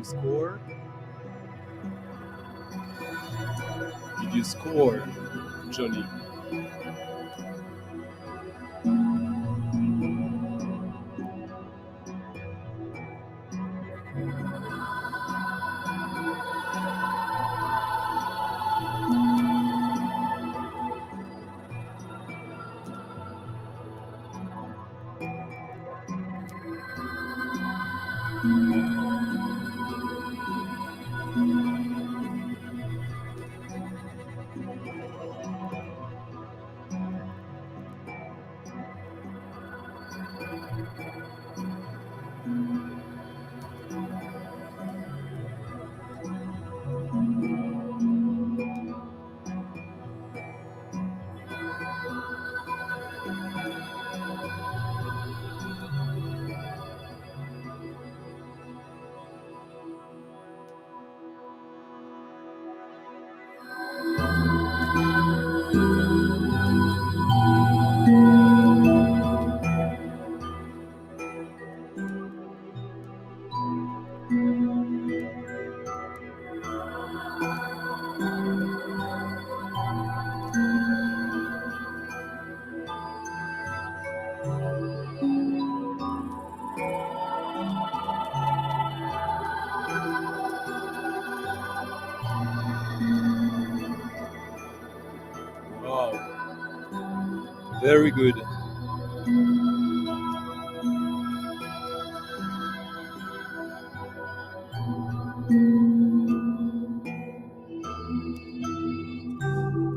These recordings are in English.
you score? Did you score, Johnny? Wow, very good.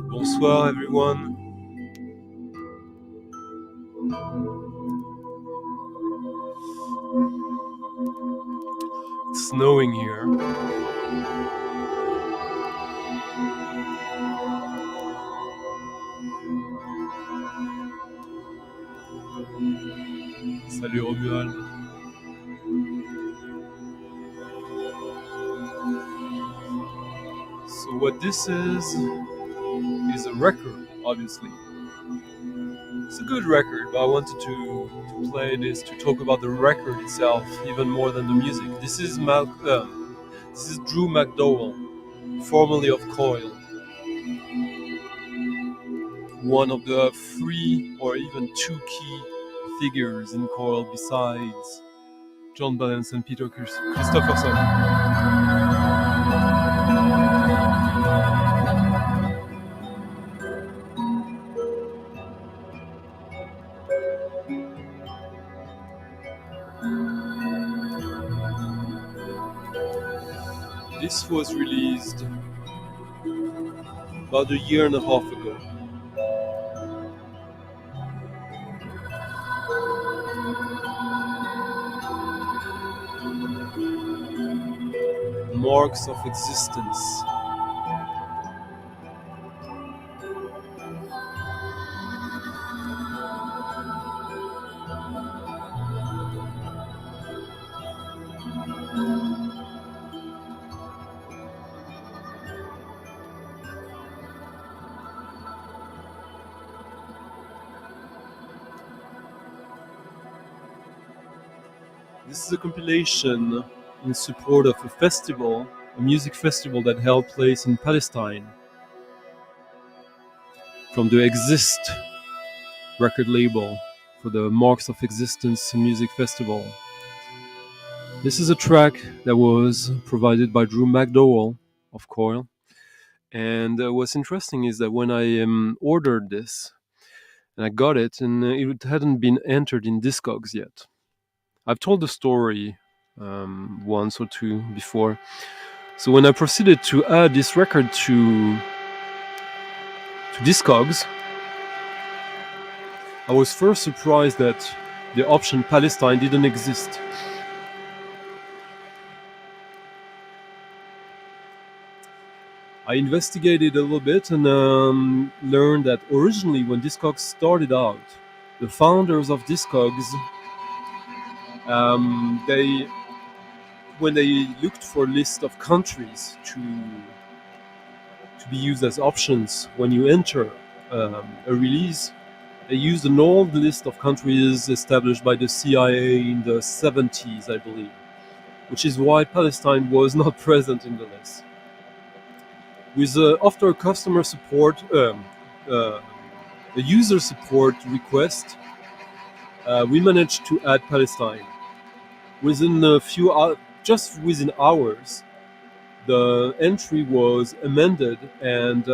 Bonsoir, everyone. It's snowing here. Salut Romuald. So what this is a record, obviously. It's a good record, but I wanted to play this to talk about the record itself even more than the music. This is Drew McDowell, formerly of Coil, one of the 3 or even 2 key figures in Coil besides John Balance and Peter Christopherson. This was released about a year and a half ago. Marks of Existence. This is a compilation in support of a festival, a music festival that held place in Palestine from the Exist record label for the Marks of Existence Music Festival. This is a track that was provided by Drew McDowell of Coil. And what's interesting is that when I ordered this, and I got it, and it hadn't been entered in discogs yet. I've told the story once or two before. So when I proceeded to add this record to discogs, I was first surprised that the option Palestine didn't exist. I investigated a little bit and learned that originally when Discogs started out, the founders of Discogs, when they looked for a list of countries to be used as options when you enter a release, they used an old list of countries established by the CIA in the 70s, I believe, which is why Palestine was not present in the list. With after customer support, a user support request, we managed to add Palestine. Within a few just within hours, the entry was amended and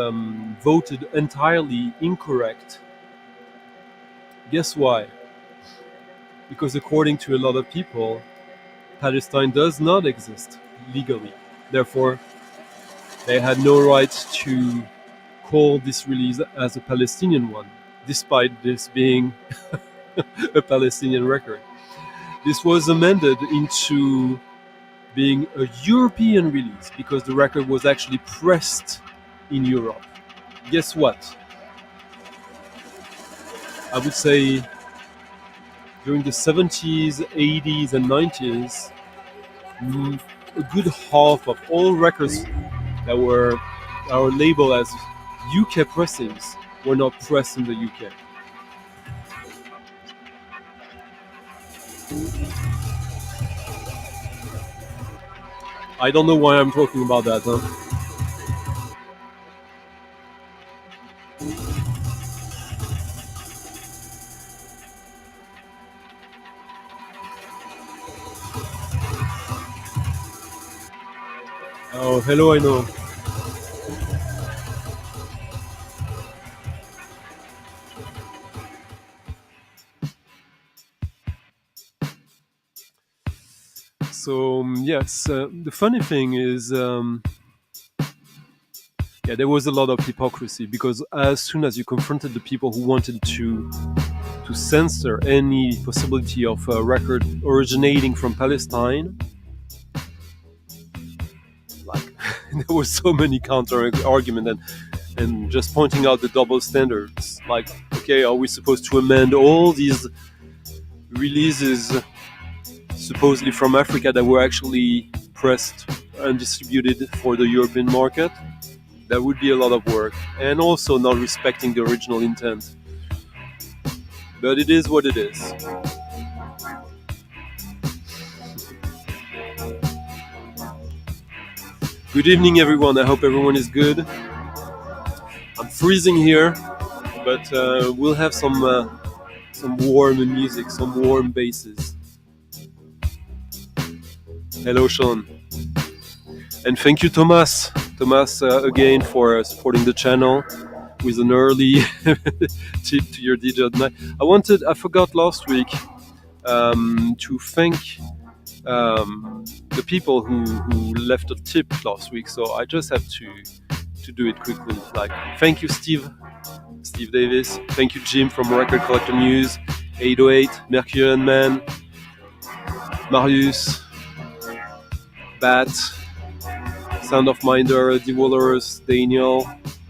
voted entirely incorrect. Guess why? Because according to a lot of people, Palestine does not exist legally. Therefore, they had no right to call this release as a Palestinian one, despite this being a Palestinian record. This was amended into being a European release because the record was actually pressed in Europe. Guess what? I would say during the 70s, 80s, and 90s, a good half of all records that were our label as UK pressings were not pressed in the UK. I don't know why I'm talking about that, huh? Oh, hello, I know. So, yes, the funny thing is, there was a lot of hypocrisy because as soon as you confronted the people who wanted to censor any possibility of a record originating from Palestine, like there was so many counter arguments and just pointing out the double standards. Like, okay, are we supposed to amend all these releases supposedly from Africa that were actually pressed and distributed for the European market? That would be a lot of work, and also not respecting the original intent. But it is what it is. Good evening, everyone. I hope everyone is good. I'm freezing here, but we'll have some warm music, some warm basses. Hello, Sean. And thank you, Thomas. Thomas, again, for supporting the channel with an early tip to your DJ at night. I forgot last week to thank the people who left a tip last week, so I just have to do it quickly. Like, thank you, Steve Davis. Thank you, Jim from Record Collector News, 808, Mercurian Man, Marius, Bat, Sound of Minder, D-Wallers, Daniel,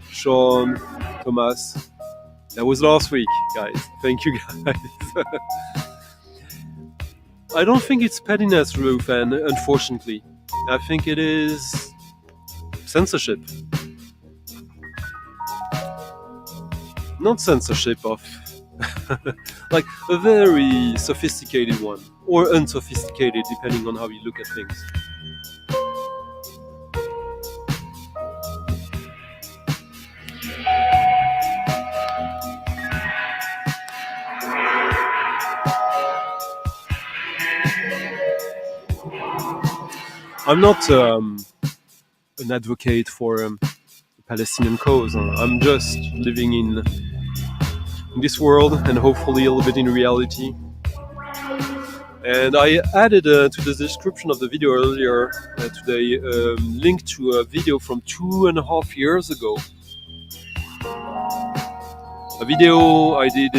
Sean, Thomas. That was last week, guys. Thank you, guys. I don't think it's pettiness, Rufan, unfortunately. I think it is censorship. Not censorship of like a very sophisticated one, or unsophisticated, depending on how you look at things. I'm not an advocate for the Palestinian cause. I'm just living in this world and hopefully a little bit in reality. And I added to the description of the video earlier today link to a video from 2.5 years ago. A video I did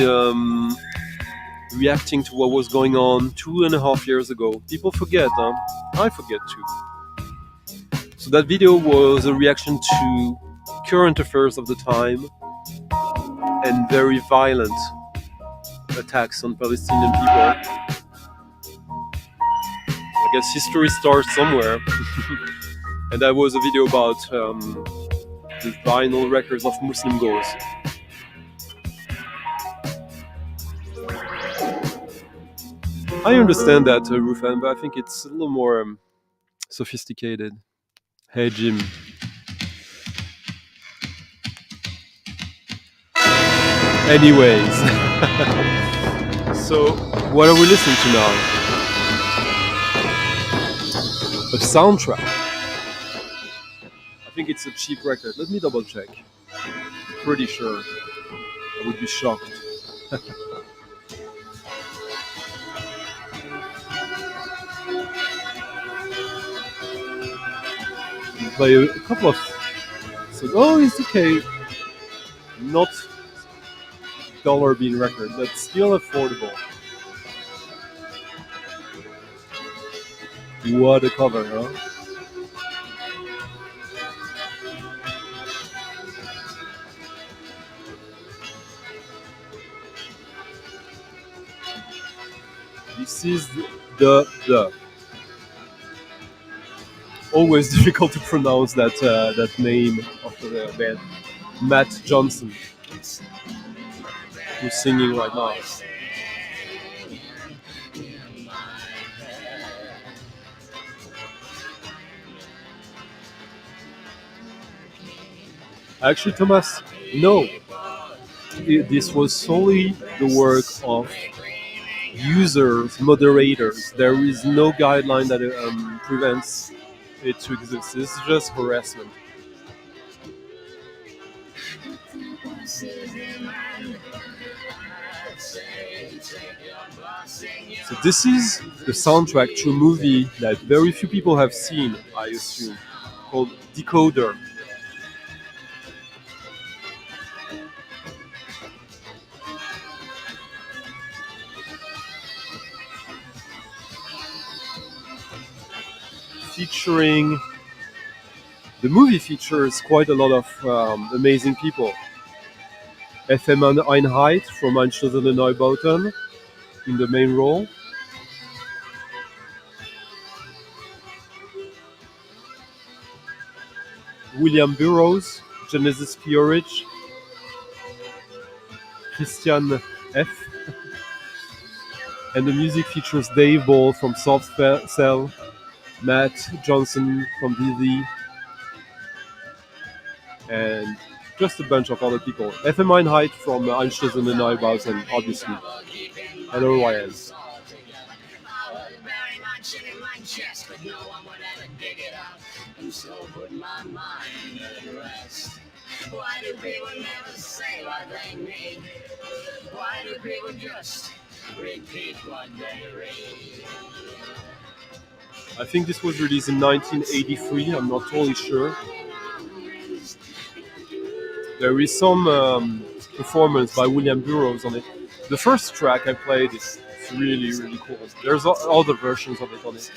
reacting to what was going on 2.5 years ago. People forget, huh? I forget too. So that video was a reaction to current affairs of the time and very violent attacks on Palestinian people. I guess history starts somewhere. And that was a video about the vinyl records of Muslim goals. I understand that, Rufan, but I think it's a little more sophisticated. Hey, Jim. Anyways, so what are we listening to now? A soundtrack. I think it's a cheap record. Let me double check. Pretty sure. I would be shocked. Play a couple of. So, oh, it's okay. Not dollar bean record, but still affordable. What a cover, huh? This is the. Always difficult to pronounce that name of the band. Matt Johnson, who's singing right now. Actually, Thomas, no. This was solely the work of users, moderators. There is no guideline that prevents it to exist. This is just harassment. So this is the soundtrack to a movie that very few people have seen, I assume, called Decoder. Featuring, the movie features quite a lot of amazing people. FM Einheit from Einstürzende Neubauten in the main role. William Burroughs, Genesis Peorage, Christian F. And the music features Dave Ball from Soft Cell, Matt Johnson from DZ, and just a bunch of other people. FM Einheit from Einstürzende Neubauten, obviously. Hello, Ryan. Why do people never say what they mean? Why do people just repeat what they read? I think this was released in 1983, I'm not totally sure. There is some performance by William Burroughs on it. The first track I played is really, really cool. There's other versions of it on it.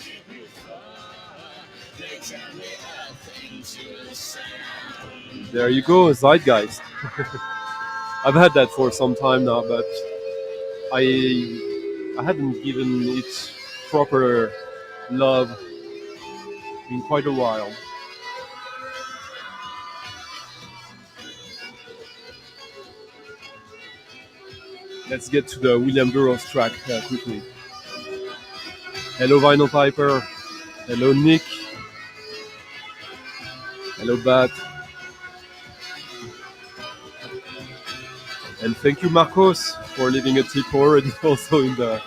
There you go, Zeitgeist. I've had that for some time now, but I hadn't given it proper love in quite a while. Let's get to the William Burroughs track quickly. Hello, Vinyl Piper. Hello, Nick. Hello, Bat. And thank you, Marcos, for leaving a tip already also in the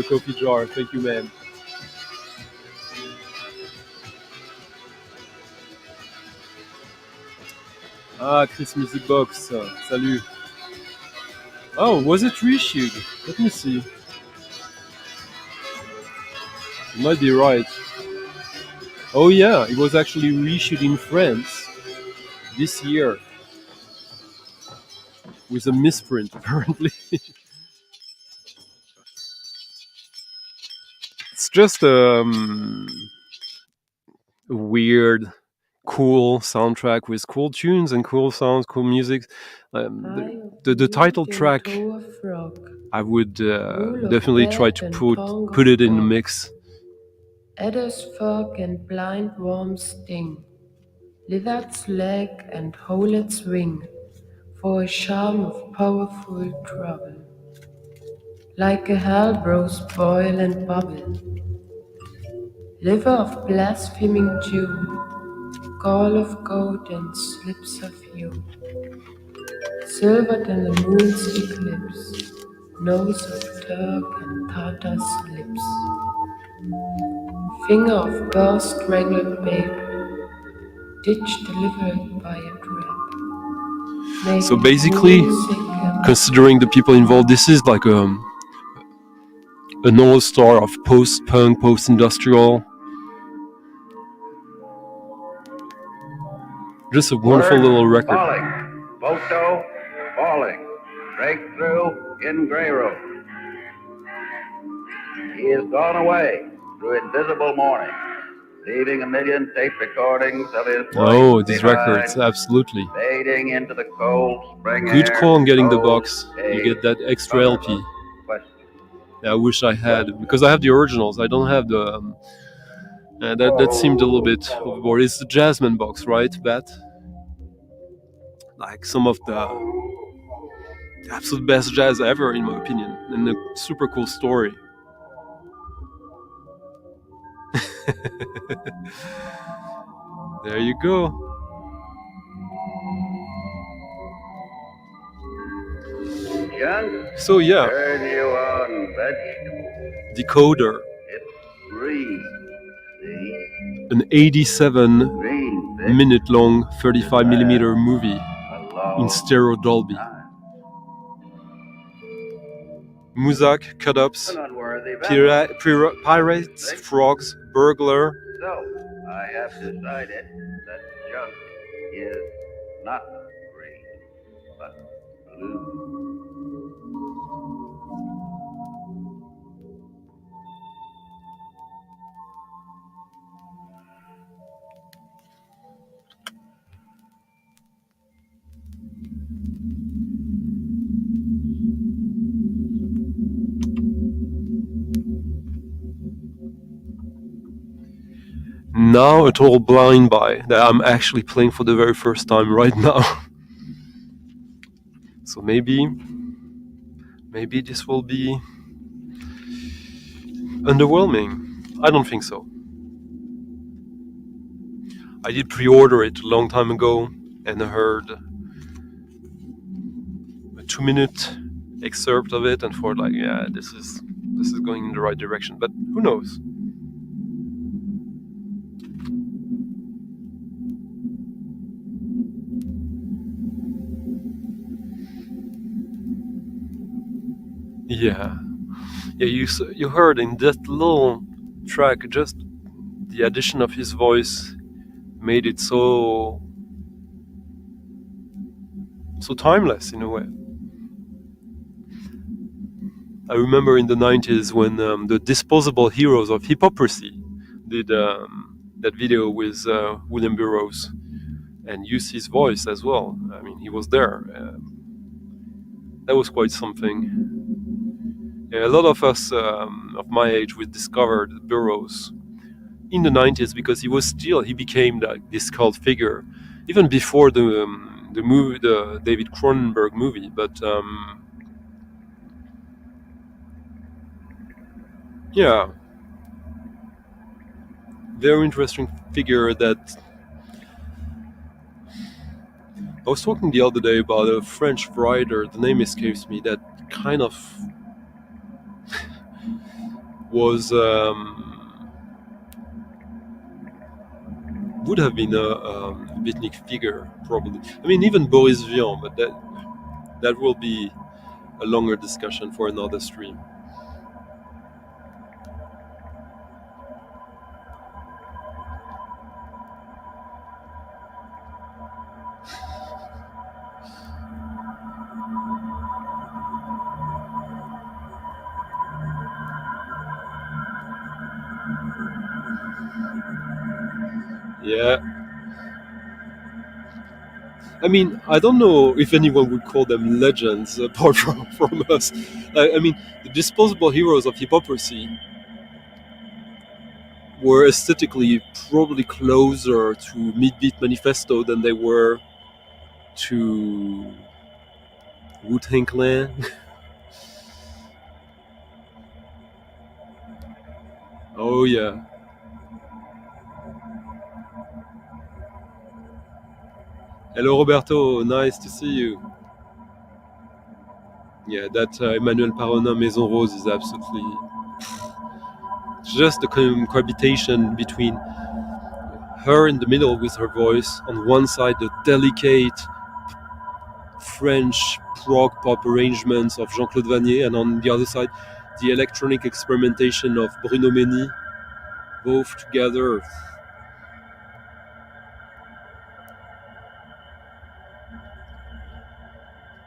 coffee jar. Thank you, man. Ah, Chris Music Box. Salut. Oh, was it reissued? Let me see. You might be right. Oh yeah, it was actually reissued in France this year with a misprint apparently. It's just a weird, cool soundtrack with cool tunes and cool sounds, cool music. The title track, I would definitely try to put it in the mix. Adder's fork and blind worm's sting, lizard's leg and holet's wing, for a charm of powerful trouble. Like a hell rose boil and bubble, liver of blaspheming Jew, gall of goat and slips of yew, silvered in the moon's eclipse, nose of Turk and Tartar's lips, finger of pearl-strangled babe, ditch delivered by a trap. So basically, considering the people involved, this is like an all-star of post-punk, post-industrial. Just a wonderful little record. Falling. Photo falling. Breakthrough in Grey Room. He is gone away through invisible morning, leaving a million tape recordings of his Oh, these records, absolutely. Fading into the cold spring Good air, call on getting the cold, box. You get that extra colorless LP. question. I wish I had, because I have the originals. I don't have the. That seemed a little bit overboard. It's the Jasmine box, right, Bat? Like some of the absolute best jazz ever, in my opinion, and a super cool story. There you go. Young, So yeah, turn you on vegetable. Decoder, It's green, see? an 87 Green, minute long 35mm movie in stereo Dolby. Muzak, cut-ups, pirates, frogs, burglar. So, I have decided that junk is not green, but blue. Now a total blind buy that I'm actually playing for the very first time right now. So maybe this will be underwhelming. I don't think so. I did pre-order it a long time ago and I heard a 2-minute excerpt of it and thought like, yeah, this is going in the right direction, but who knows? Yeah, you heard in that little track, just the addition of his voice made it so timeless in a way. I remember in the 90s when the Disposable Heroes of Hypocrisy did that video with William Burroughs and used his voice as well. I mean, he was there. That was quite something. Yeah, a lot of us of my age, we discovered Burroughs in the 90s because he became this cult figure even before the movie, the David Cronenberg movie. But yeah, very interesting figure. That I was talking the other day about a French writer, the name escapes me, that kind of was would have been a beatnik figure, probably. I mean, even Boris Vian, but that will be a longer discussion for another stream. Yeah. I mean, I don't know if anyone would call them legends apart from us. I mean, the disposable heroes of hypocrisy were aesthetically probably closer to Midbeat Manifesto than they were to Wu-Tang Clan. Oh yeah. Hello Roberto, nice to see you. Yeah, that Emmanuel Paronin Maison Rose is absolutely just the cohabitation between her in the middle with her voice, on one side the delicate French prog pop arrangements of Jean-Claude Vanier, and on the other side the electronic experimentation of Bruno Meny, both together.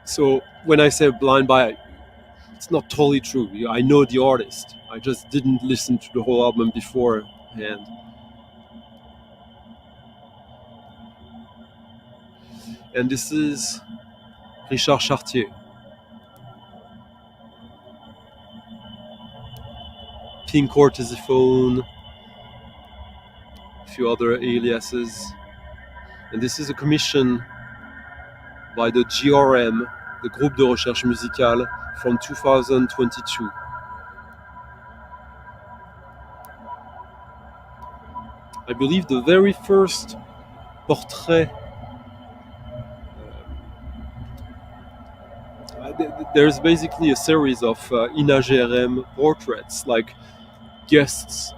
So when I say blind buy, it's not totally true. I know the artist, I just didn't listen to the whole album beforehand. And this is Richard Chartier. Pink Cortesiphone, a few other aliases. And this is a commission by the GRM, the Groupe de Recherche Musicale, from 2022. I believe the very first portrait. There's basically a series of INA GRM portraits, like guests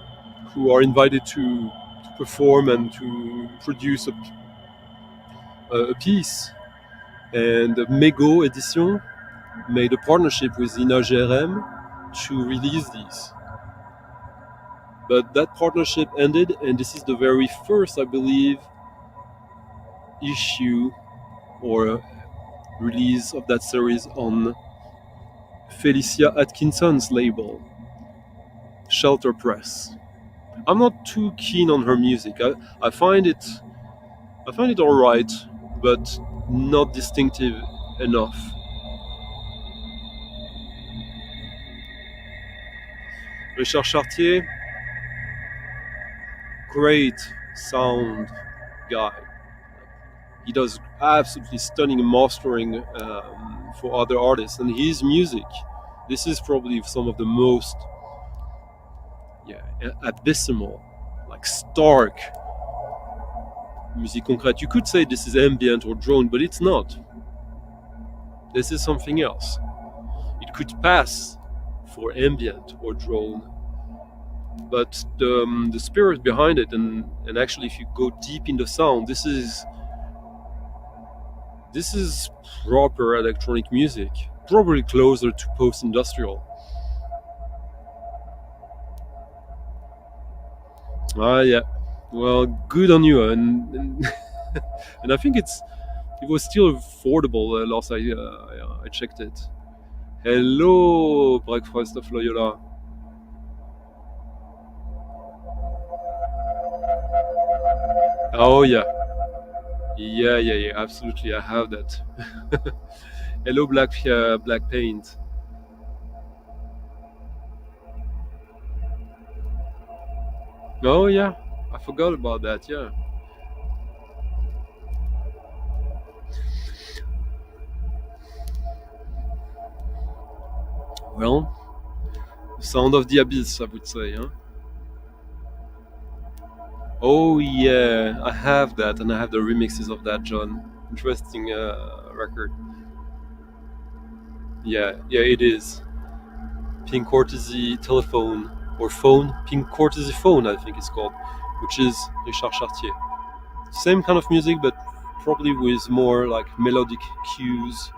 who are invited to perform and to produce a piece. And Mego Edition made a partnership with INA GRM to release these. But that partnership ended, and this is the very first, I believe, issue or release of that series on Felicia Atkinson's label, Shelter Press. I'm not too keen on her music. I find it alright, but not distinctive enough. Richard Chartier, great sound guy. He does absolutely stunning mastering for other artists, and his music, this is probably some of the most abysmal, like stark musique concrète. You could say this is ambient or drone, but it's not. This is something else. It could pass for ambient or drone, but the spirit behind it, and actually if you go deep in the sound, this is proper electronic music, probably closer to post-industrial. Yeah. Well, good on you, and and I think it was still affordable last I checked it. Hello, Breakfast of Loyola. Oh yeah. Yeah, absolutely. I have that. Hello, Black Paint. Oh yeah, I forgot about that. Yeah. Well, Sound of the Abyss, I would say, huh? Oh yeah, I have that, and I have the remixes of that, John. Interesting record. Yeah, it is. Pink Courtesy Telephone, or Phone, Pink Courtesy Phone, I think it's called, which is Richard Chartier. Same kind of music, but probably with more like melodic cues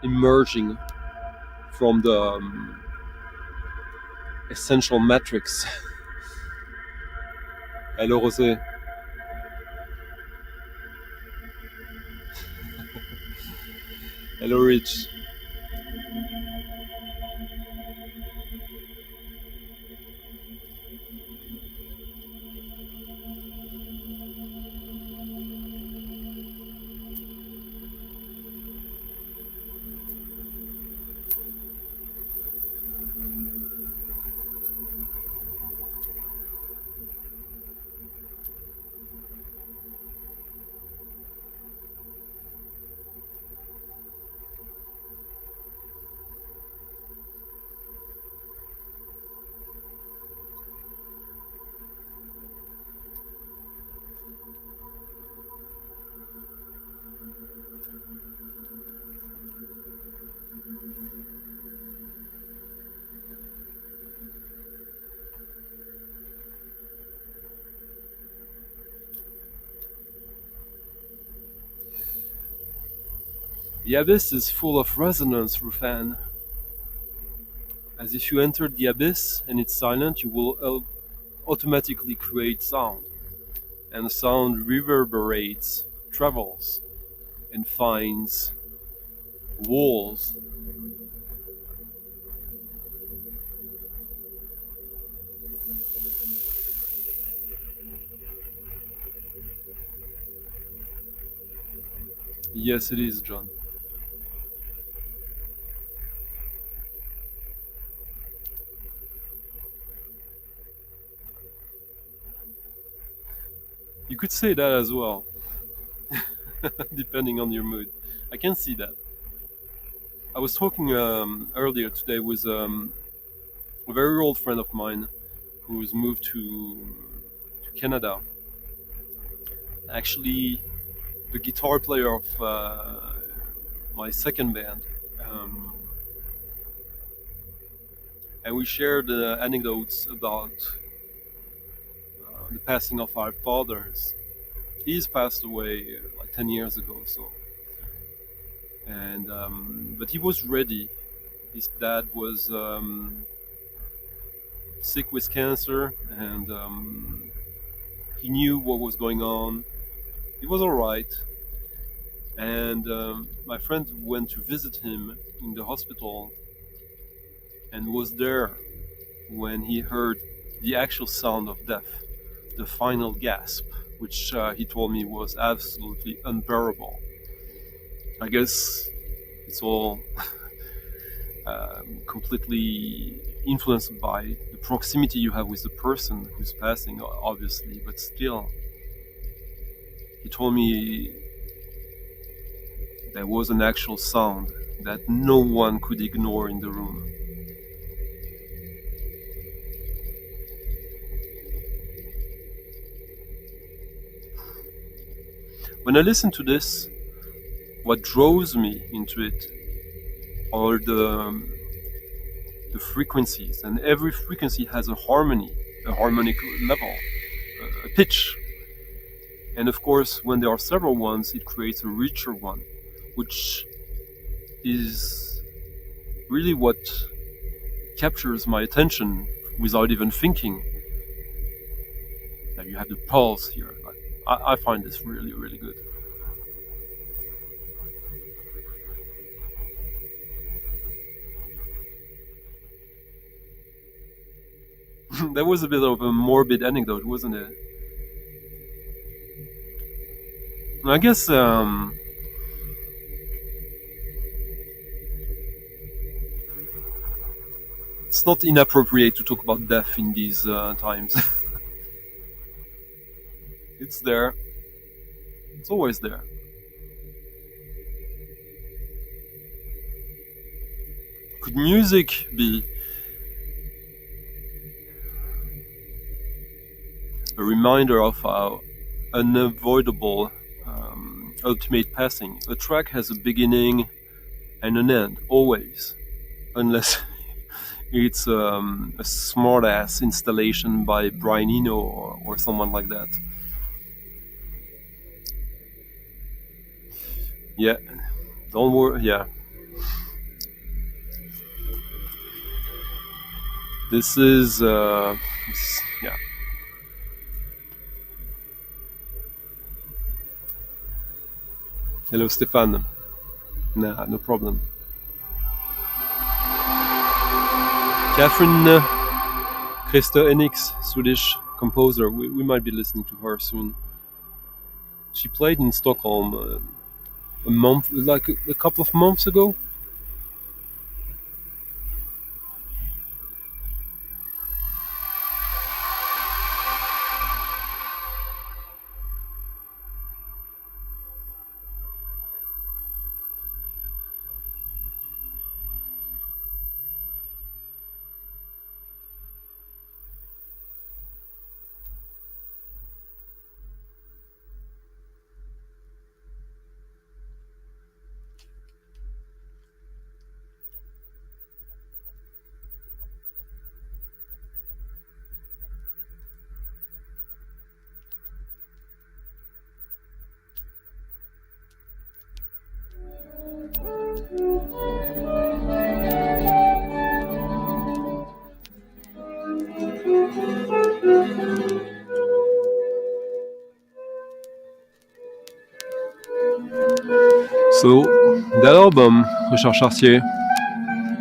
emerging from the essential matrix. Hello, Rosé. Hello, Rich. The abyss is full of resonance, Rufan. As if you entered the abyss and it's silent, you will automatically create sound. And the sound reverberates, travels, and finds walls. Yes, it is, John. You could say that as well, depending on your mood. I can see that. I was talking earlier today with a very old friend of mine who's moved to Canada. Actually, the guitar player of my second band. Um, and we shared anecdotes about the passing of our fathers. He's passed away like 10 years ago, so. And but he was ready. His dad was sick with cancer, and he knew what was going on. He was all right, and my friend went to visit him in the hospital, and was there when he heard the actual sound of death, the final gasp, which he told me was absolutely unbearable. I guess it's all completely influenced by the proximity you have with the person who's passing, obviously, but still. He told me there was an actual sound that no one could ignore in the room. When I listen to this, what draws me into it are the frequencies, and every frequency has a harmony, a harmonic level, a pitch. And of course, when there are several ones, it creates a richer one, which is really what captures my attention without even thinking. Now you have the pulse here. I find this really, really good. That was a bit of a morbid anecdote, wasn't it? I guess it's not inappropriate to talk about death in these times. It's there. It's always there. Could music be a reminder of how unavoidable ultimate passing? A track has a beginning and an end, always, unless it's a smart-ass installation by Brian Eno or someone like that. Yeah, don't worry. Yeah, this is yeah. Hello, Stefan. Nah, no problem. Catherine Christa Enix, Swedish composer. We might be listening to her soon. She played in Stockholm a month, like a couple of months ago. So that album, Richard Chartier,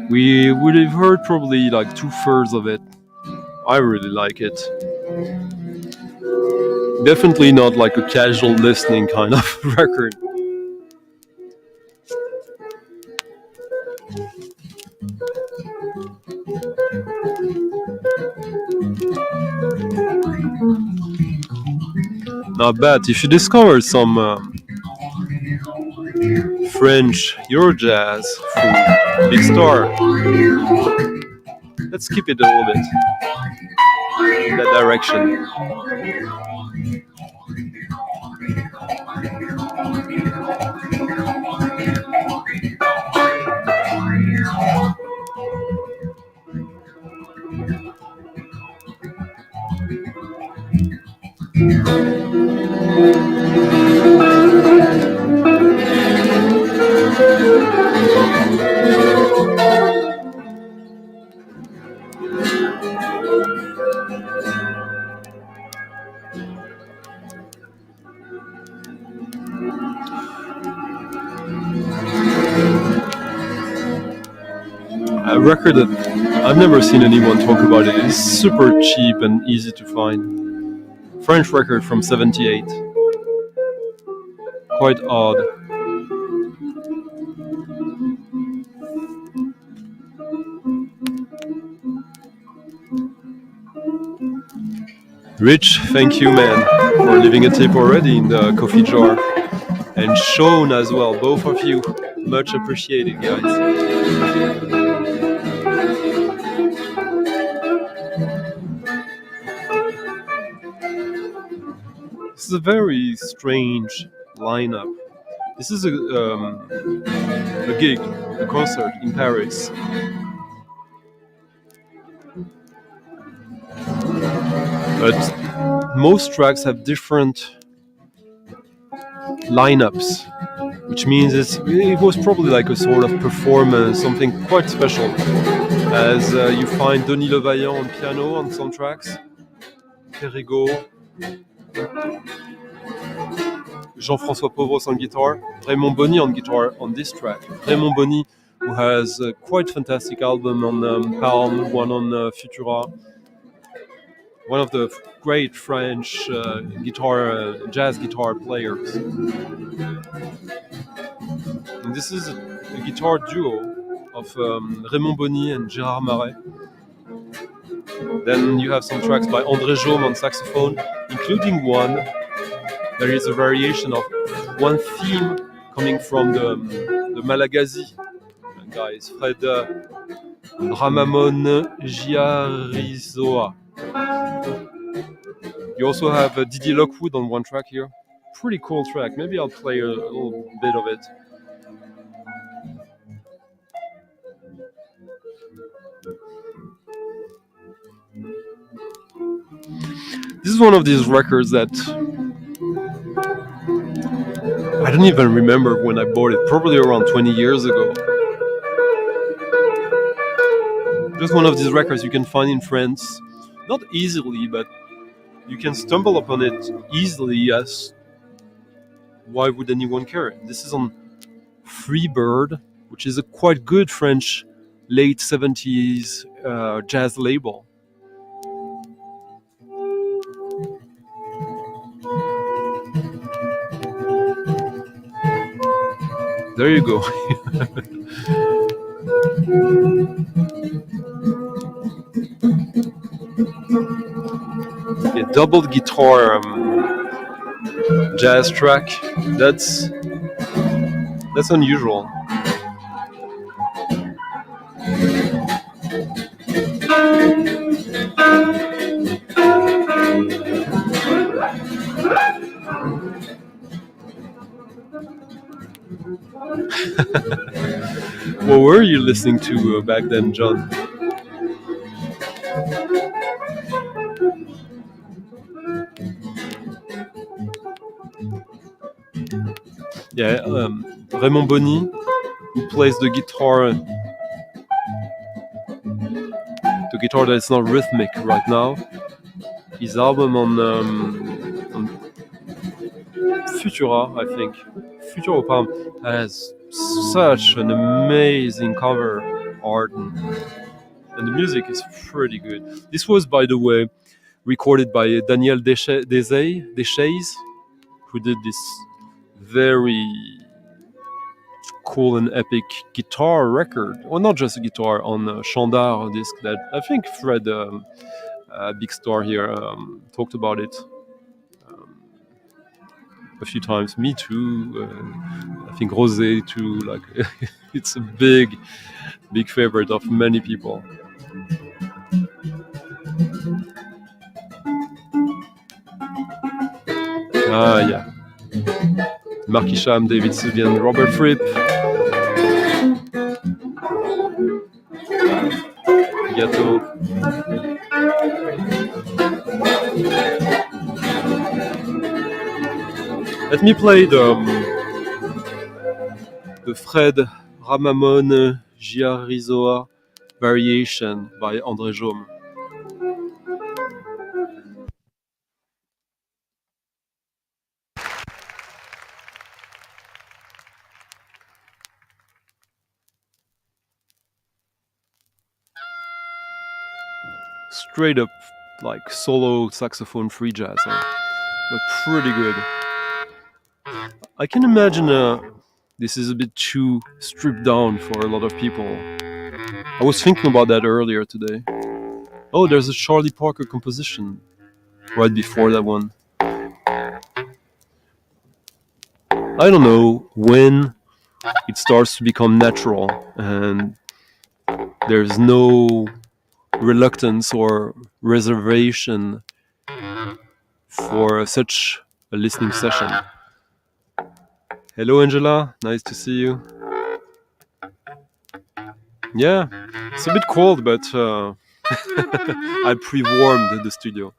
we would have heard probably like 2/3 of it. I really like it. Definitely not like a casual listening kind of record. Not bad. If you discover some French Eurojazz from Big Star, let's keep it a little bit in that direction. A record that I've never seen anyone talk about. It is super cheap and easy to find. French record from '78. Quite odd. Rich, thank you, man, for leaving a tip already in the coffee jar. And Sean as well, both of you. Much appreciated, guys. This is a very strange lineup. This is a gig, a concert in Paris. But most tracks have different lineups, which means it was probably like a sort of performance, something quite special. As you find Denis Levaillant on piano on some tracks, Perrigo, Jean-François Pauvros on guitar, Raymond Bonny on guitar on this track. Raymond Bonny, who has a quite fantastic album on Palm, one on Futura, one of the great French jazz guitar players. And this is a guitar duo of Raymond Bonny and Gérard Marais. Then you have some tracks by André Jaume on saxophone, including one. There is a variation of one theme coming from the Malagasy guys, Fred Ramamon Giarizoa. You also have Didier Lockwood on one track here. Pretty cool track. Maybe I'll play a little bit of it. This is one of these records that I don't even remember when I bought it, probably around 20 years ago. Just one of these records you can find in France, not easily, but you can stumble upon it easily, as why would anyone care? This is on Freebird, which is a quite good French late 70s jazz label. There you go. A double guitar jazz track. That's unusual. What were you listening to back then, John? Yeah, Raymond Bonny, who plays the guitar that is not rhythmic right now. His album on Futura, I think, Futura Palm, has such an amazing cover art, and the music is pretty good. This was, by the way, recorded by Daniel Deshays, who did this very cool and epic guitar record. Well, not just a guitar, on Chandar disc that I think Fred, Big Star here, talked about it a few times. Me too. I think Rosé too. Like, it's a big favorite of many people. Yeah. Mark Isham, David Sylvian, Robert Fripp. Gato. Let me play the Fred Ramamon Giarizoa variation by André Jaume. Straight up, like, solo saxophone free jazz, but pretty good. I can imagine this is a bit too stripped down for a lot of people. I was thinking about that earlier today. Oh, there's a Charlie Parker composition right before that one. I don't know when it starts to become natural and there's no reluctance or reservation for such a listening session. Hello, Angela. Nice to see you. Yeah, it's a bit cold, but I pre-warmed the studio.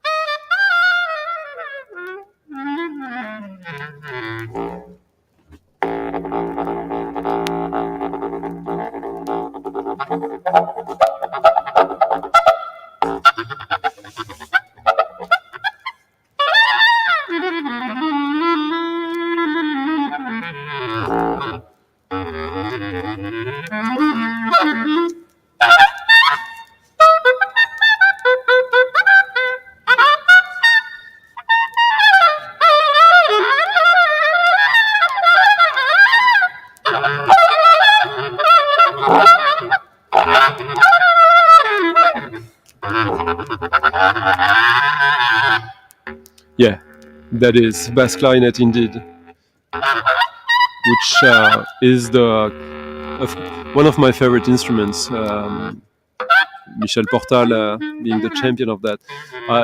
Yeah, that is bass clarinet indeed, which is one of my favorite instruments. Michel Portal being the champion of that.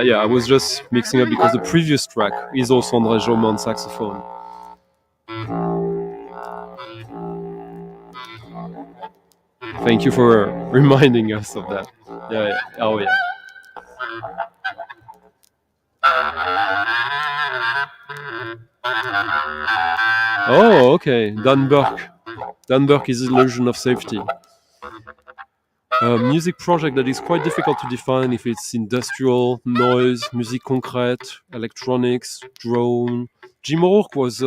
Yeah, I was just mixing up because the previous track is also André Jaume on saxophone. Thank you for reminding us of that. Yeah. Oh yeah. Oh, okay. Dan Burke. Dan Burke is Illusion of Safety. A music project that is quite difficult to define if it's industrial, noise, musique concrète, electronics, drone. Jim O'Rourke was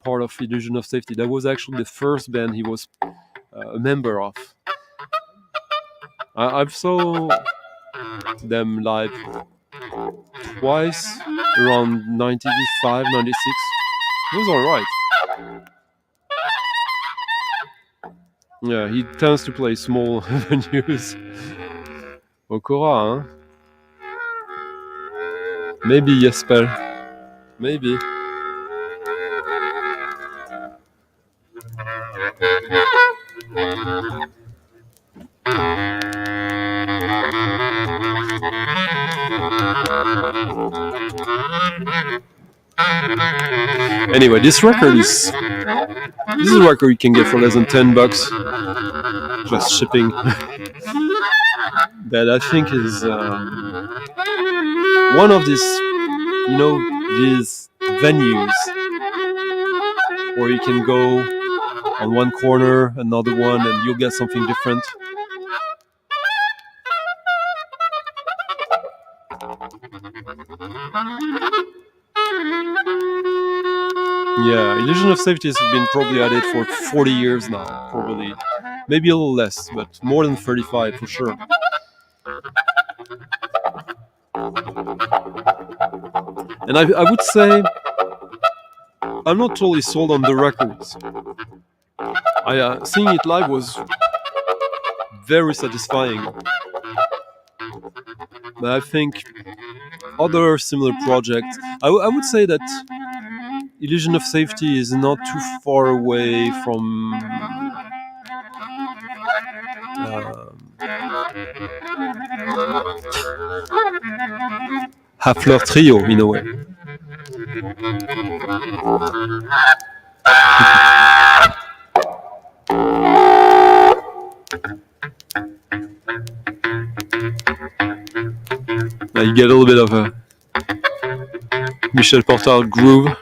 part of Illusion of Safety. That was actually the first band he was a member of. I've saw them live twice around 95, 96. It was alright. Yeah, he tends to play small venues. Okora, hein? Maybe Jesper. Maybe. Anyway, this is a record you can get for less than $10, just shipping. That I think is one of these, these venues where you can go on one corner, another one, and you'll get something different. Yeah, Illusion of Safety has been probably at it for 40 years now, probably. Maybe a little less, but more than 35 for sure. And I would say I'm not totally sold on the records. Seeing it live was very satisfying. But I think other similar projects, I would say that Illusion of Safety is not too far away from Hafler Trio in a way. Now you get a little bit of a Michel Portal groove.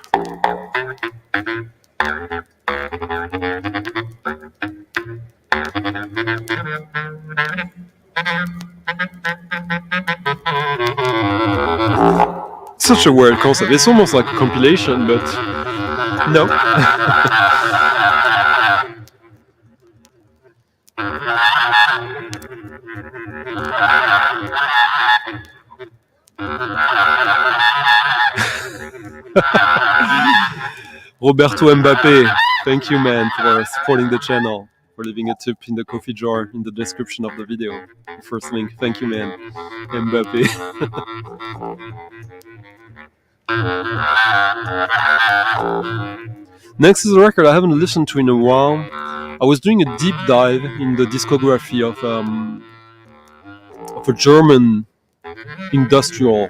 Such a weird concept. It's almost like a compilation, but no. Roberto Mbappé, thank you, man, for supporting the channel, for leaving a tip in the coffee jar in the description of the video. The first link. Thank you, man. Mbappé. Next is a record I haven't listened to in a while. I was doing a deep dive in the discography of a German industrial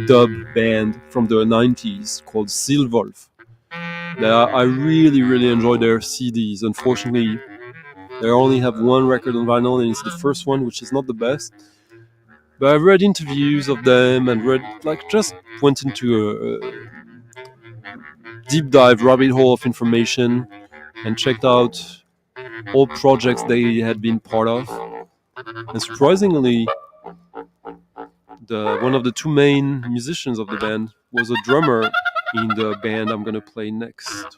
dub band from the 90s called Seelwolf. I really, really enjoy their CDs. Unfortunately, they only have one record on vinyl, and it's the first one, which is not the best. But I've read interviews of them and just went into a deep dive rabbit hole of information and checked out all projects they had been part of. And surprisingly, one of the two main musicians of the band was a drummer in the band I'm gonna play next.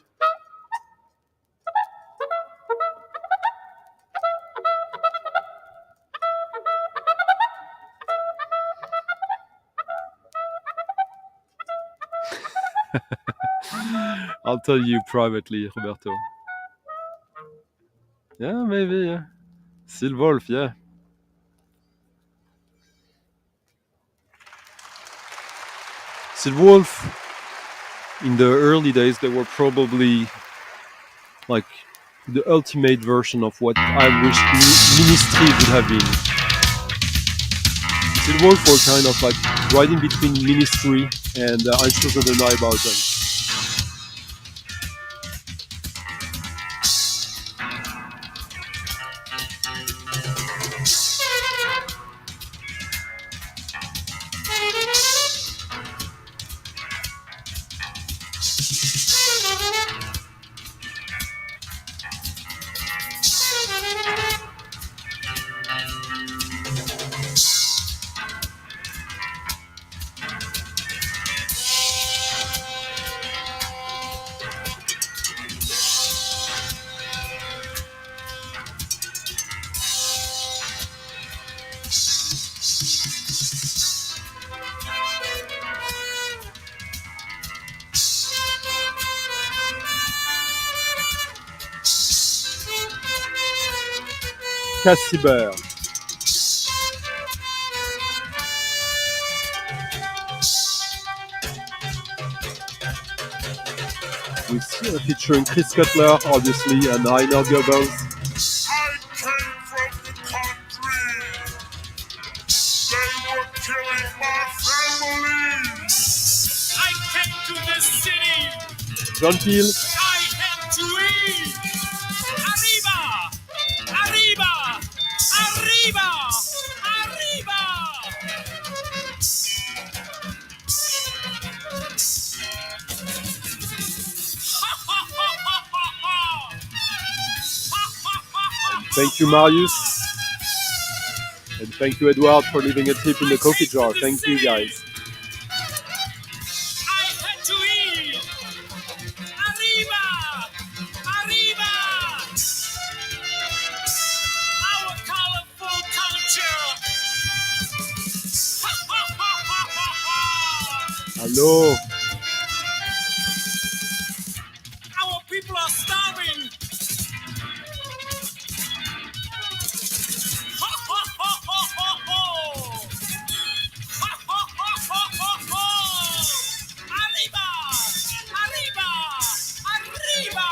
I'll tell you privately, Roberto. Yeah, maybe, yeah. Seelwolf, yeah. Seelwolf, in the early days, they were probably like the ultimate version of what I wish Ministry would have been. Seelwolf were kind of like right in between Ministry and Einstürze der Neubauten. Cassiber. Featuring Chris Cutler, obviously, and Heiner Goebbels. I came from the country. They were killing my family. I came to the city. John Peel. I had to eat. Arriba! Arriba! Arriba! Arriba! Thank you, Marius. And thank you, Edward, for leaving a tip in the coffee jar. Thank you, guys. I had to eat. Arriba! Arriba! Our colorful culture. Hello. Our people are starving. Arriba! Arriba! Arriba!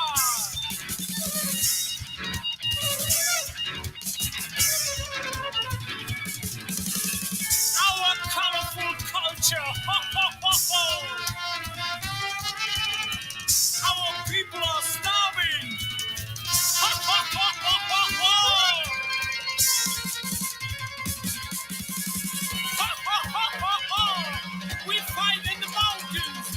Our colorful culture. Our people are starving. We fight in the mountains.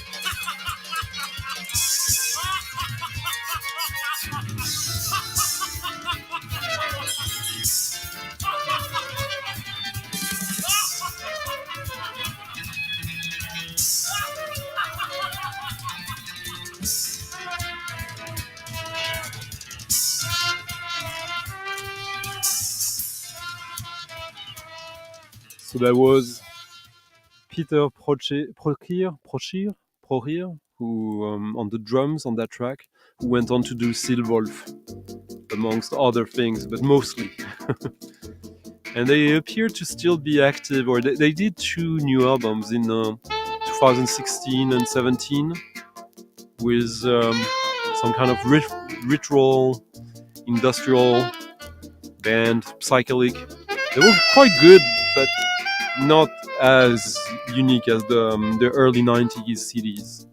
So there was Peter Prochier, who on the drums on that track, who went on to do Silwolf, amongst other things, but mostly. And they appear to still be active, or they did 2 new albums in 2016 and 17 with some kind of ritual, industrial band, psychedelic. They were quite good, but not as unique as the early 90s CDs.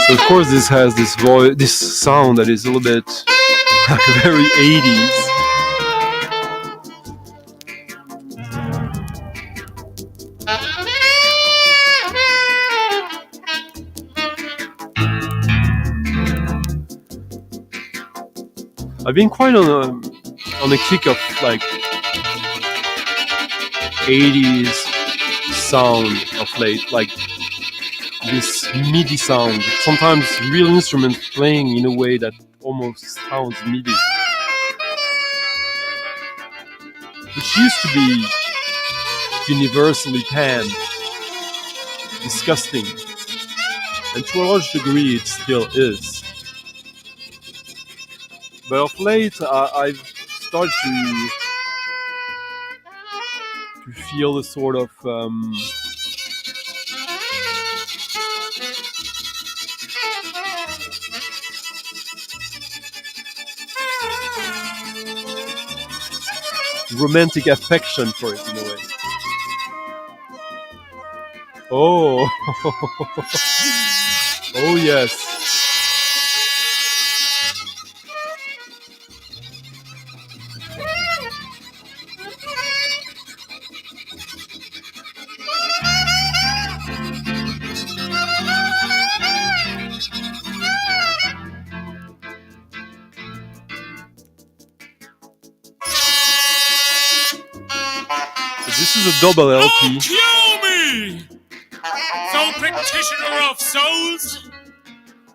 Of course, this has this sound that is a little bit very 80s. I've been quite on a kick of like 80s sound of late, like this MIDI sound, sometimes real instruments playing in a way that almost sounds MIDI, which used to be universally panned, disgusting, and to a large degree it still is. But of late I've started to feel a sort of romantic affection for it in a way. Oh, oh yes. is a double Oh, LP. cue me! So practitioner of souls,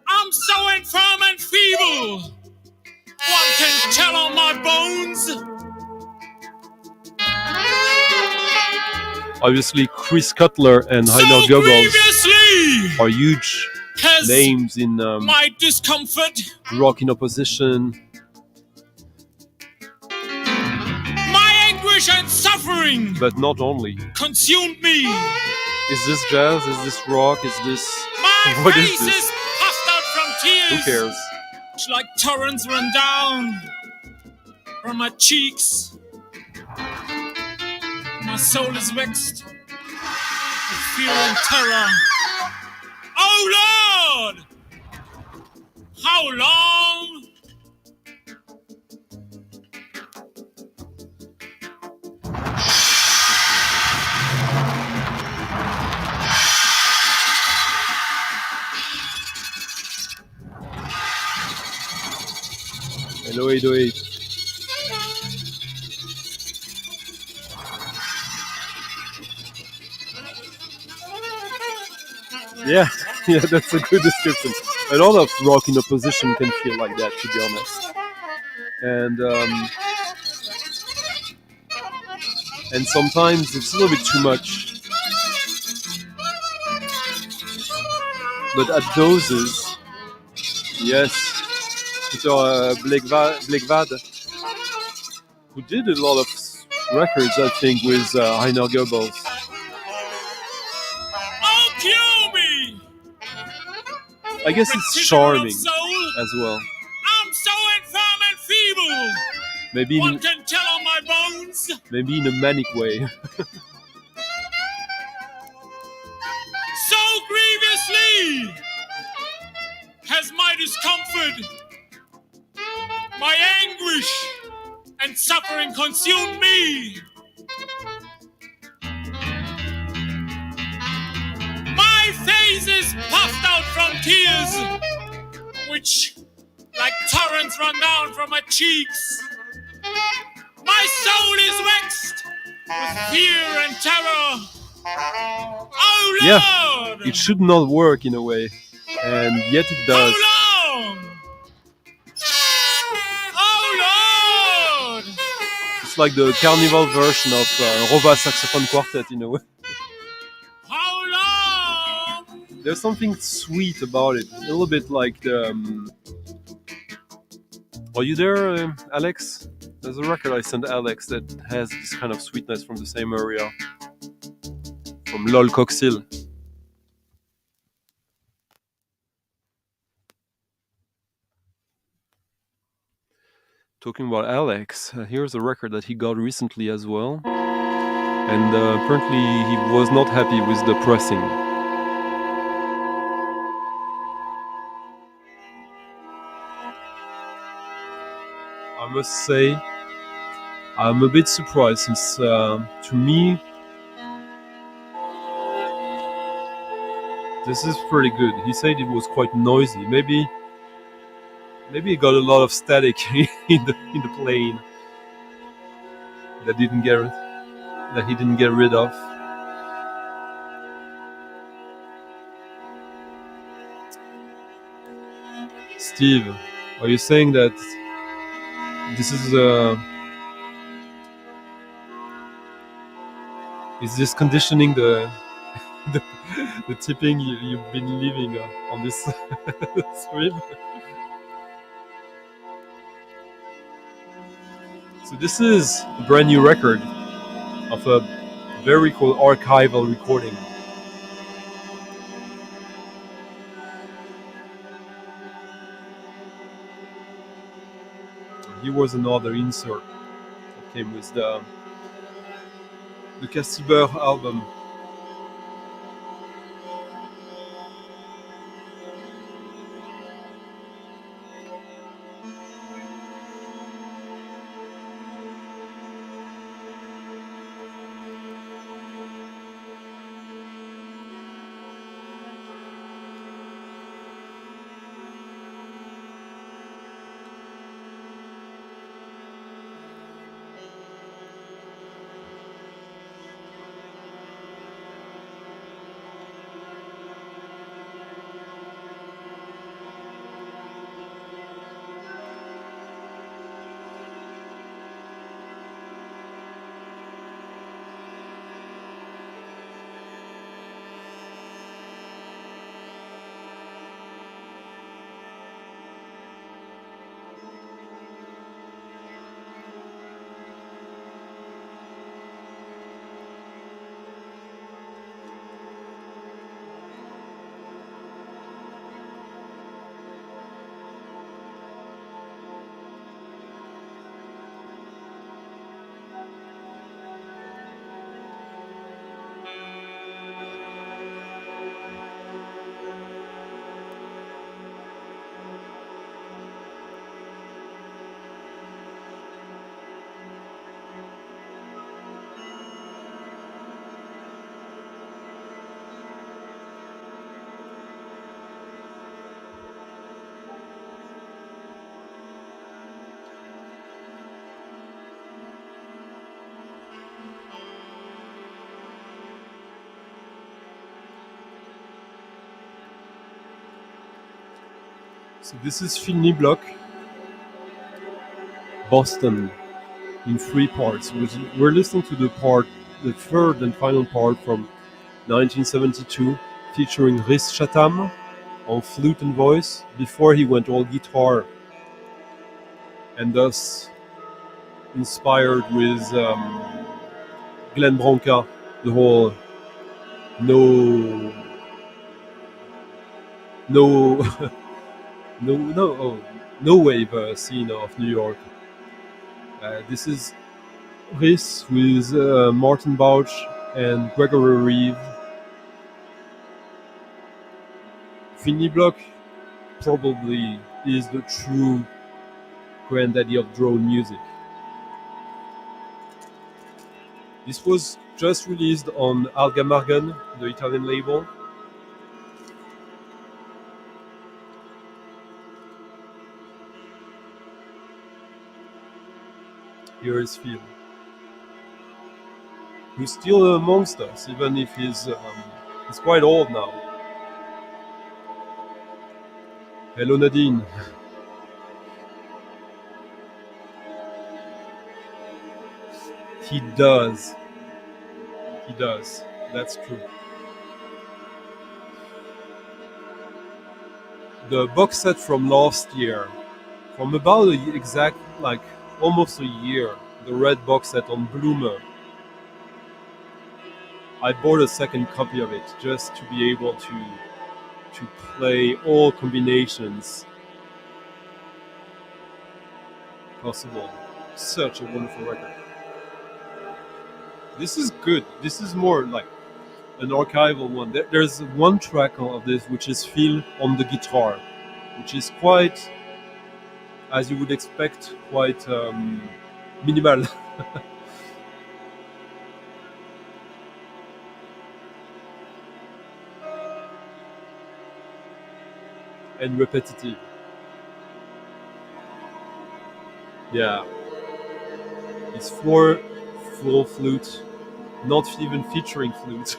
I'm so infirm and feeble. One can tell on my bones. Obviously, Chris Cutler and So Heiner Goebbels grievously are huge has names in my discomfort, rock in opposition. my anguish and suffering But not only. consumed me. Is this jazz? Is this rock? Is this... My What is face this? is puffed out from Who tears. cares? Like torrents run down from my cheeks. My soul is vexed with fear and terror. Oh Lord! How long? Hello 808. Yeah, yeah, that's a good description. A lot of rock in opposition can feel like that, to be honest. And sometimes it's a little bit too much. But at doses, yes. Peter Blekvad, who did a lot of records, I think, with Heiner Goebbels. Oh, kill me! I guess it's charming as well. I'm so infirm and feeble. Maybe One can tell on my bones. maybe in a manic way. So grievously has my discomfort, my anguish and suffering consumed me. My face is puffed out from tears, which like torrents run down from my cheeks. My soul is vexed with fear and terror. Oh Lord! Yeah, it should not work in a way, and yet it does. How long? Oh Lord! It's like the carnival version of Rova Saxophone Quartet in a way. How long? There's something sweet about it, a little bit like the... Are you there, Alex? There's a record I sent Alex that has this kind of sweetness from the same area. From Lol Coxhill. Talking about Alex, here's a record that he got recently as well. And apparently he was not happy with the pressing. I must say, I'm a bit surprised since, to me, this is pretty good. He said it was quite noisy. Maybe he got a lot of static in the plane that he didn't get rid of. Steve, are you saying that this is this conditioning the tipping you've been living on this stream? So this is a brand new record of a very cool archival recording. Here was another insert that came with the Cassiber album. So this is Phil Niblock, Boston, in three parts. We're listening to the third and final part from 1972, featuring Rhys Chatham on flute and voice, before he went all guitar, and thus inspired with Glenn Branca, the whole no, no, no wave scene of New York. This is Rhys with Martin Bauch and Gregory Reeve. Finny Block probably is the true granddaddy of drone music. This was just released on Algamargan, the Italian label. Here is Phil, who's still amongst us, even if he's quite old now. Hello Nadine. He does. He does. That's true. The box set from last year, from about almost a year, the red box set on Bloomer. I bought a second copy of it just to be able to play all combinations possible. Such a wonderful record. This is good. This is more like an archival one. There's one track of this which is Phil on the guitar, which is quite, as you would expect, quite minimal. And repetitive. Yeah. It's full flute, not even featuring flute.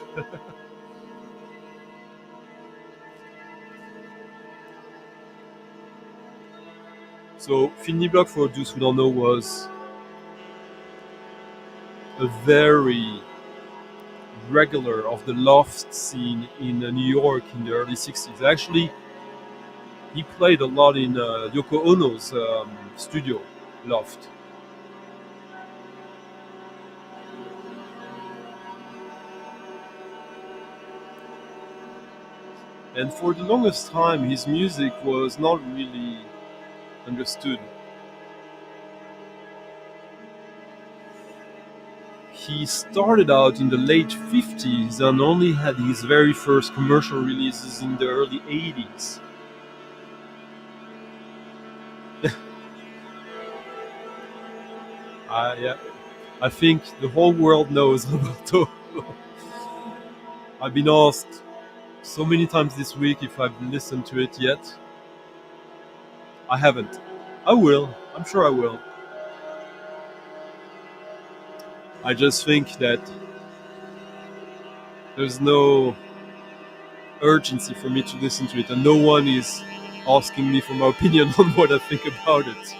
So Phil Niblock, for those who don't know, was a very regular of the loft scene in New York in the early 60s. Actually, he played a lot in Yoko Ono's studio loft. And for the longest time, his music was not really understood. He started out in the late 50s and only had his very first commercial releases in the early 80s. Yeah, I think the whole world knows Roberto. I've been asked so many times this week if I've listened to it yet. I haven't. I will. I'm sure I will. I just think that there's no urgency for me to listen to it, and no one is asking me for my opinion on what I think about it.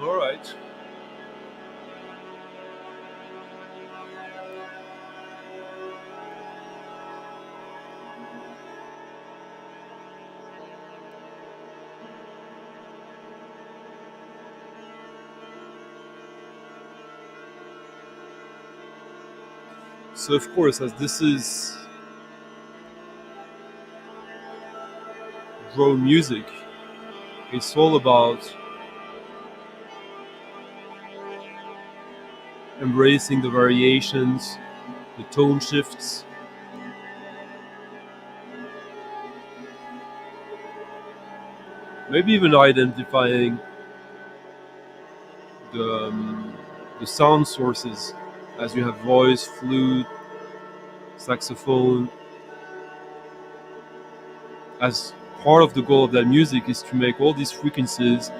All right. So of course, as this is drone music, it's all about embracing the variations, the tone shifts, maybe even identifying the the sound sources, as you have voice, flute, saxophone, as part of the goal of that music is to make all these frequencies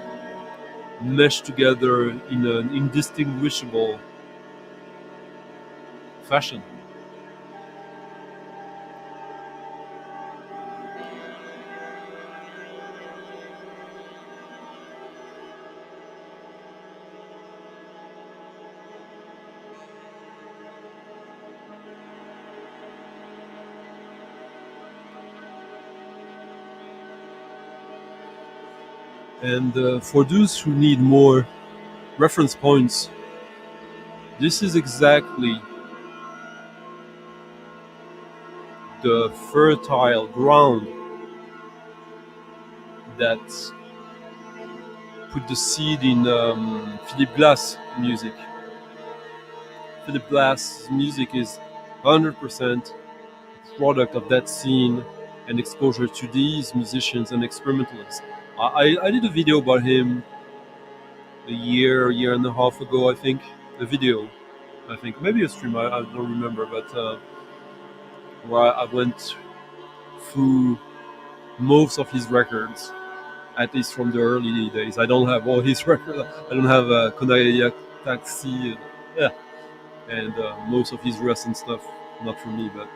mesh together in an indistinguishable fashion. And for those who need more reference points, this is exactly the fertile ground that put the seed in Philip Glass music. Philip Glass music is 100% product of that scene and exposure to these musicians and experimentalists. I did a video about him a year and a half ago, I think. A video, I think. Maybe a stream, I don't remember, but where I went through most of his records, at least from the early days. I don't have all his records. I don't have Konayak Taxi, yeah, and most of his recent stuff, not for me, but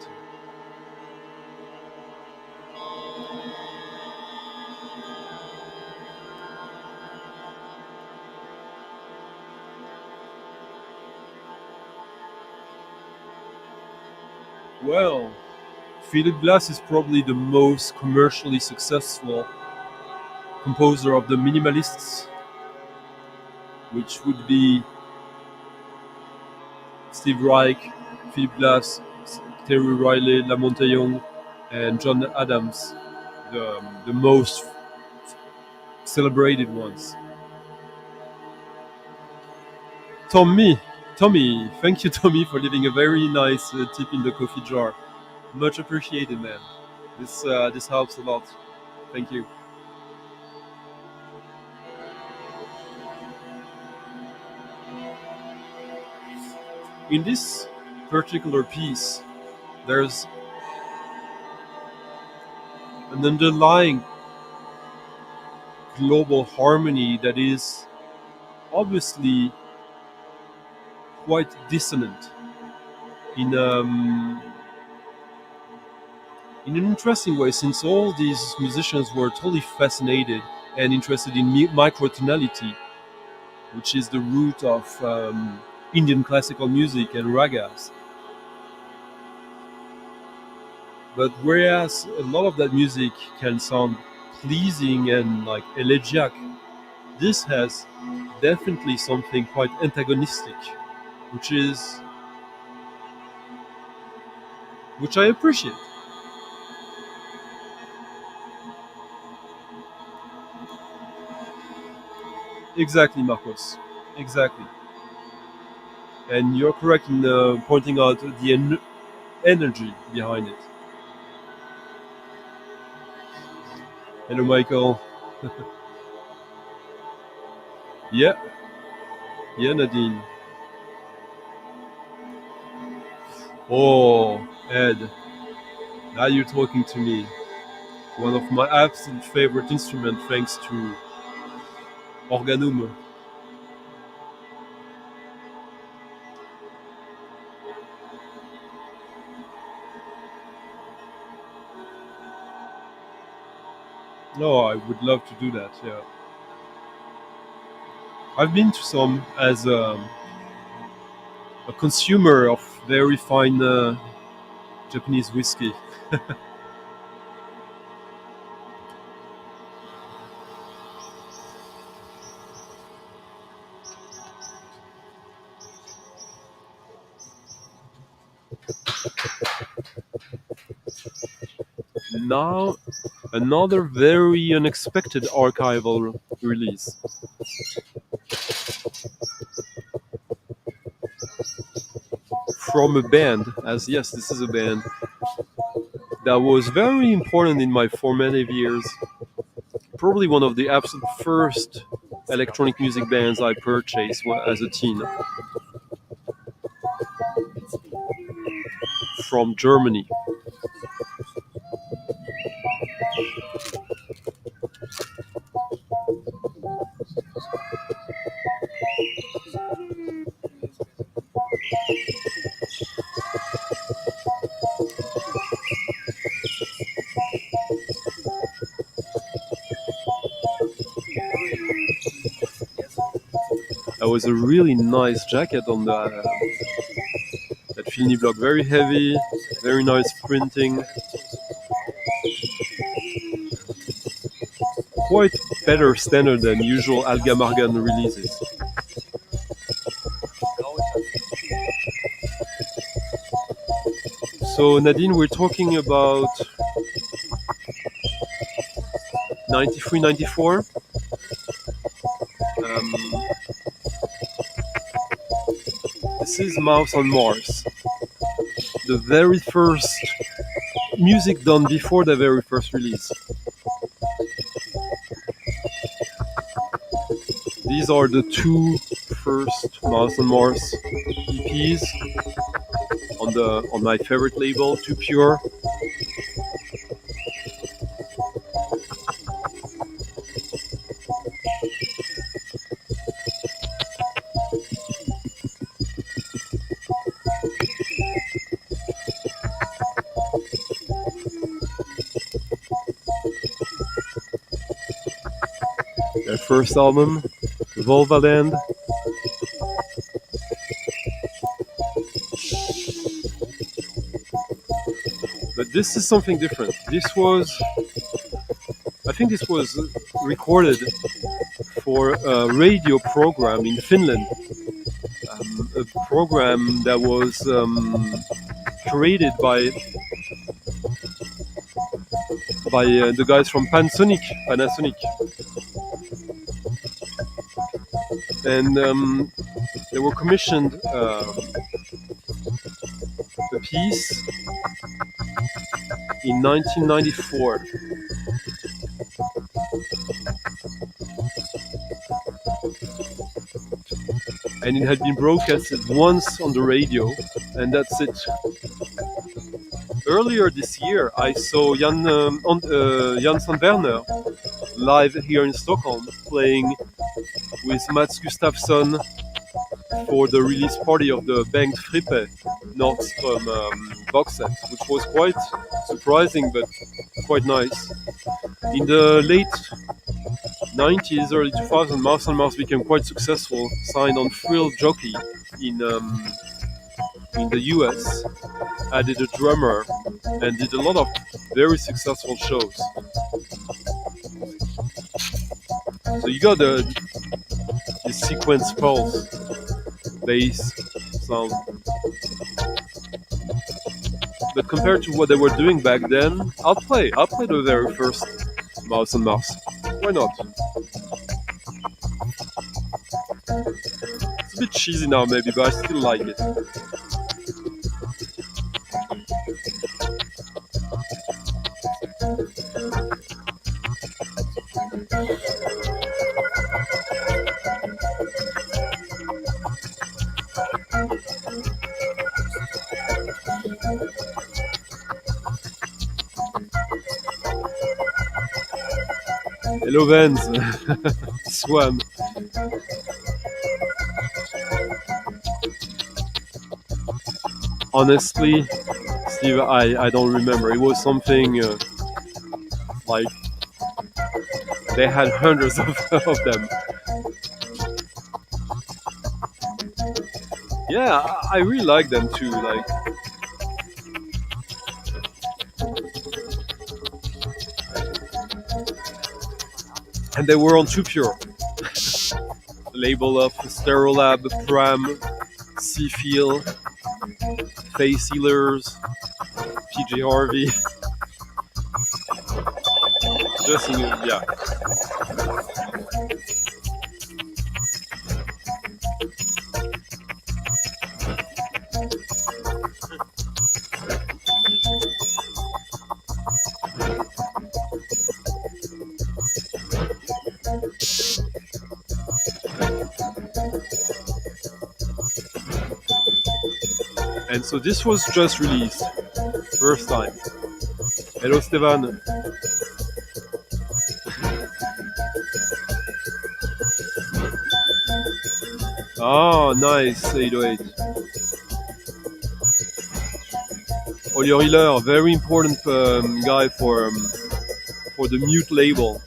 well, Philip Glass is probably the most commercially successful composer of the minimalists, which would be Steve Reich, Philip Glass, Terry Riley, Lamont Young, and John Adams, the most celebrated ones. Tommy, thank you, Tommy, for leaving a very nice tip in the coffee jar. Much appreciated, man. This helps a lot. Thank you. In this particular piece, there's an underlying global harmony that is obviously quite dissonant in an interesting way, since all these musicians were totally fascinated and interested in microtonality, which is the root of Indian classical music and ragas. But whereas a lot of that music can sound pleasing and like elegiac, this has definitely something quite antagonistic, which I appreciate. Exactly, Marcos. Exactly. And you're correct in pointing out the energy behind it. Hello, Michael. Yeah, yeah, Nadine. Oh, Ed, now you're talking to me. One of my absolute favorite instruments, thanks to Organum. No, I would love to do that. Yeah, I've been to some as a consumer of very fine Japanese whiskey. Now, another very unexpected archival release from a band, as yes, this is a band that was very important in my formative years. Probably one of the absolute first electronic music bands I purchased as a teen from Germany. That was a really nice jacket on that film Niblock. Very heavy, very nice printing. Quite better standard than usual Alga Margan releases. So Nadine, we're talking about 93, 94. This is Mouse on Mars. The very first music done before the very first release. These are the two first Mouse on Mars EPs on my favorite label, Too Pure. Their first album, Volvaland. But this is something different. I think this was recorded for a radio program in Finland. A program that was created by the guys from Panasonic. And they were commissioned a piece in 1994. And it had been broadcasted once on the radio, and that's it. Earlier this year, I saw Jan Sandberner live here in Stockholm, playing with Mats Gustafsson for the release party of the Bengt Frippe Nordström box set, which was quite surprising but quite nice. In the late 90s, early 2000s, Mouse on Mars became quite successful, signed on Thrill Jockey in the US, added a drummer, and did a lot of very successful shows. So you got the sequence pulse bass sound. But compared to what they were doing back then, I'll play the very first Mouse on Mars. Why not? It's a bit cheesy now maybe, but I still like it. Hello Vans, Swan. Honestly, Steve, I don't remember. It was something like they had hundreds of them. Yeah, I really like them too. Like, and they were on Too Pure, label of Stereolab, Pram, Seafeel, Face Healers, PJ Harvey. Just in, yeah. And so this was just released, first time. Hello, Stevan. Oh, nice, 808. Oliver Hiller, very important guy for the Mute label.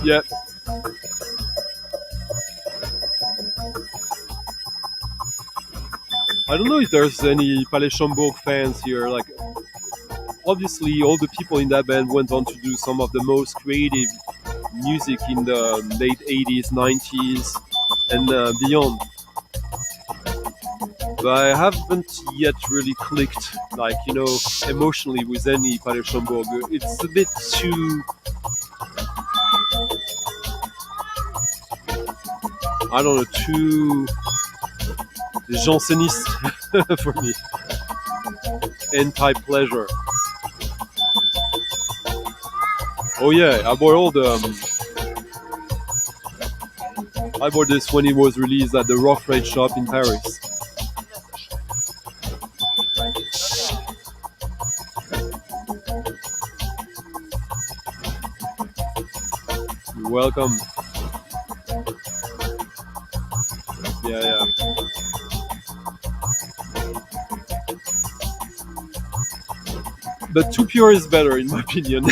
Yeah. I don't know if there's any Palais Schaumburg fans here. Like, obviously, all the people in that band went on to do some of the most creative music in the late 80s, 90s, and beyond. But I haven't yet really clicked, like, you know, emotionally with any Palais Schaumburg. It's a bit too, I don't know, too janseniste for me. Anti-pleasure. Oh yeah, I bought this when it was released at the Rough Trade shop in Paris. You're welcome. Yeah. But Too Pure is better, in my opinion.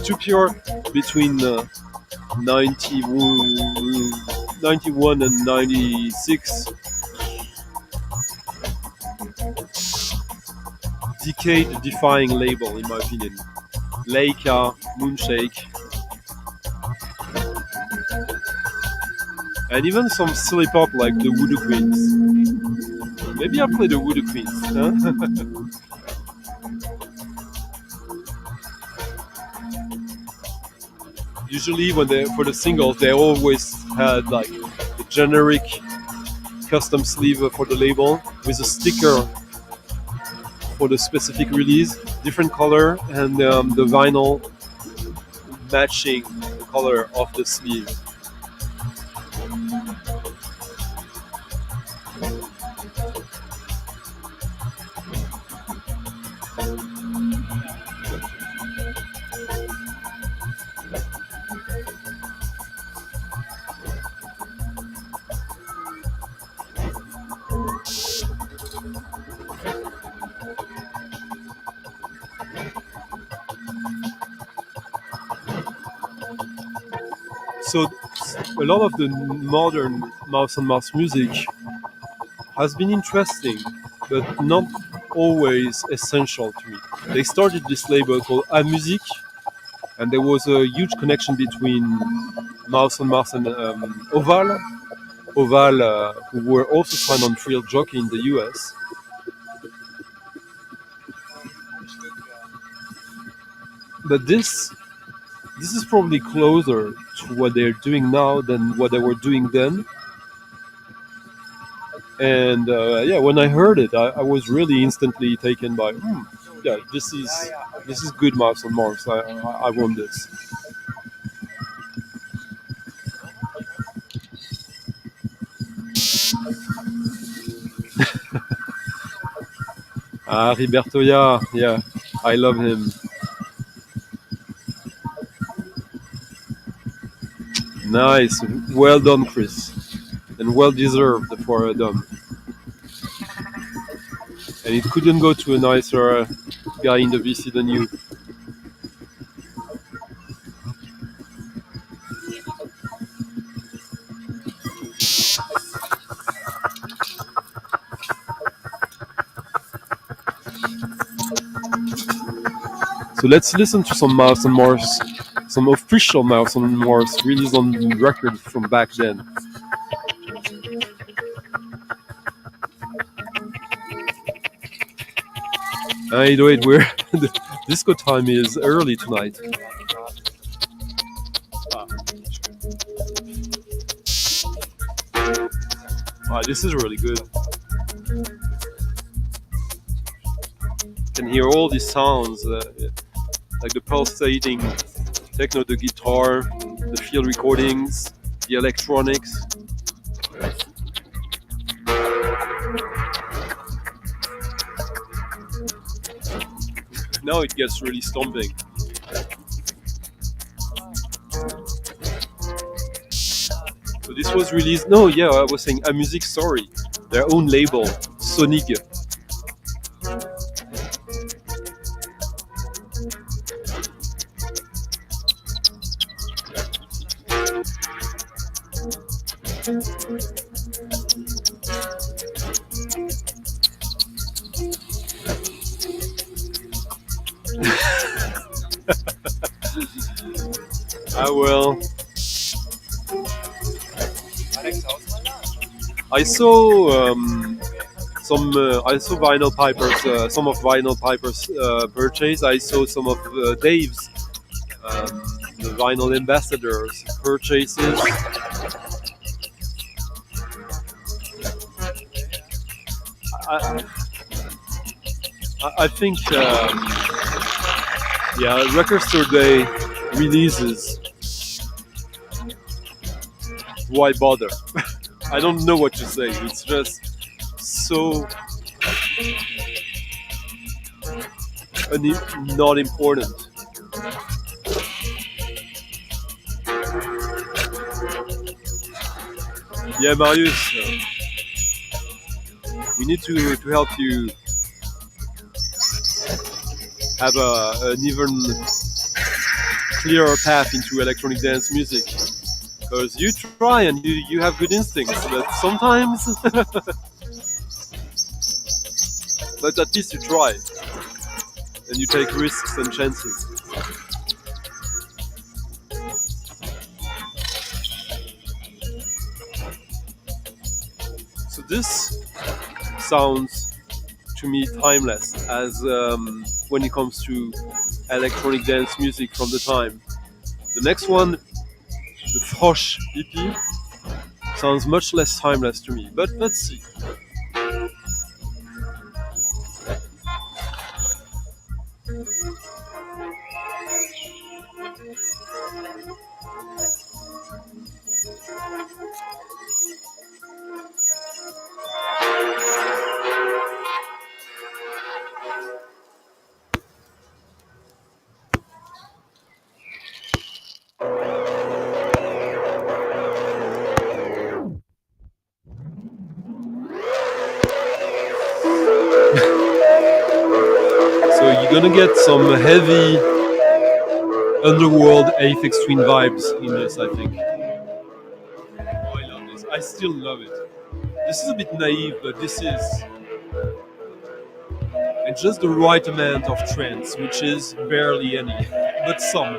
Too Pure between 91 and 96. Decade-defying label, in my opinion. Leica, Moonshake. And even some silly pop like the Voodoo Queens. Maybe I'll play the Voodoo Queens, huh? Usually for the singles, they always had like the generic custom sleeve for the label with a sticker for the specific release, different color, and the vinyl matching the color of the sleeve. So a lot of the modern Mouse on Mars music has been interesting, but not always essential to me. They started this label called A-Music, and there was a huge connection between Mouse on Mars and Oval, who were also signed on Trill Jockey in the US. But this is probably closer to what they're doing now than what they were doing then. And yeah, when I heard it, I was really instantly taken by, yeah, this is good Mouse on Mars. I want this. Riberto, yeah, I love him. Nice, well done, Chris, and well deserved for Dom. And it couldn't go to a nicer guy in the VC than you. So let's listen to some Mouse on Mars, some official Mouse on Mars released on record from back then. I do it where the disco time is early tonight. Wow, this is really good. You can hear all these sounds, like the pulsating techno, the guitar, the field recordings, the electronics. now it gets really stomping. So this was released. No, yeah, I was saying A Music Story, their own label, Sonic. Ah well. I saw I saw Vinyl Piper's some of Vinyl Piper's purchase. I saw some of Dave's the Vinyl Ambassadors purchases. I, I think yeah, Record Store Day releases. Why bother? I don't know what to say. It's just so not important. Yeah, Marius, we need to help you have an even clearer path into electronic dance music. Because you try and you have good instincts, but sometimes, but at least you try and you take risks and chances. So this sounds to me timeless as when it comes to electronic dance music from the time. The next one, the Frosch EP, sounds much less timeless to me, but let's see. So you're gonna get some heavy underworld Aphex Twin vibes in this, I think. Oh, I love this. I still love it. This is a bit naive, but this is... And just the right amount of trance, which is barely any, but some.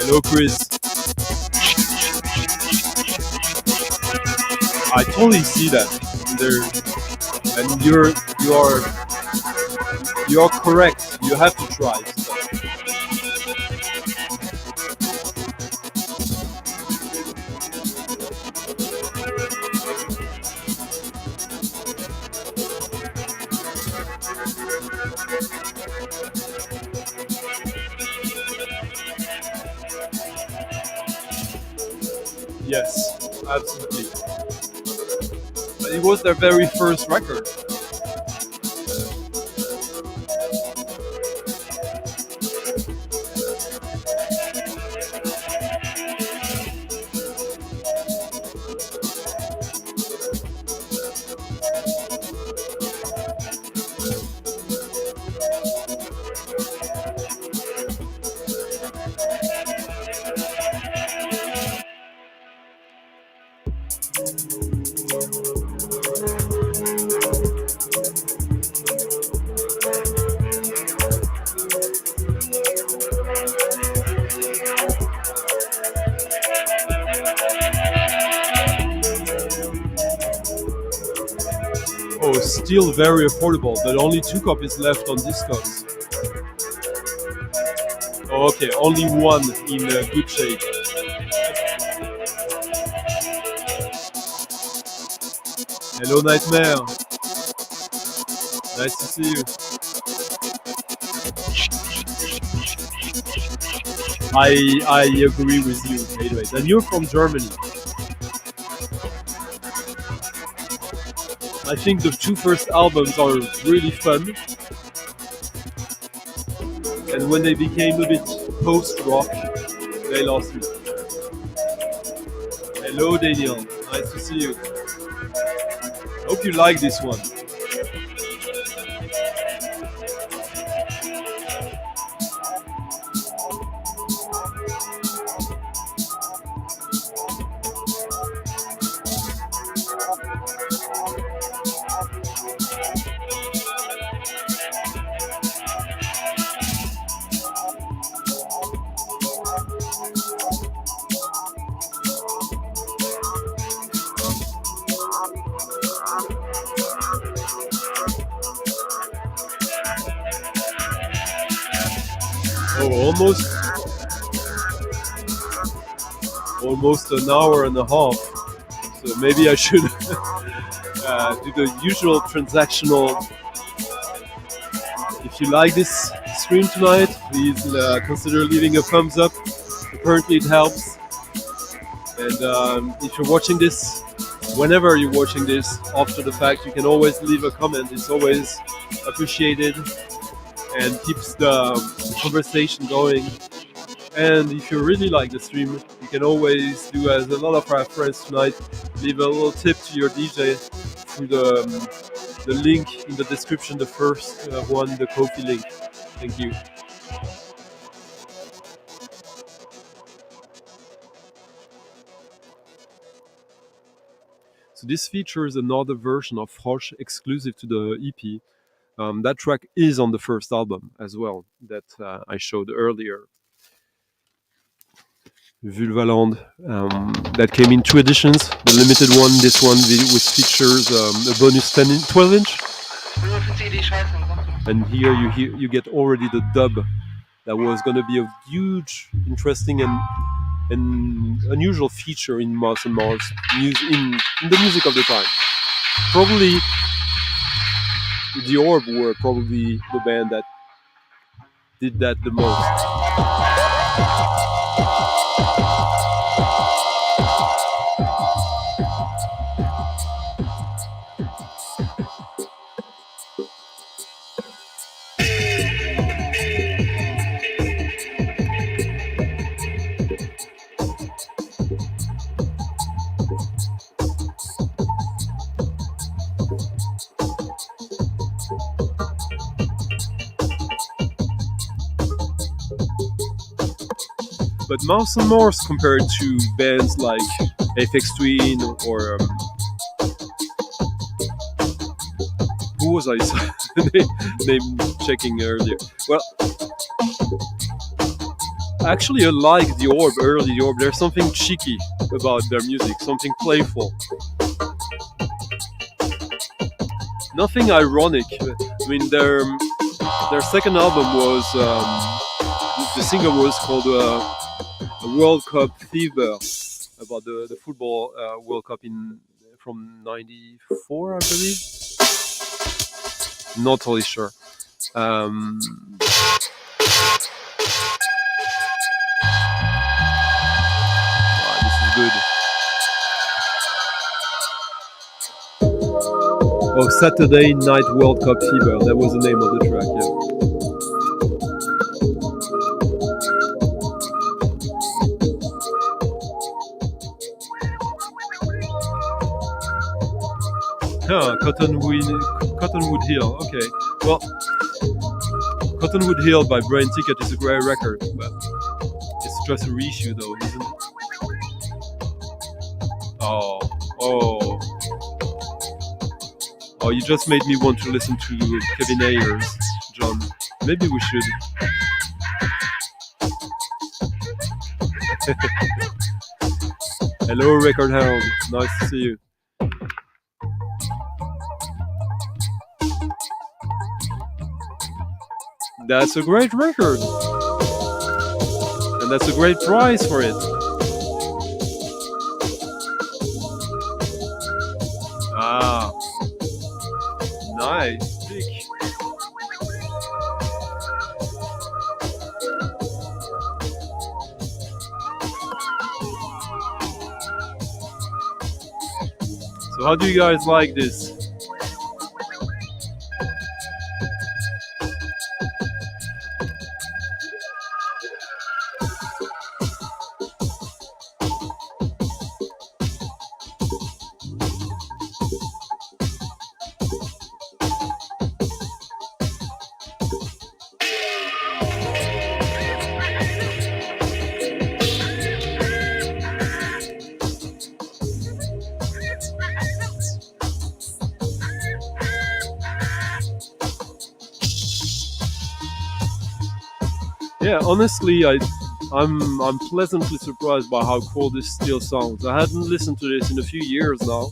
Hello, Chris. I totally see that. There, and you are correct. You have to try stuff. Yes, absolutely. It was their very first record. Oh, still very affordable, but only 2 copies left on discogs. Oh, okay, only one in good shape. Hello, Nightmare. Nice to see you. I agree with you, anyways. And you're from Germany. I think the two first albums are really fun, and when they became a bit post-rock, they lost me. Hello Daniel, nice to see you. Hope you like this one. Almost an hour and a half. So maybe I should do the usual transactional. If you like this stream tonight, please consider leaving a thumbs up. Apparently it helps. And if you're watching this, whenever you're watching this after the fact, you can always leave a comment. It's always appreciated and keeps the conversation going. And if you really like the stream, you can always do as a lot of our friends tonight, leave a little tip to your DJ through the link in the description, the first one, the Ko-fi link. Thank you. So this features another version of Frosch exclusive to the EP. That track is on the first album as well, that I showed earlier. Vulvaland, that came in 2 editions. The limited one, this one, which features a bonus 12-inch. And here you get already the dub that was going to be a huge, interesting and unusual feature in Mouse and Mars in the music of the time. Probably The Orb were probably the band that did that the most. But Mouse and Morse compared to bands like Aphex Twin or who was I name checking earlier? Well, actually I like The Orb, early The Orb. There's something cheeky about their music, something playful. Nothing ironic. I mean, their second album was the single was called World Cup Fever, about the football World Cup from '94, I believe. Not totally sure. This is good. Oh, Saturday Night World Cup Fever. That was the name of the track. Yeah. Cottonwood Hill. Okay. Well, Cottonwood Hill by Brain Ticket is a great record, but it's just a reissue, though, isn't it? Oh! You just made me want to listen to Kevin Ayers, John. Maybe we should. Hello, Record Hound. Nice to see you. That's a great record. And that's a great price for it. Ah. Nice. Big. So how do you guys like this? Yeah, honestly, I'm pleasantly surprised by how cool this still sounds. I hadn't listened to this in a few years now.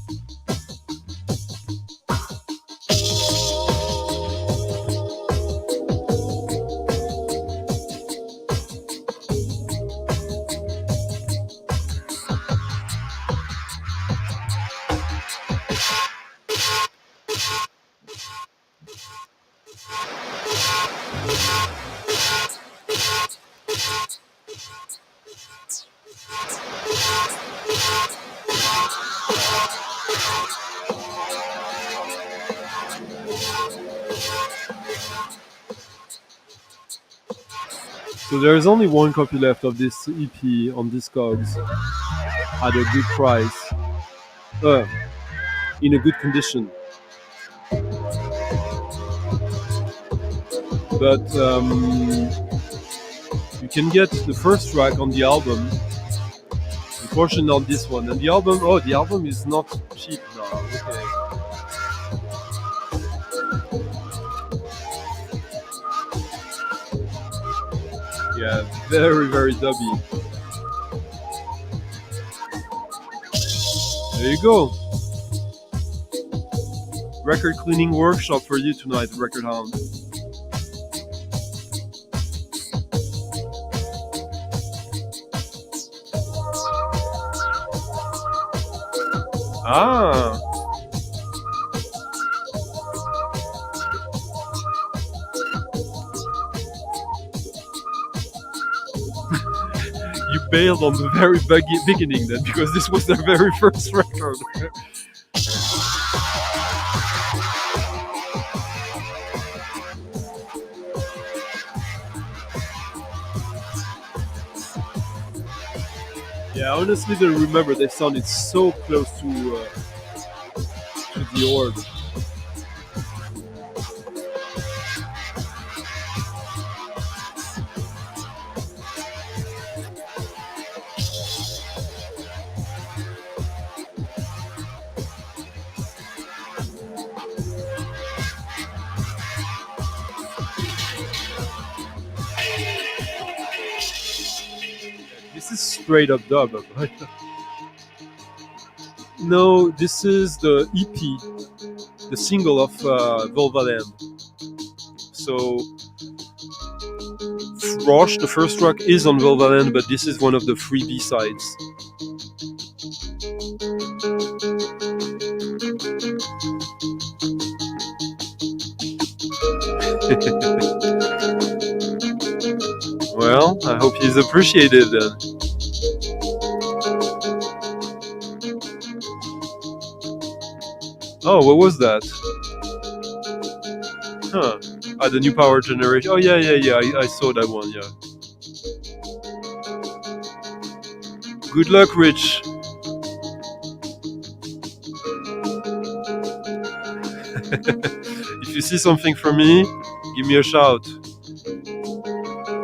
So there is only one copy left of this EP on discogs at a good price, in a good condition. But you can get the first track on the album. Unfortunately, not this one. And the album, the album is not cheap now. Okay. Yeah, very, very dubby. There you go. Record cleaning workshop for you tonight, Record Hound. Ah. You bailed on the very beginning then, because this was their very first record. Yeah, honestly, I remember they sounded so close to the org. This is straight up dub. No, this is the EP, the single of Volvaland. So, Frosh, the first track, is on Volvaland, but this is one of the 3 B-sides. Well, I hope he's appreciated then. Oh, what was that? Huh. Ah, the new power generation. Oh, yeah. I saw that one, yeah. Good luck, Rich. If you see something from me, give me a shout.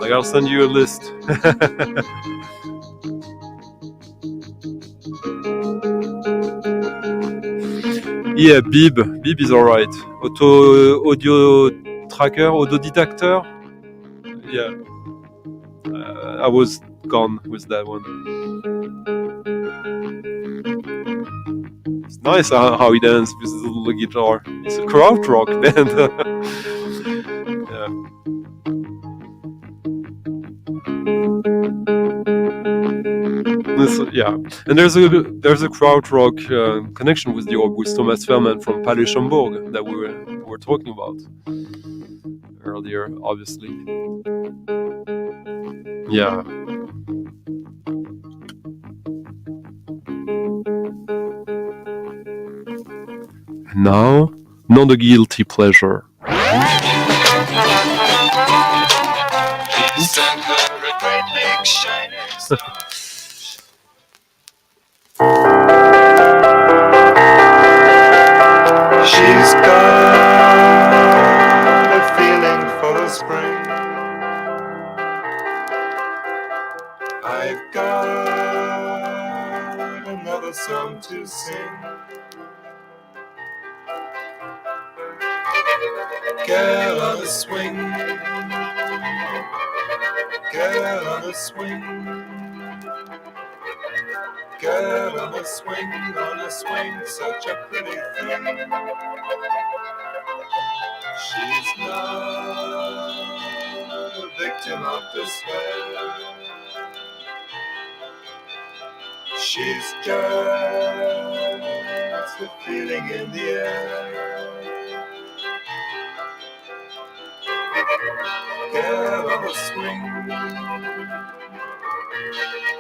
Like, I'll send you a list. Yeah, Bib is alright. Audio tracker, audio detector. Yeah, I was gone with that one. It's nice how he dances with his little guitar. It's a krautrock band. Yeah. Yeah, and there's a krautrock connection with the org with Thomas Feldman from Palais Chambord that we were talking about earlier, obviously. Yeah. And now, not a guilty pleasure. She's got a feeling for the spring. I've got another song to sing. Girl on the swing, Get on a swing. Get on a swing, such a pretty thing. She's not a victim of despair. She's just a feeling in the air. Get on a swing.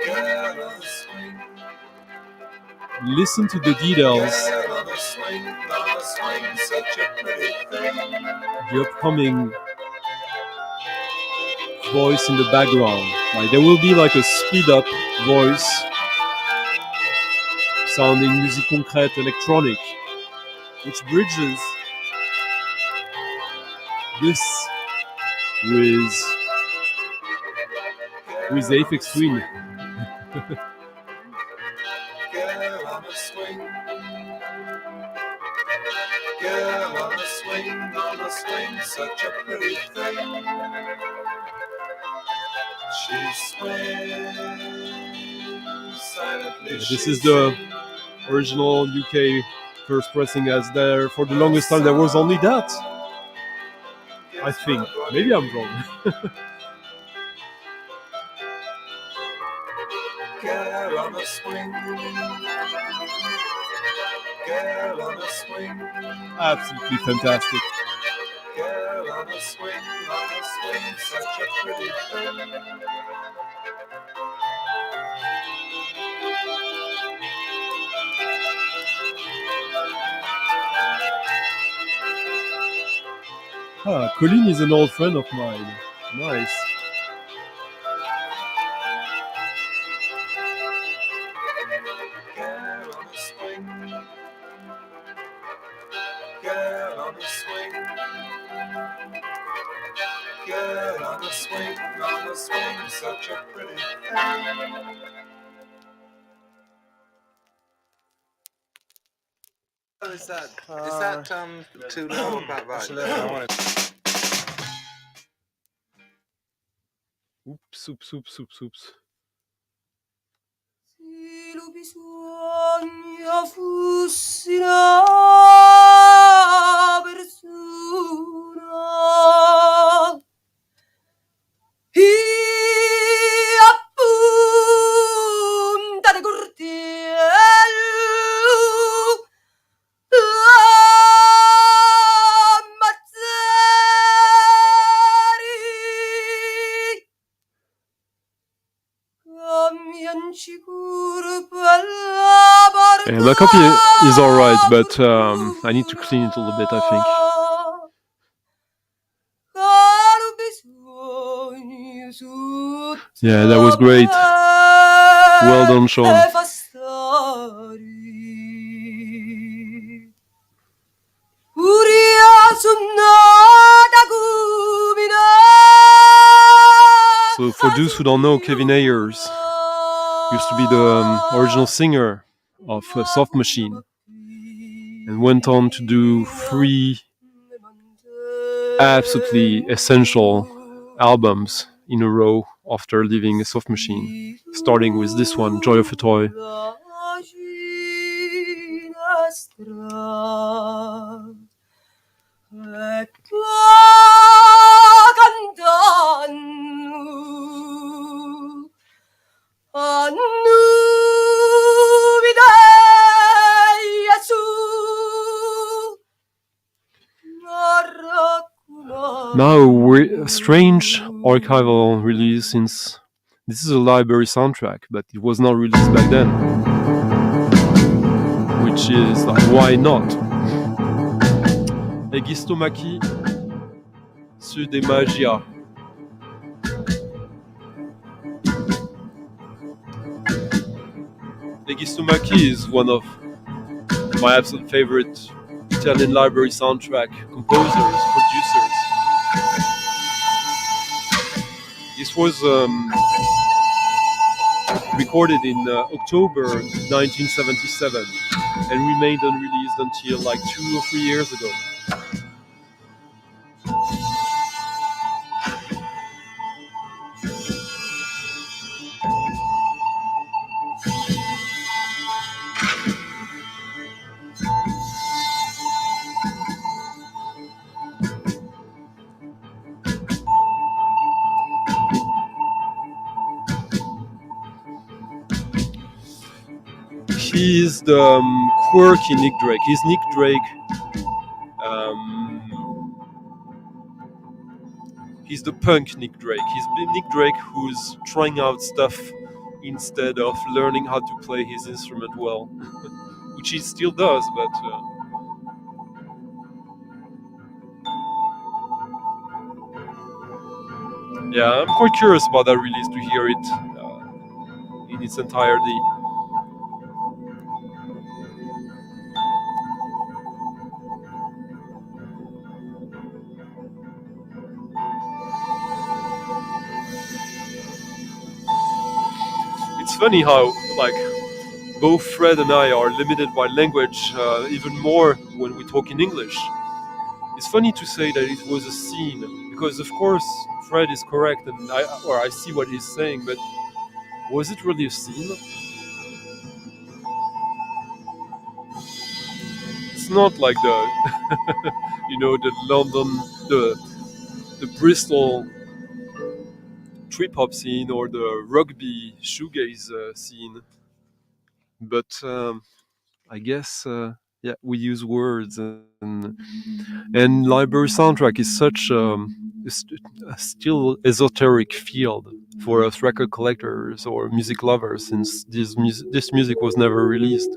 Get on a swing. Listen to the details. Get on a swing, such a pretty thing. The upcoming voice in the background. Like there will be like a speed up voice sounding musique concrète electronic, which bridges this with Aphex Twin. Get on a swing. Get on a swing, such a pretty thing. She swings silently. This is the original UK first pressing, as there for the longest time there was only that. I think. Maybe I'm wrong. Get on a swing. Get on a swing. Absolutely fantastic. Get on a swing, such a pretty thing. Ah, Colin is an old friend of mine. Nice. Get on a swing. Get on a swing. Get on a swing, such a pretty thing. Is that too low about right? Oops, oops, oops, oops, oops. Se lo bisogna fossi una persona e appunta di cortello ammazzare. Yeah, my copy is alright, but I need to clean it a little bit, I think. Yeah, that was great. Well done, Sean. So for those who don't know, Kevin Ayers used to be the original singer of Soft Machine and went on to do 3 absolutely essential albums in a row after leaving Soft Machine, starting with this one, Joy of a Toy. Now a strange archival release, since this is a library soundtrack, but it was not released back then. Which is like, why not? Egisto Macchi, Sud e Magia. Egisto Macchi is one of my absolute favorite Italian library soundtrack composers, producers. This was recorded in October 1977 and remained unreleased until like 2 or 3 years ago. He's the quirky Nick Drake. He's Nick Drake. He's the punk Nick Drake. He's Nick Drake who's trying out stuff instead of learning how to play his instrument well, which he still does, but yeah, I'm quite curious about that release to hear it in its entirety. It's funny how, like, both Fred and I are limited by language even more when we talk in English. It's funny to say that it was a scene, because of course Fred is correct and I see what he's saying, but was it really a scene? It's not like the the London, the Bristol trip hop scene or the rugby shoegaze scene, but I guess we use words, and library soundtrack is such a still esoteric field for us record collectors or music lovers, since this music was never released,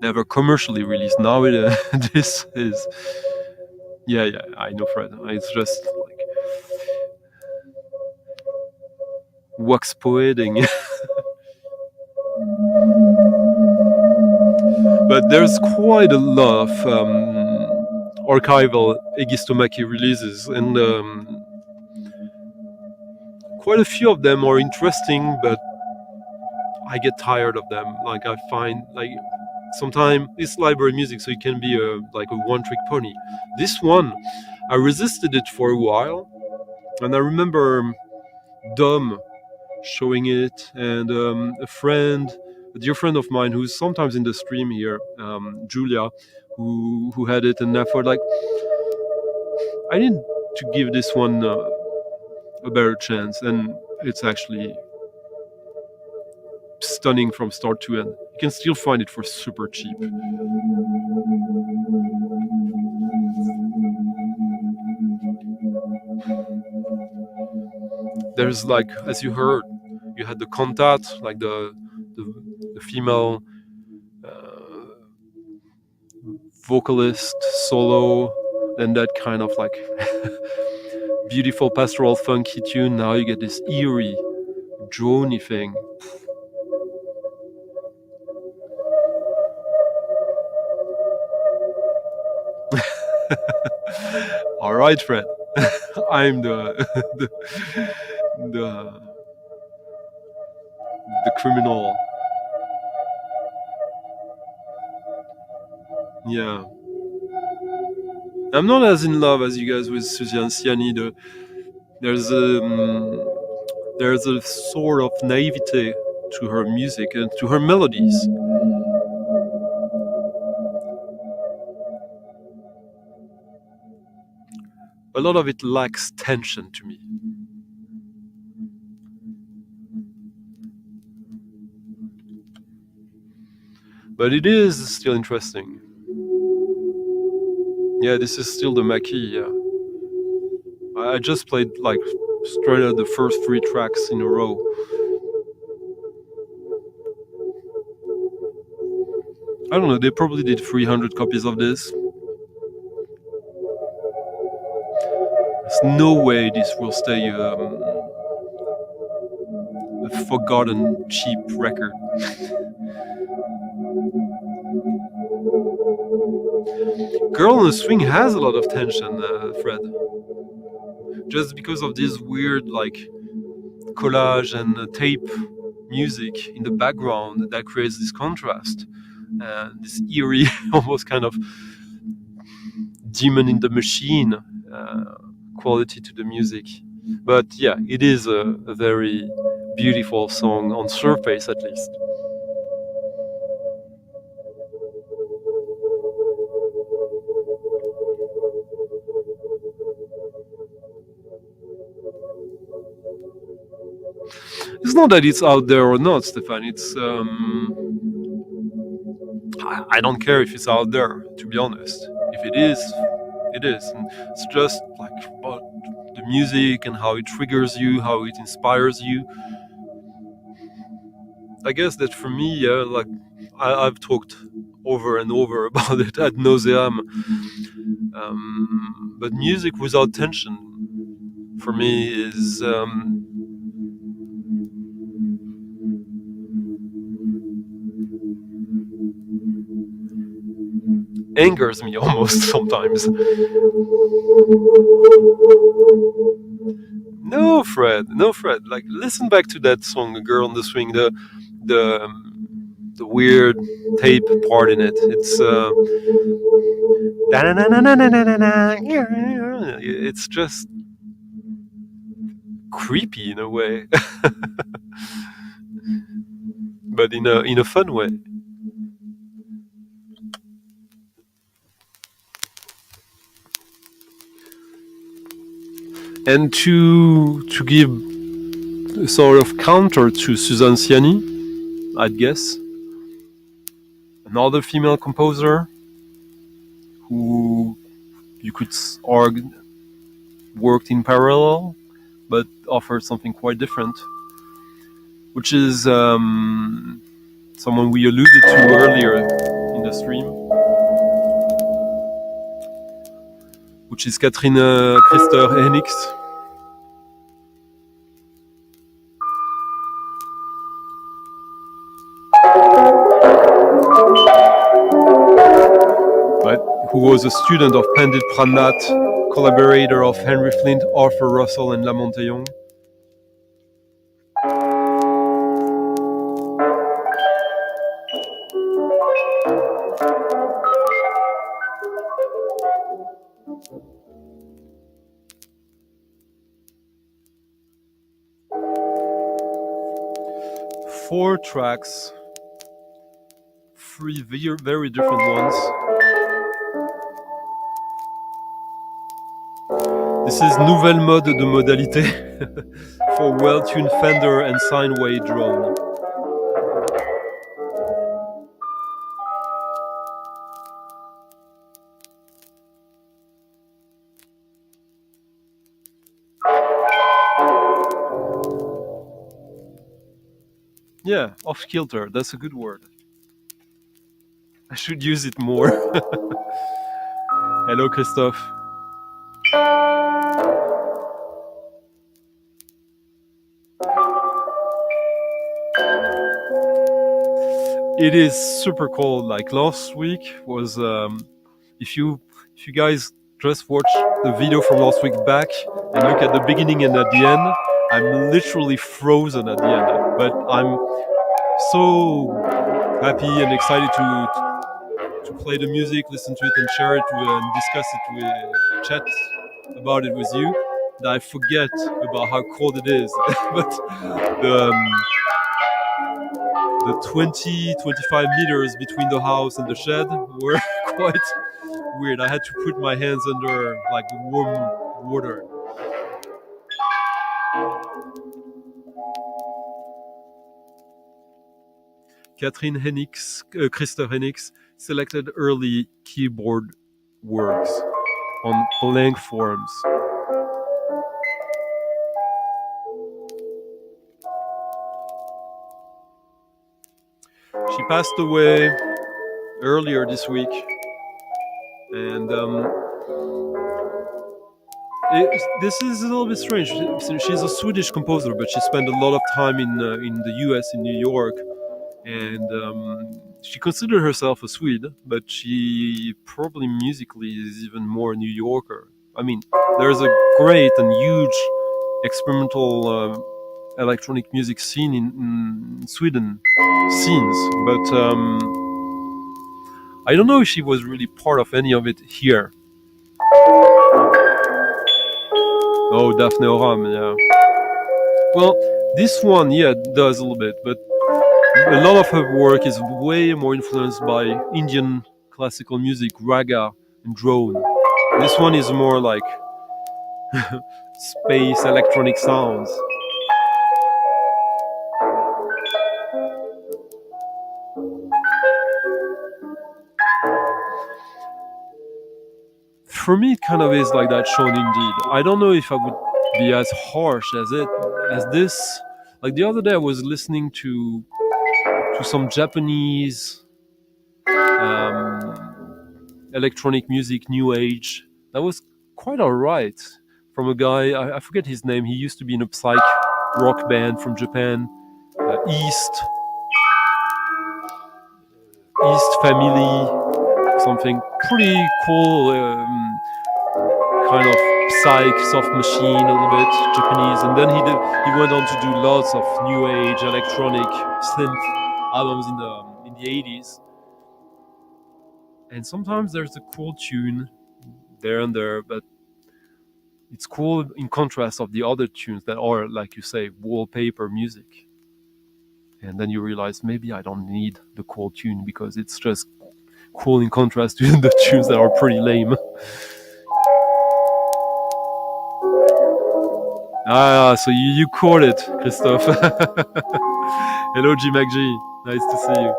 never commercially released. Now this is I know, Fred. It's just like wax poeting. But there's quite a lot of archival Egisto Macchi releases, and quite a few of them are interesting, but I get tired of them. Like, I find, like, sometimes it's library music, so it can be a one-trick pony. This one, I resisted it for a while, and I remember Dom showing it, and a dear friend of mine who's sometimes in the stream here, Julia, who had it, and I thought, like, I need to give this one a better chance, and it's actually stunning from start to end. You can still find it for super cheap. There's, like, as you heard, you had the cantate, like the female vocalist solo, and that kind of like beautiful pastoral funky tune. Now you get this eerie drony thing. All right, Fred. I'm the criminal. Yeah. I'm not as in love as you guys with Suzanne Ciani. There's a sort of naivete to her music and to her melodies. A lot of it lacks tension to me. But it is still interesting. Yeah, this is still the Macchi, yeah. I just played, like, straight out the first 3 tracks in a row. I don't know, they probably did 300 copies of this. There's no way this will stay a forgotten cheap record. Girl on the Swing has a lot of tension, Fred. Just because of this weird, like, collage and tape music in the background that creates this contrast. This eerie, almost kind of demon in the machine quality to the music. But yeah, it is a very beautiful song on surface, at least. not that it's out there or not, Stefan. It's I don't care if it's out there, to be honest. If it is, it is. And it's just like about the music and how it triggers you, how it inspires you. I guess that for me, yeah, like I've talked over and over about it ad nauseam. But music without tension, for me, is angers me almost sometimes. No, Fred. Like, listen back to that song, "A Girl on the Swing." The weird tape part in it. It's just creepy in a way, but in a fun way. And to give a sort of counter to Suzanne Ciani, I'd guess, another female composer who you could argue worked in parallel, but offered something quite different, which is someone we alluded to earlier in the stream, which is Catherine Christer-Henix. Who was a student of Pandit Pranat, collaborator of Henry Flint, Arthur Russell, and Lamont Young. Four tracks, three very different ones. This is Nouvelle Mode de Modalité for well-tuned Fender and Steinway drone. Yeah, off-kilter, that's a good word. I should use it more. Hello, Christophe. It is super cold. Like last week was, if you guys just watch the video from last week back and look at the beginning and at the end, I'm literally frozen at the end. But I'm so happy and excited to play the music, listen to it, and share it and discuss it with chat about it with you, that I forget about how cold it is. But the 20-25 meters between the house and the shed were quite weird. I had to put my hands under like warm water. Catherine Henix, Christer Henix, selected early keyboard works on blank forums. She passed away earlier this week, and this is a little bit strange. She's a Swedish composer, but she spent a lot of time in the US, in New York, and she considered herself a Swede, but she probably musically is even more a New Yorker. I mean, there's a great and huge experimental electronic music scene in Sweden scenes, but I don't know if she was really part of any of it here. Oh, Daphne Oram, yeah. Well, this one, yeah, does a little bit, but a lot of her work is way more influenced by Indian classical music, raga and drone. This one is more like space electronic sounds. for me, it kind of is like that, Sean. Indeed, I don't know if I would be as harsh as this. Like the other day, I was listening to some Japanese electronic music, new age. That was quite alright. From a guy, I forget his name. He used to be in a psych rock band from Japan, East Family, something pretty cool, kind of psych, soft machine, a little bit Japanese. And then he went on to do lots of new age electronic synth albums in the 80s. And sometimes there's a cool tune there and there, but it's cool in contrast of the other tunes that are, like you say, wallpaper music. And then you realize maybe I don't need the cool tune because it's just cool in contrast to the tunes that are pretty lame. So you caught it, Christophe. Hello, G-Mac-G. Nice to see you.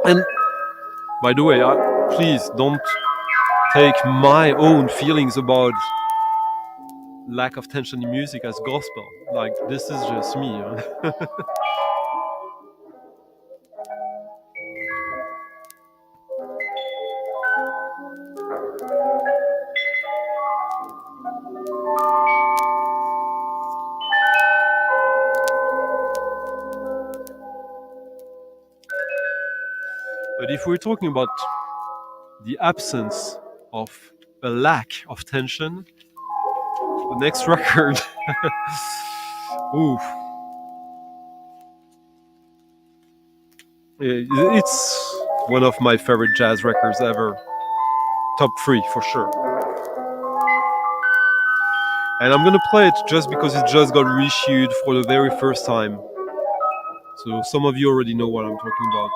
And by the way, please don't take my own feelings about lack of tension in music as gospel. Like, this is just me. But if we're talking about the absence of a lack of tension, the next record, ooh, it's one of my favorite jazz records ever. Top 3 for sure. And I'm gonna play it just because it just got reissued for the very first time. So some of you already know what I'm talking about.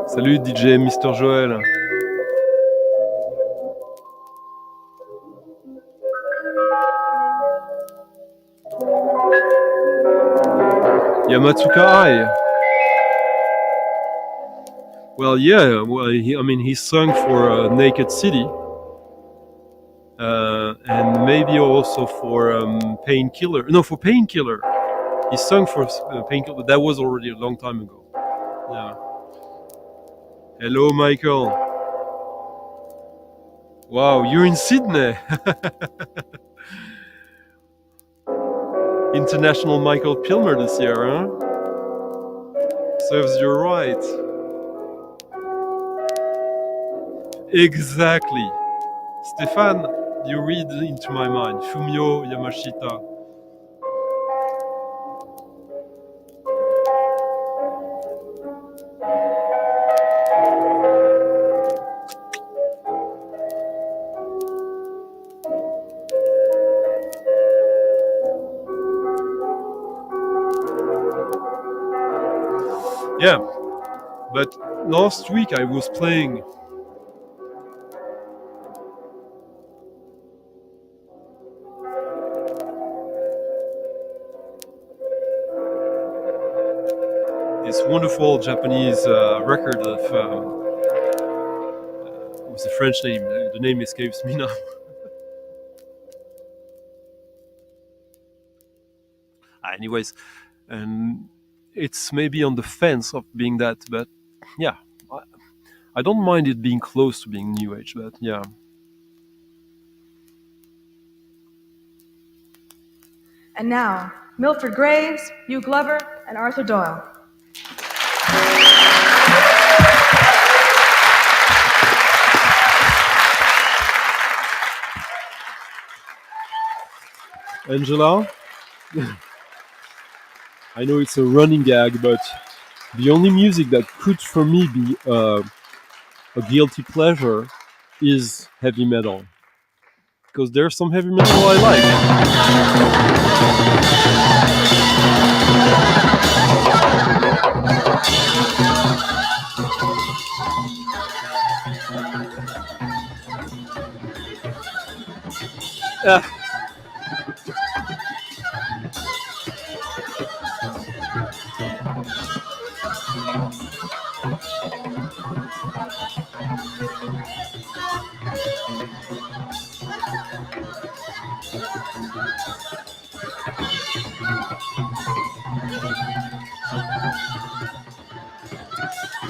Salut DJ Mr. Joel. Yamatsuka Ai. Well, yeah. Well, he sung for Naked City, and maybe also for Painkiller. No, for Painkiller. He sung for Painkiller, but that was already a long time ago. Yeah. Hello, Michael. Wow, you're in Sydney. International Michael Pilmer this year, huh? Serves you right. Exactly. Stefan, you read into my mind. Fumio Yamashita. Yeah, but last week I was playing this wonderful Japanese record of what's the French name? The name escapes me now. Anyways, and it's maybe on the fence of being that, but yeah, I don't mind it being close to being new age, but yeah. And now, Milford Graves, Hugh Glover, and Arthur Doyle. Angela? I know it's a running gag, but The only music that could for me be a guilty pleasure is heavy metal, because there's some heavy metal I like.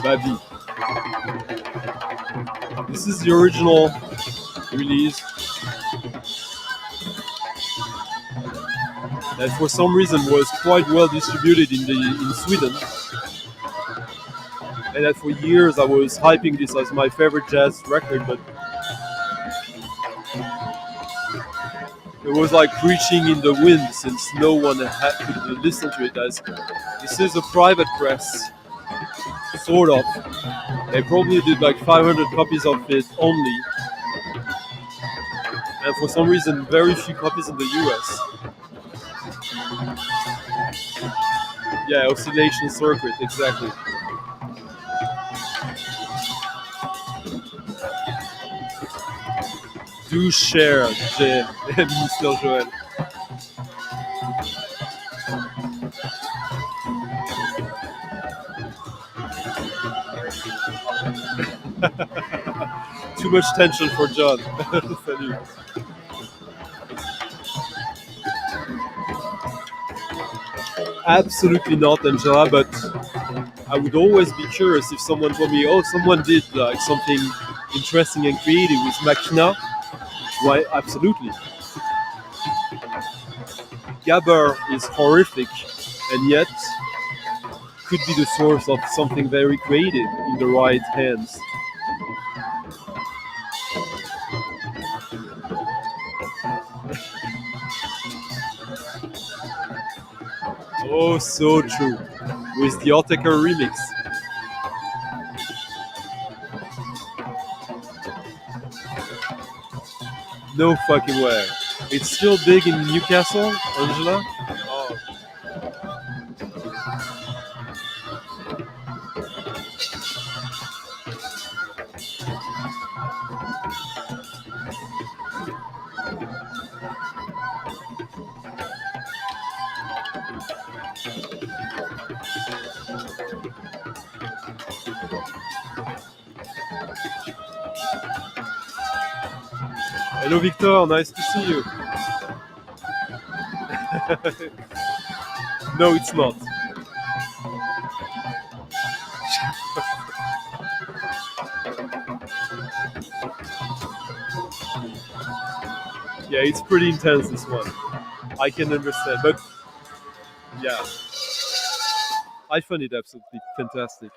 Babi. This is the original release, that for some reason was quite well distributed in Sweden, and that for years I was hyping this as my favorite jazz record, but it was like preaching in the wind, since no one could listen to it, as this is a private press, sort of. They probably did like 500 copies of it only, and for some reason very few copies in the US. Yeah, oscillation circuit, exactly. Do share, Mr. Joël. Too much tension for John. Salut. Absolutely not, Angela, but I would always be curious if someone told me, oh, someone did like something interesting and creative with Machina. Why, absolutely. Gabber is horrific, and yet could be the source of something very creative in the right hands. Oh, so true. With the Ottaker remix. No fucking way. It's still big in Newcastle, Angela? Oh. Hello Victor, nice to see you. No, it's not. Yeah, it's pretty intense, this one. I can understand, but yeah, I find it absolutely fantastic.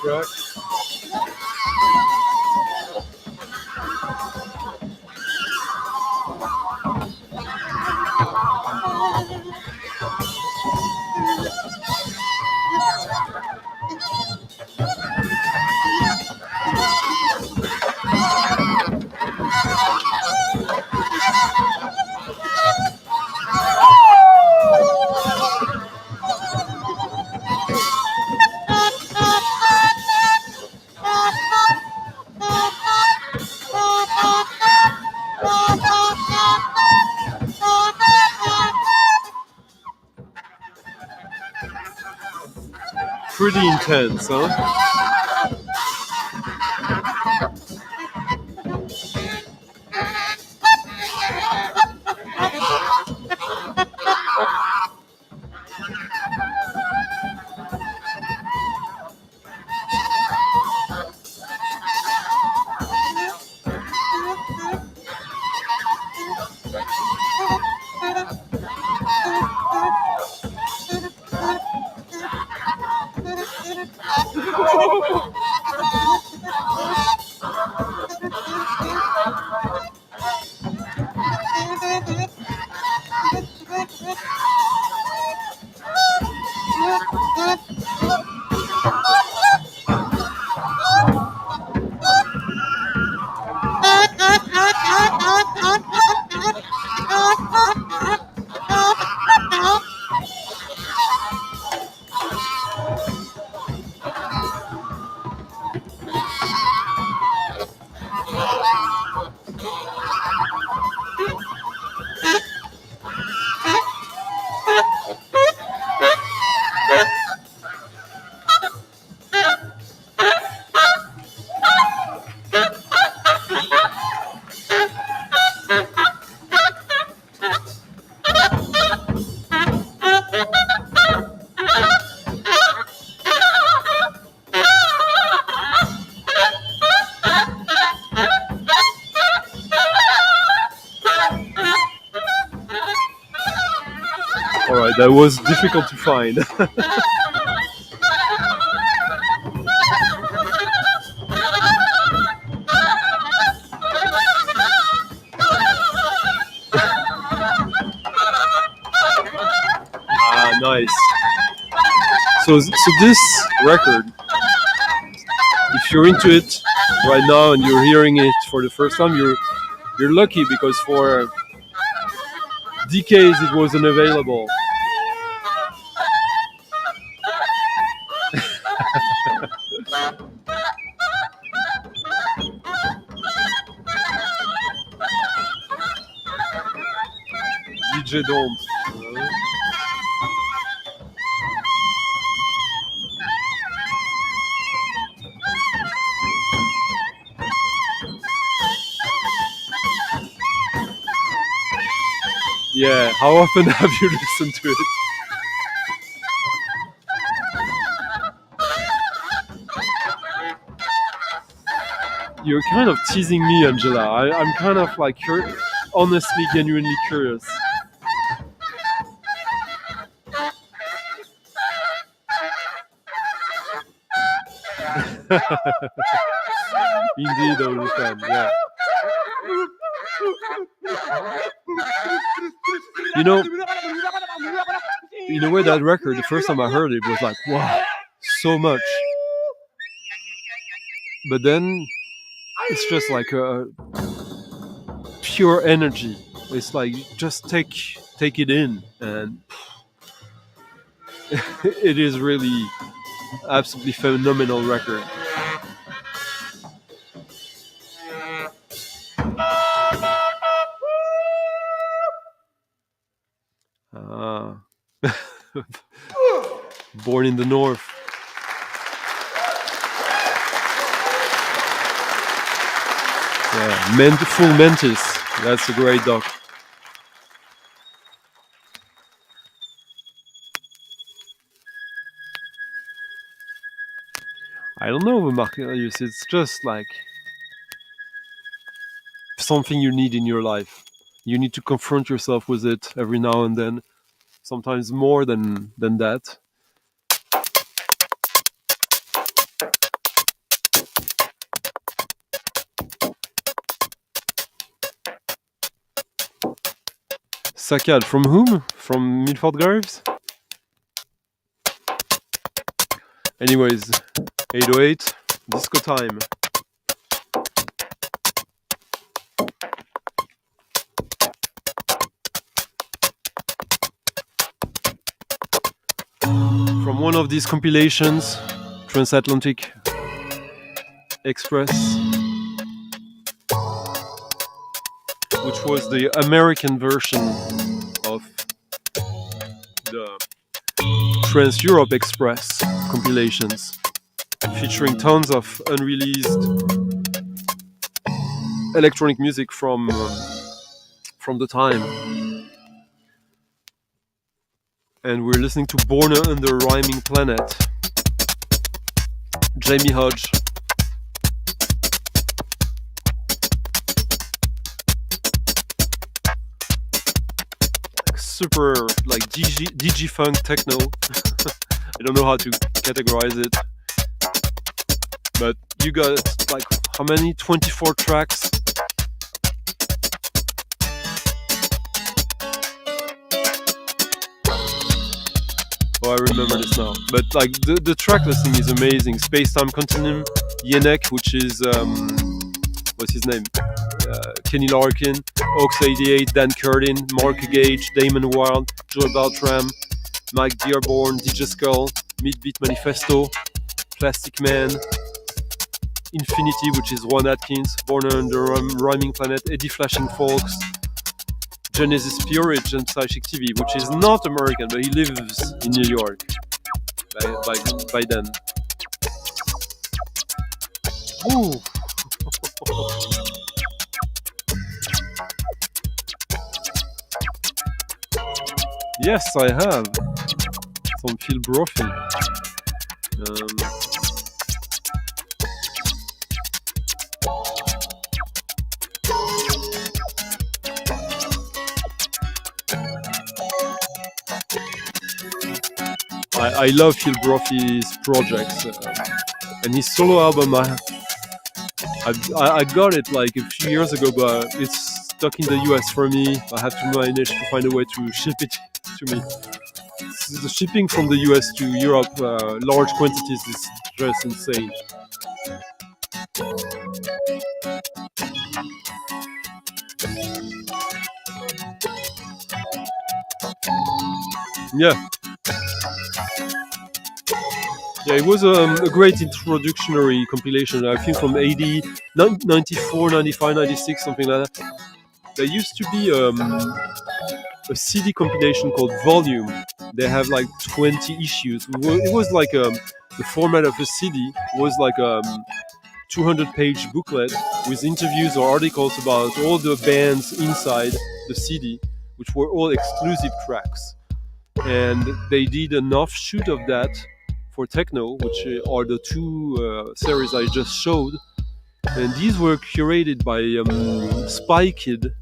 track. Pretty intense, huh? Alright, that was difficult to find. Ah, nice. So this record, if you're into it right now and you're hearing it for the first time, you're lucky because for decades it wasn't available. DJ Don't. Yeah, how often have you listened to it? You're kind of teasing me, Angela. I'm kind of like, honestly, genuinely curious. Indeed, all the time, yeah. You know, in a way, that record, the first time I heard it, was like, wow, so much. But then, it's just like a pure energy. It's like, just take it in, and it is really absolutely phenomenal record. Born in the North. Yeah, Full Mantis. That's a great doc. I don't know, Marcus. It's just like something you need in your life. You need to confront yourself with it every now and then. Sometimes more than that. Saccade. From whom? From Milford Graves? Anyways, 808, disco time. From one of these compilations, Transatlantic Express, which was the American version of the Trans-Europe Express compilations, featuring tons of unreleased electronic music from the time. And we're listening to Born Under Rhyming Planet, Jamie Hodge. Super like DG funk techno. I don't know how to categorize it, but you got like how many? 24 tracks. Oh, I remember this now. But like the track listing is amazing. Space Time Continuum, Yenek, which is what's his name? Kenny Larkin, Oaks 88, Dan Curtin, Mark Gage, Damon Wild, Joe Beltram, Mike Dearborn, DJ Skull, Midbeat Manifesto, Plastic Man, Infinity, which is Ron Atkins, Born Under Rhyming Planet, Eddie Flashing Folks, Genesis Peerage, and Psychic TV, which is not American, but he lives in New York by then. Ooh. Yes, I have some Phil Brophy. I love Phil Brophy's projects, and his solo album. I got it like a few years ago, but it's stuck in the US for me. I have to manage to find a way to ship it to me. The shipping from the US to Europe, large quantities, is just insane. Yeah, it was a great introductory compilation, I think from 80, 94, 95, 96, something like that. There used to be a CD compilation called Volume. They have like 20 issues. It was like the format of a CD was like a 200-page booklet with interviews or articles about all the bands inside the CD, which were all exclusive tracks. And they did an offshoot of that for techno, which are the two series I just showed. And these were curated by Spy Kid,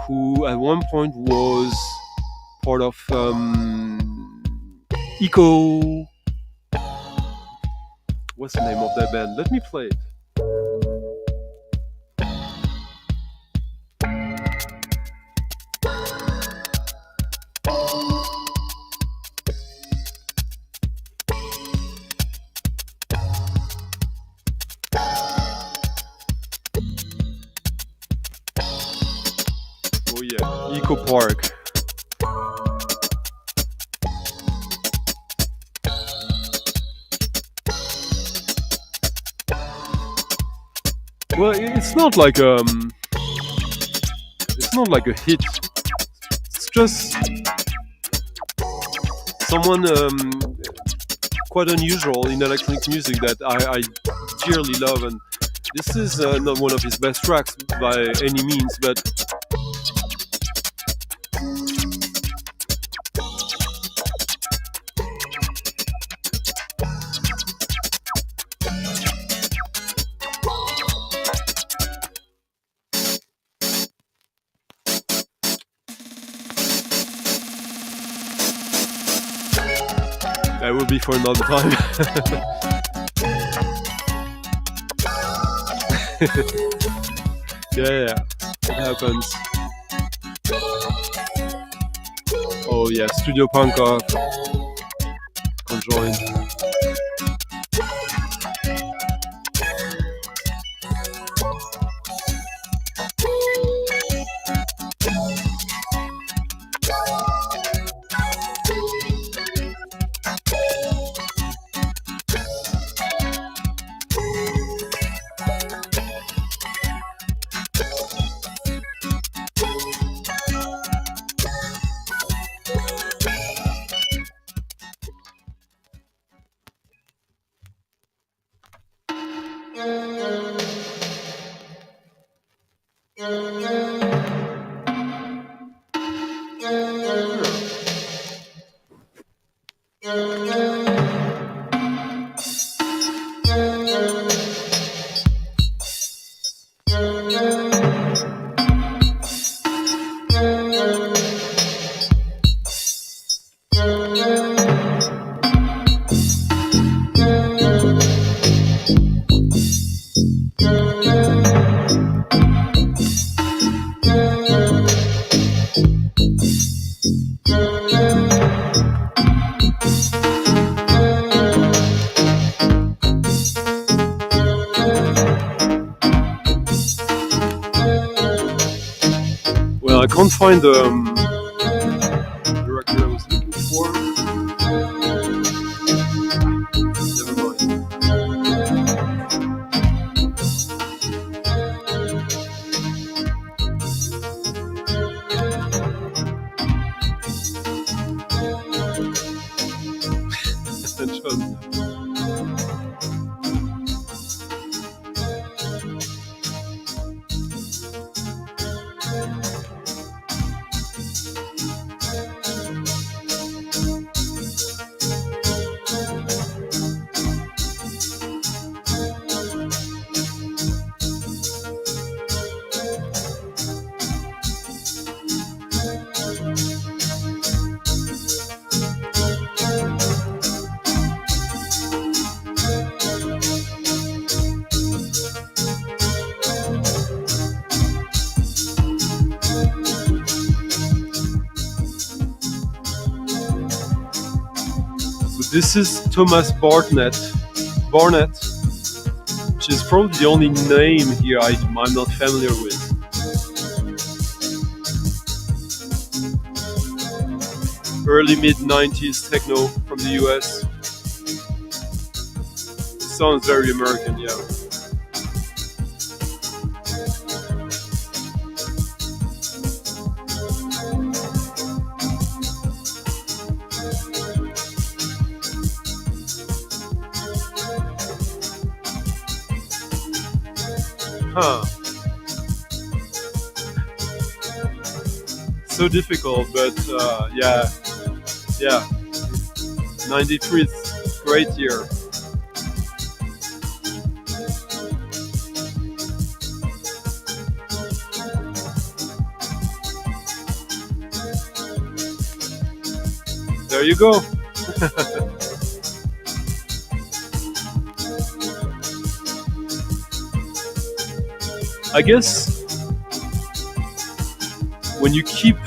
who at one point was part of Eco... What's the name of that band? Let me play it. Oh yeah, Eco Park. Well, it's not like a hit. It's just someone quite unusual in electronic music that I dearly love, and this is not one of his best tracks by any means, but that will be for another time. Yeah, it happens. Oh yeah, Studio Punkrock, conjoined. Well, I can't find the record I was looking for. Never mind. This is Thomas Barnett, which is probably the only name here I'm not familiar with. Early mid-90s techno from the US. Sounds very American, yeah. Huh. So difficult, but yeah. 93 is a great year. There you go. I guess when you keep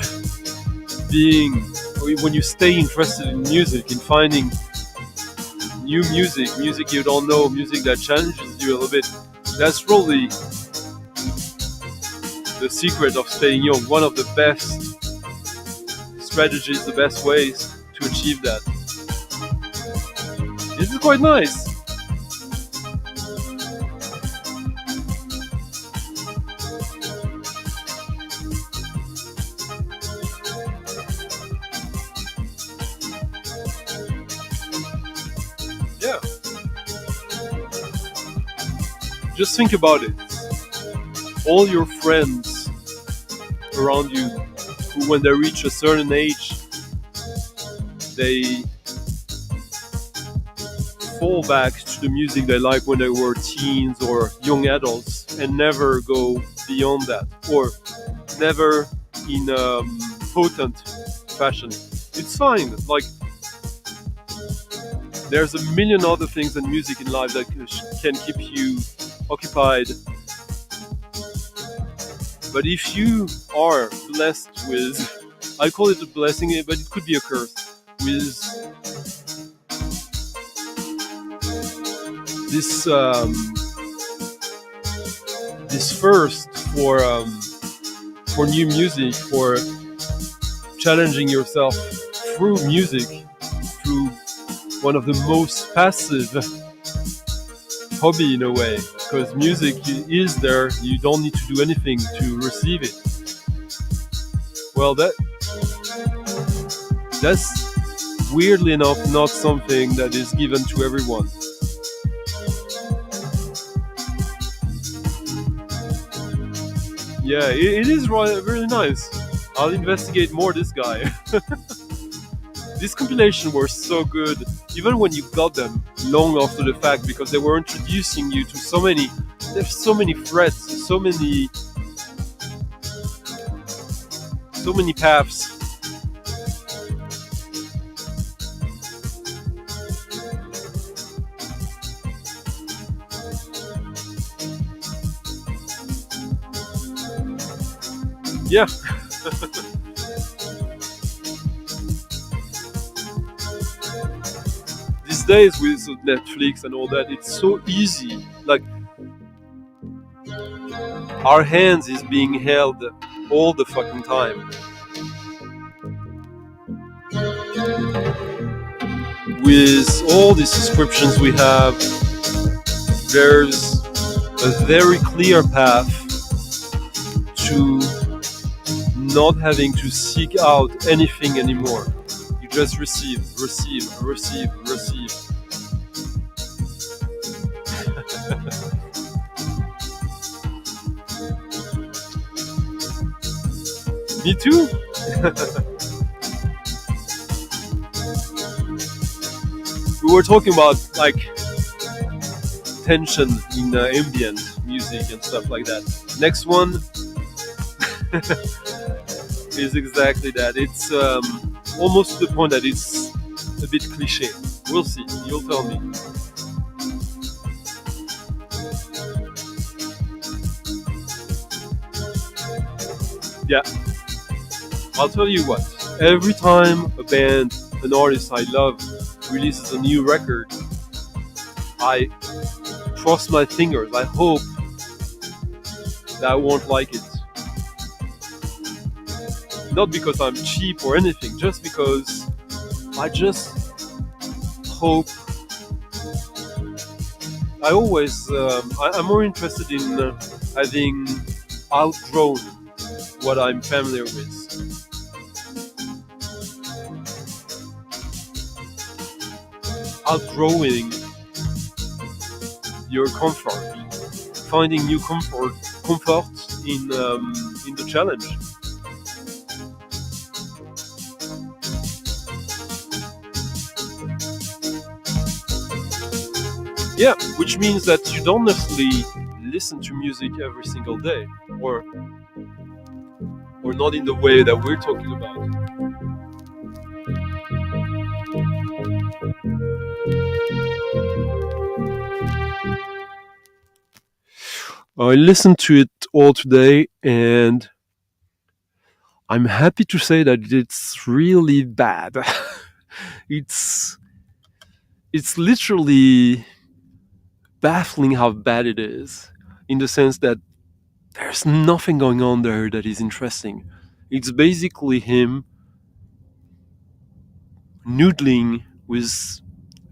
when you stay interested in music, in finding new music you don't know, music that challenges you a little bit, that's probably the secret of staying young. One of the best strategies, the best ways to achieve that. This is quite nice. Yeah. Just think about it. All your friends around you who, when they reach a certain age, they fall back to the music they like when they were teens or young adults and never go beyond that, or never in a potent fashion. It's fine. Like, there's a million other things than music in life that can keep you occupied. But if you are blessed with, I call it a blessing, but it could be a curse. With this this first for new music, for challenging yourself through music, through one of the most passive hobby in a way, because music is there, you don't need to do anything to receive it. Well, that's weirdly enough not something that is given to everyone. Yeah, it is really nice. I'll investigate more this guy. This compilation were so good, even when you got them long after the fact, because they were introducing you to so many. There's so many threads, so many paths. Yeah. These days with Netflix and all that, it's so easy. Like, our hands is being held all the fucking time. With all the subscriptions we have, there's a very clear path to not having to seek out anything anymore. You just receive. Me too. We were talking about like tension in ambient music and stuff like that. Next one is exactly that. It's almost to the point that it's a bit cliche. We'll see. You'll tell me. Yeah. I'll tell you what. Every time a band, an artist I love, releases a new record, I cross my fingers. I hope that I won't like it. Not because I'm cheap or anything, just because I just hope. I'm more interested in having outgrown what I'm familiar with. Outgrowing your comfort, finding new comfort in the challenge. Yeah, which means that you don't necessarily listen to music every single day, or not in the way that we're talking about. I listened to it all today, and I'm happy to say that it's really bad. It's literally baffling how bad it is, in the sense that there's nothing going on there that is interesting. It's basically him noodling with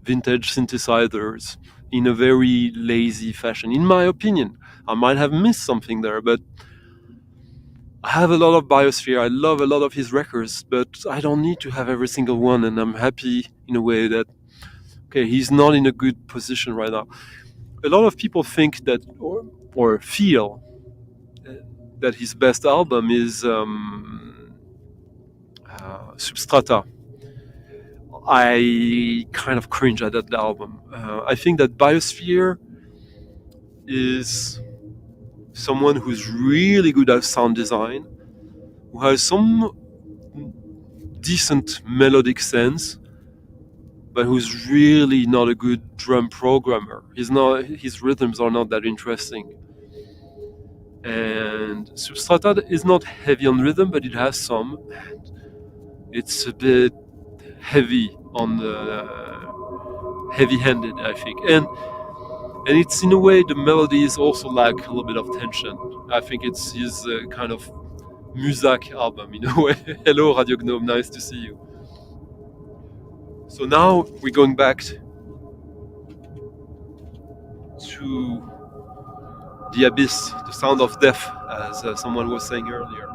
vintage synthesizers in a very lazy fashion, in my opinion. I might have missed something there, but I have a lot of Biosphere. I love a lot of his records, but I don't need to have every single one, and I'm happy in a way that, okay, he's not in a good position right now. A lot of people think that, or feel that his best album is Substrata. I kind of cringe at that album. I think that Biosphere is someone who's really good at sound design, who has some decent melodic sense, but who's really not a good drum programmer. His rhythms are not that interesting. And Substrata is not heavy on rhythm, but it has some. it's a bit heavy on the heavy-handed, I think, and it's in a way the melody is also like a little bit of tension. I think it's his kind of Muzak album in a way. Hello, Radio Gnome, nice to see you. So now we're going back to the abyss, the sound of death, as someone was saying earlier.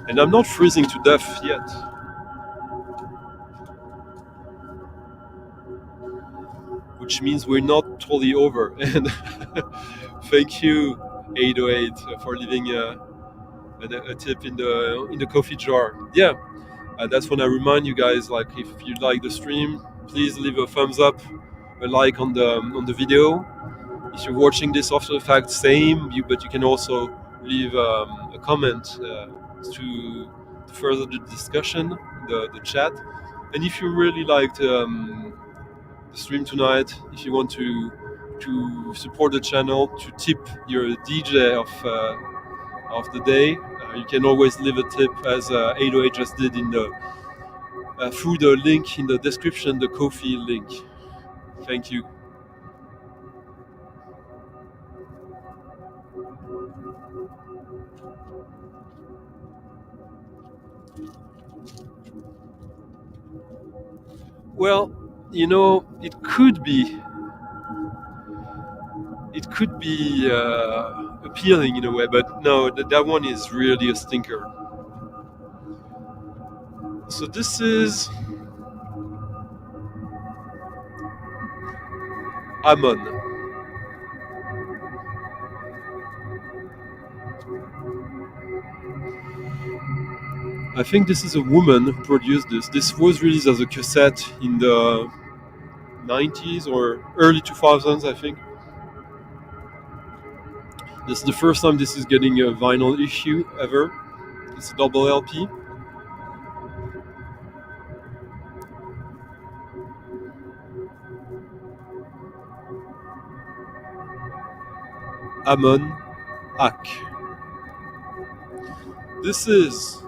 And I'm not freezing to death yet. Which means we're not totally over. And thank you, 808, for leaving a tip in the coffee jar. Yeah, that's when I remind you guys, like, if you like the stream, please leave a thumbs up, a like on the video. If you're watching this after the fact, same. But you can also leave a comment to further the discussion, the chat. And if you really liked the stream tonight, if you want to support the channel, to tip your DJ of the day, you can always leave a tip, as 808 just did in the through the link in the description, the Ko-fi link. Thank you. Well, you know, it could be appealing in a way, but no, that one is really a stinker. So this is Amon. I think this is a woman who produced this. This was released as a cassette in the 90s or early 2000s, I think. This is the first time this is getting a vinyl issue ever. It's a double LP. Amon Ak. This is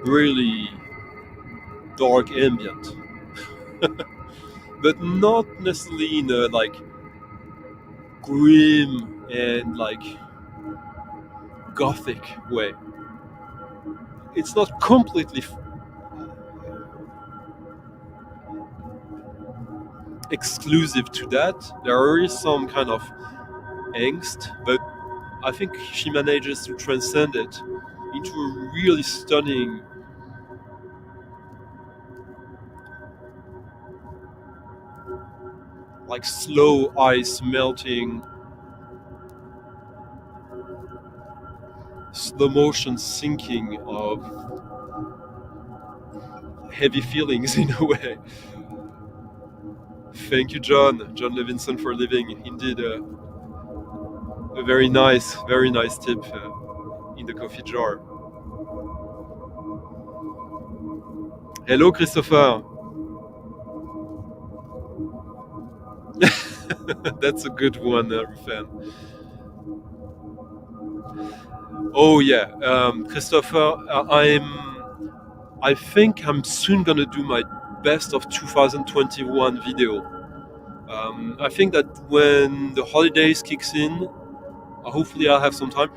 really dark ambient, but not necessarily in a like grim and like gothic way. It's not completely exclusive to that. There is some kind of angst, but I think she manages to transcend it into a really stunning, like slow ice melting, slow motion sinking of heavy feelings in a way. Thank you, John Levinson, for living. Indeed, a very nice tip in the coffee jar. Hello, Christopher. That's a good one, Rufan. Oh yeah, Christopher, I think I'm soon gonna do my best of 2021 video. I think that when the holidays kicks in, hopefully I'll have some time.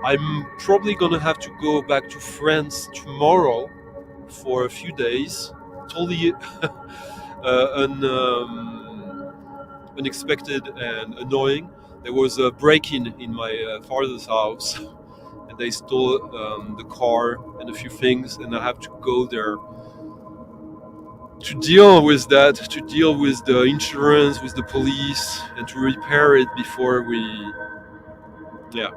I'm probably gonna have to go back to France tomorrow for a few days. Totally unexpected and annoying. There was a break-in in my father's house, and they stole the car and a few things, and I have to go there to deal with that, to deal with the insurance, with the police, and to repair it before we... Yeah.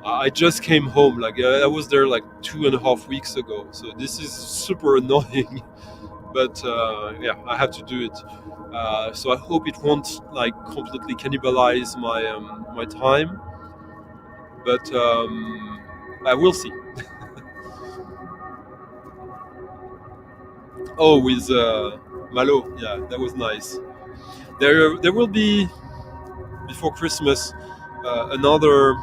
I just came home, like I was there like 2.5 weeks ago, so this is super annoying, but yeah, I have to do it. So I hope it won't like completely cannibalize my my time. but I will see. Oh, with Malo, yeah, that was nice. There will be before Christmas another,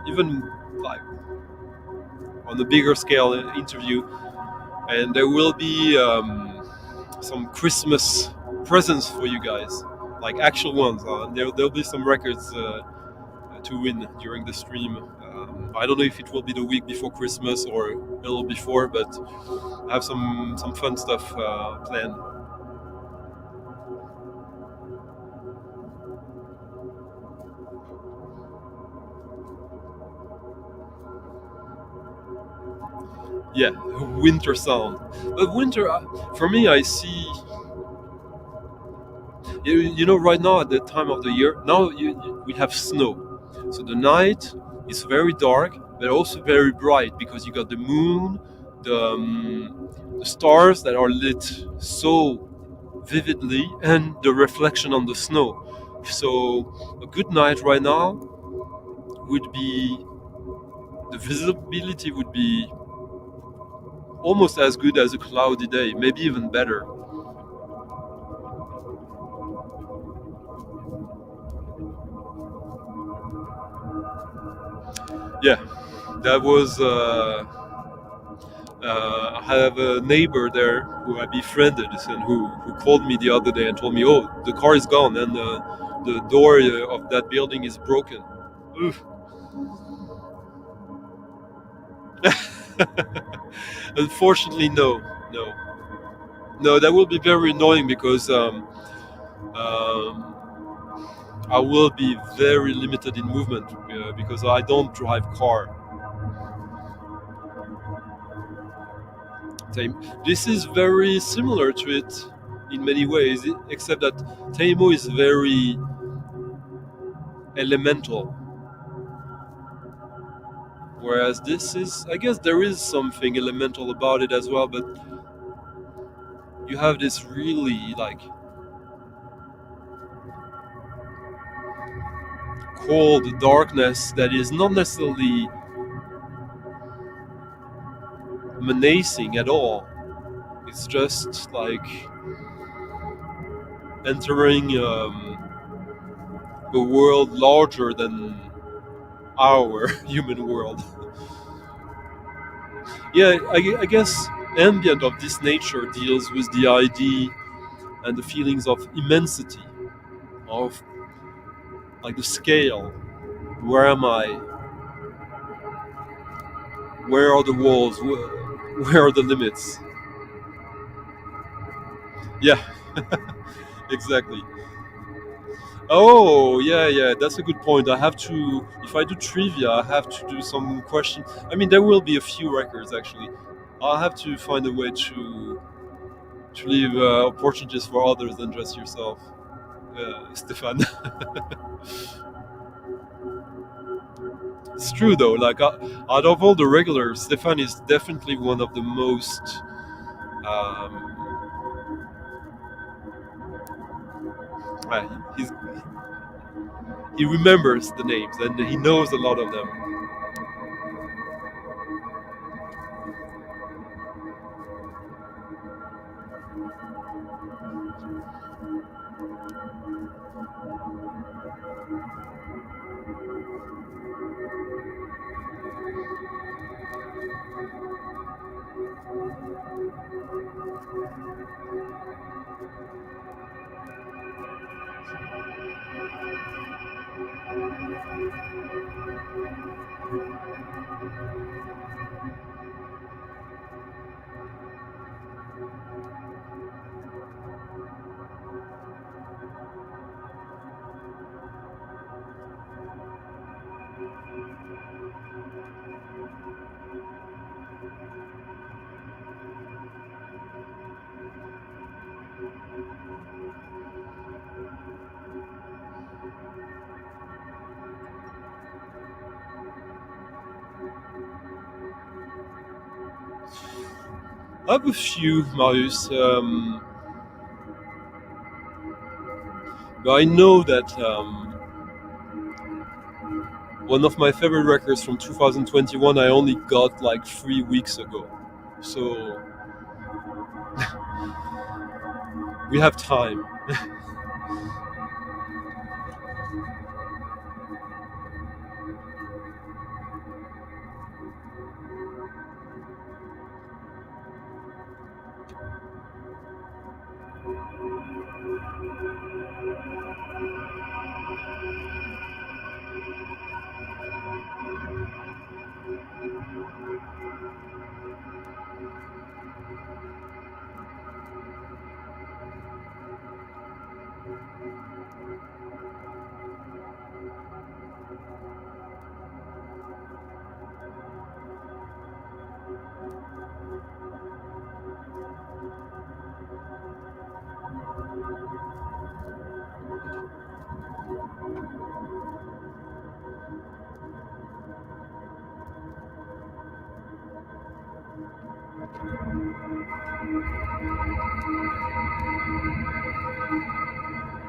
even like on a bigger scale interview, and there will be some Christmas presents for you guys, like actual ones. There'll be some records to win during the stream. I don't know if it will be the week before Christmas or a little before, but I have some fun stuff planned. Yeah, winter sound. But winter, for me, I see. You know, right now at the time of the year, now we have snow, so the night is very dark, but also very bright because you got the moon, the stars that are lit so vividly, and the reflection on the snow. So a good night right now would be, the visibility would be almost as good as a cloudy day, maybe even better. Yeah, that was. I have a neighbor there who I befriended and who called me the other day and told me, "Oh, the car is gone and the door of that building is broken." Oof. Unfortunately, no. That will be very annoying because I will be very limited in movement because I don't drive car. This is very similar to it in many ways, except that Teimo is very elemental, whereas this is, I guess there is something elemental about it as well, but you have this really like cold darkness that is not necessarily menacing at all. It's just like entering a world larger than our human world. Yeah, I guess ambient of this nature deals with the idea and the feelings of immensity, of like the scale. Where am I? Where are the walls? Where are the limits? Yeah, exactly. Oh, yeah, that's a good point. I have to, if I do trivia, I have to do some question. I mean, there will be a few records actually. I'll have to find a way to leave opportunities for others than just yourself, Stefan. It's true though. Like out of all the regulars, Stefan is definitely one of the most. He's he remembers the names and he knows a lot of them. I have a few, Marius. But I know that one of my favorite records from 2021 I only got like 3 weeks ago. So we have time.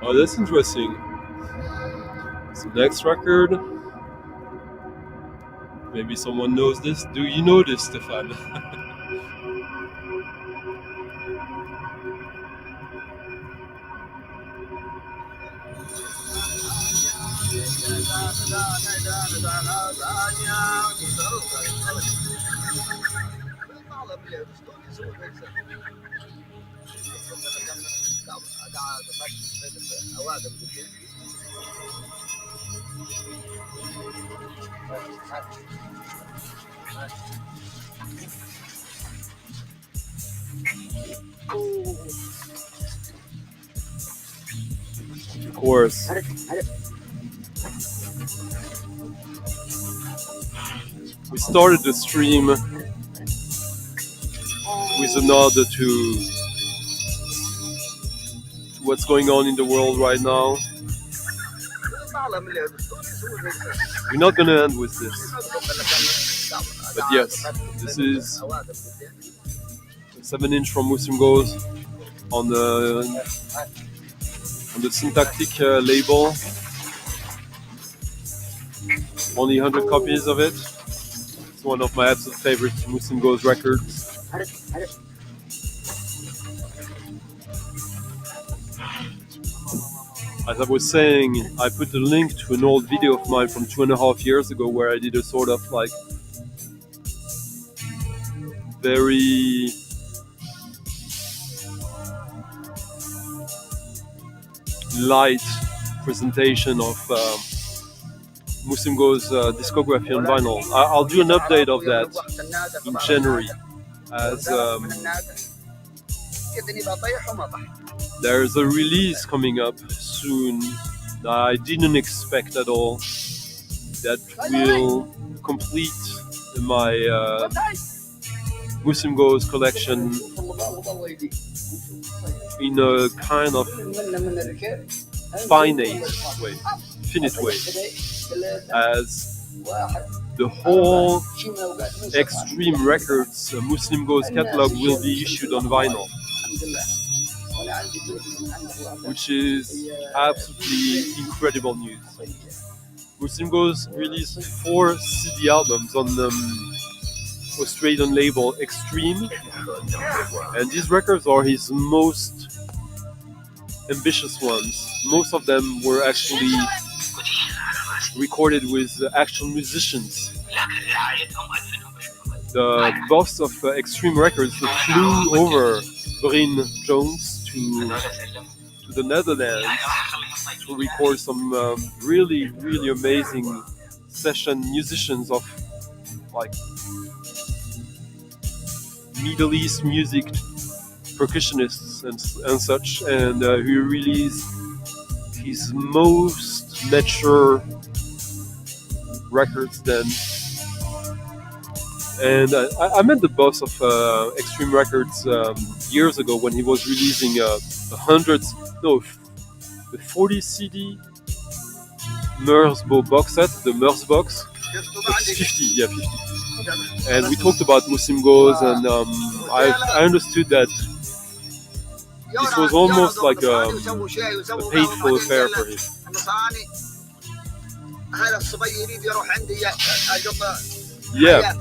Oh, that's interesting. So next record. Maybe someone knows this. Do you know this, Stefan? Of course. We started the stream with a nod to what's going on in the world right now. We're not gonna end with this. But yes, this is 7-inch from Muslim Goes on the Syntactic label. Only 100 copies of it. It's one of my absolute favorite Muslim Goes records. As I was saying, I put a link to an old video of mine from 2.5 years ago where I did a sort of like very light presentation of Muslim Goes discography on vinyl. I'll do an update of that in January as there's a release coming up soon that I didn't expect at all that will complete my Muslim Goes collection in a kind of finite way, as the whole Extreme Records Muslim Goes catalog will be issued on vinyl, which is absolutely incredible news. Muslim Goes released 4 CD albums on the Australian label Extreme, and these records are his most ambitious ones. Most of them were actually recorded with actual musicians. The boss of Extreme Records flew over Bryn Jones to the Netherlands to record some really amazing session musicians of like Middle East music, percussionists and such, and he released his most mature records then. And I met the boss of Extreme Records years ago when he was releasing a 40 CD Mersbo box set, the Mers box. It's 50. And we talked about Muslim Goes, and I understood that this was almost like a painful affair for him. Yeah,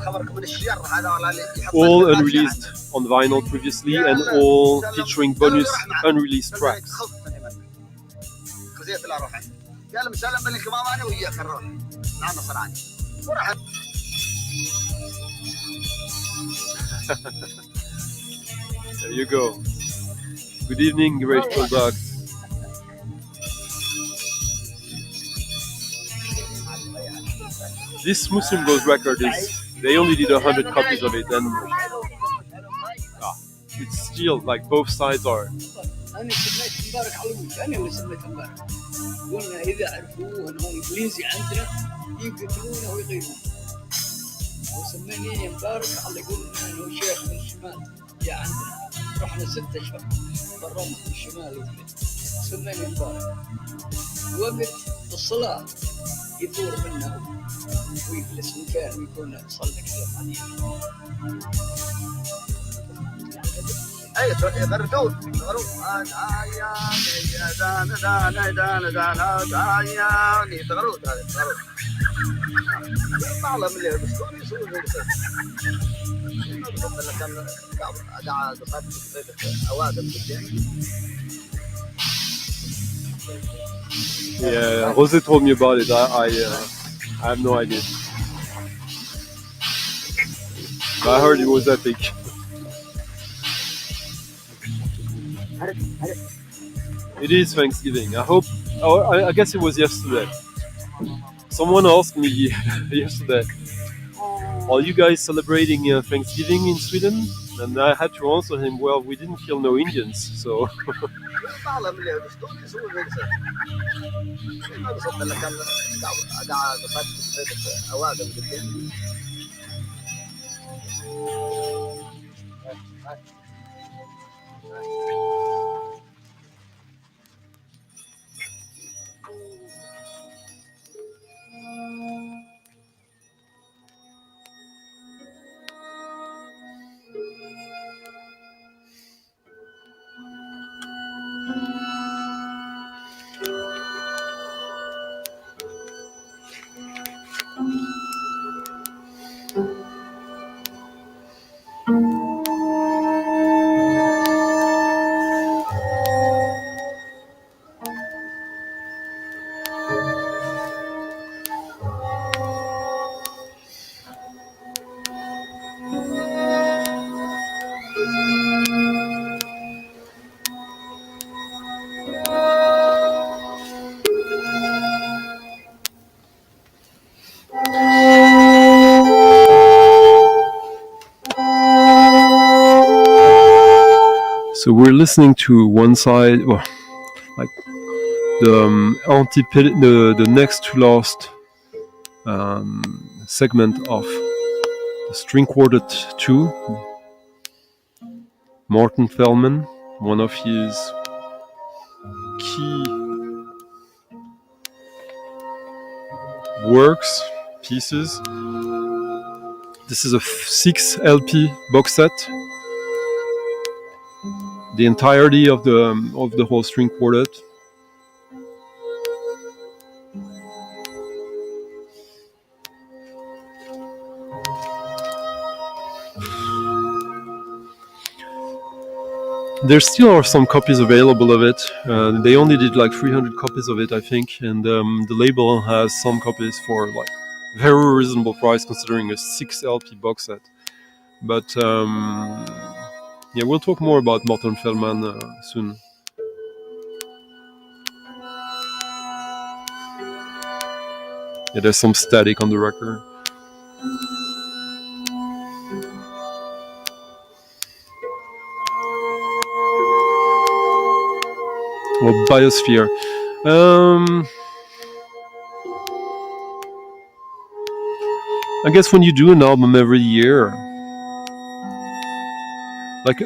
all unreleased on vinyl previously and all featuring bonus unreleased tracks. There you go. Good evening, Grateful Dog. This Muslim Ghost record they only did 100 copies of it, and it's still like both sides are. انا سميت امبارح علوي، انا اللي سميت امبارح. قلنا اذا عرفوه انه انجليزي عندنا يقتلونه ويغيرونه. وسميني امبارح على يقول انه شيخ من الشمال يا عندنا. رحنا 6 اشهر برا في الشمال وكذا. سميني امبارح. وقت الصلاه يدور منه ويجلس مكان ويكون يصلي كلام عليه. اي غردون Yeah, Jose told me about it. I have no idea. But I heard it was epic. It is Thanksgiving. I hope. Oh, I guess it was yesterday. Someone asked me yesterday, "Are you guys celebrating Thanksgiving in Sweden?" And I had to answer him, "Well, we didn't kill no Indians, so." So we're listening to one side, well, like the next to last segment of the String Quartet 2, Morton Feldman, one of his key pieces. This is a 6 LP box set. The entirety of the whole string quartet. There still are some copies available of it. They only did like 300 copies of it, I think, and the label has some copies for like very reasonable price considering a 6 LP box set. But yeah, we'll talk more about Morton Feldman soon. Yeah, there's some static on the record. Or Biosphere. I guess when you do an album every year, like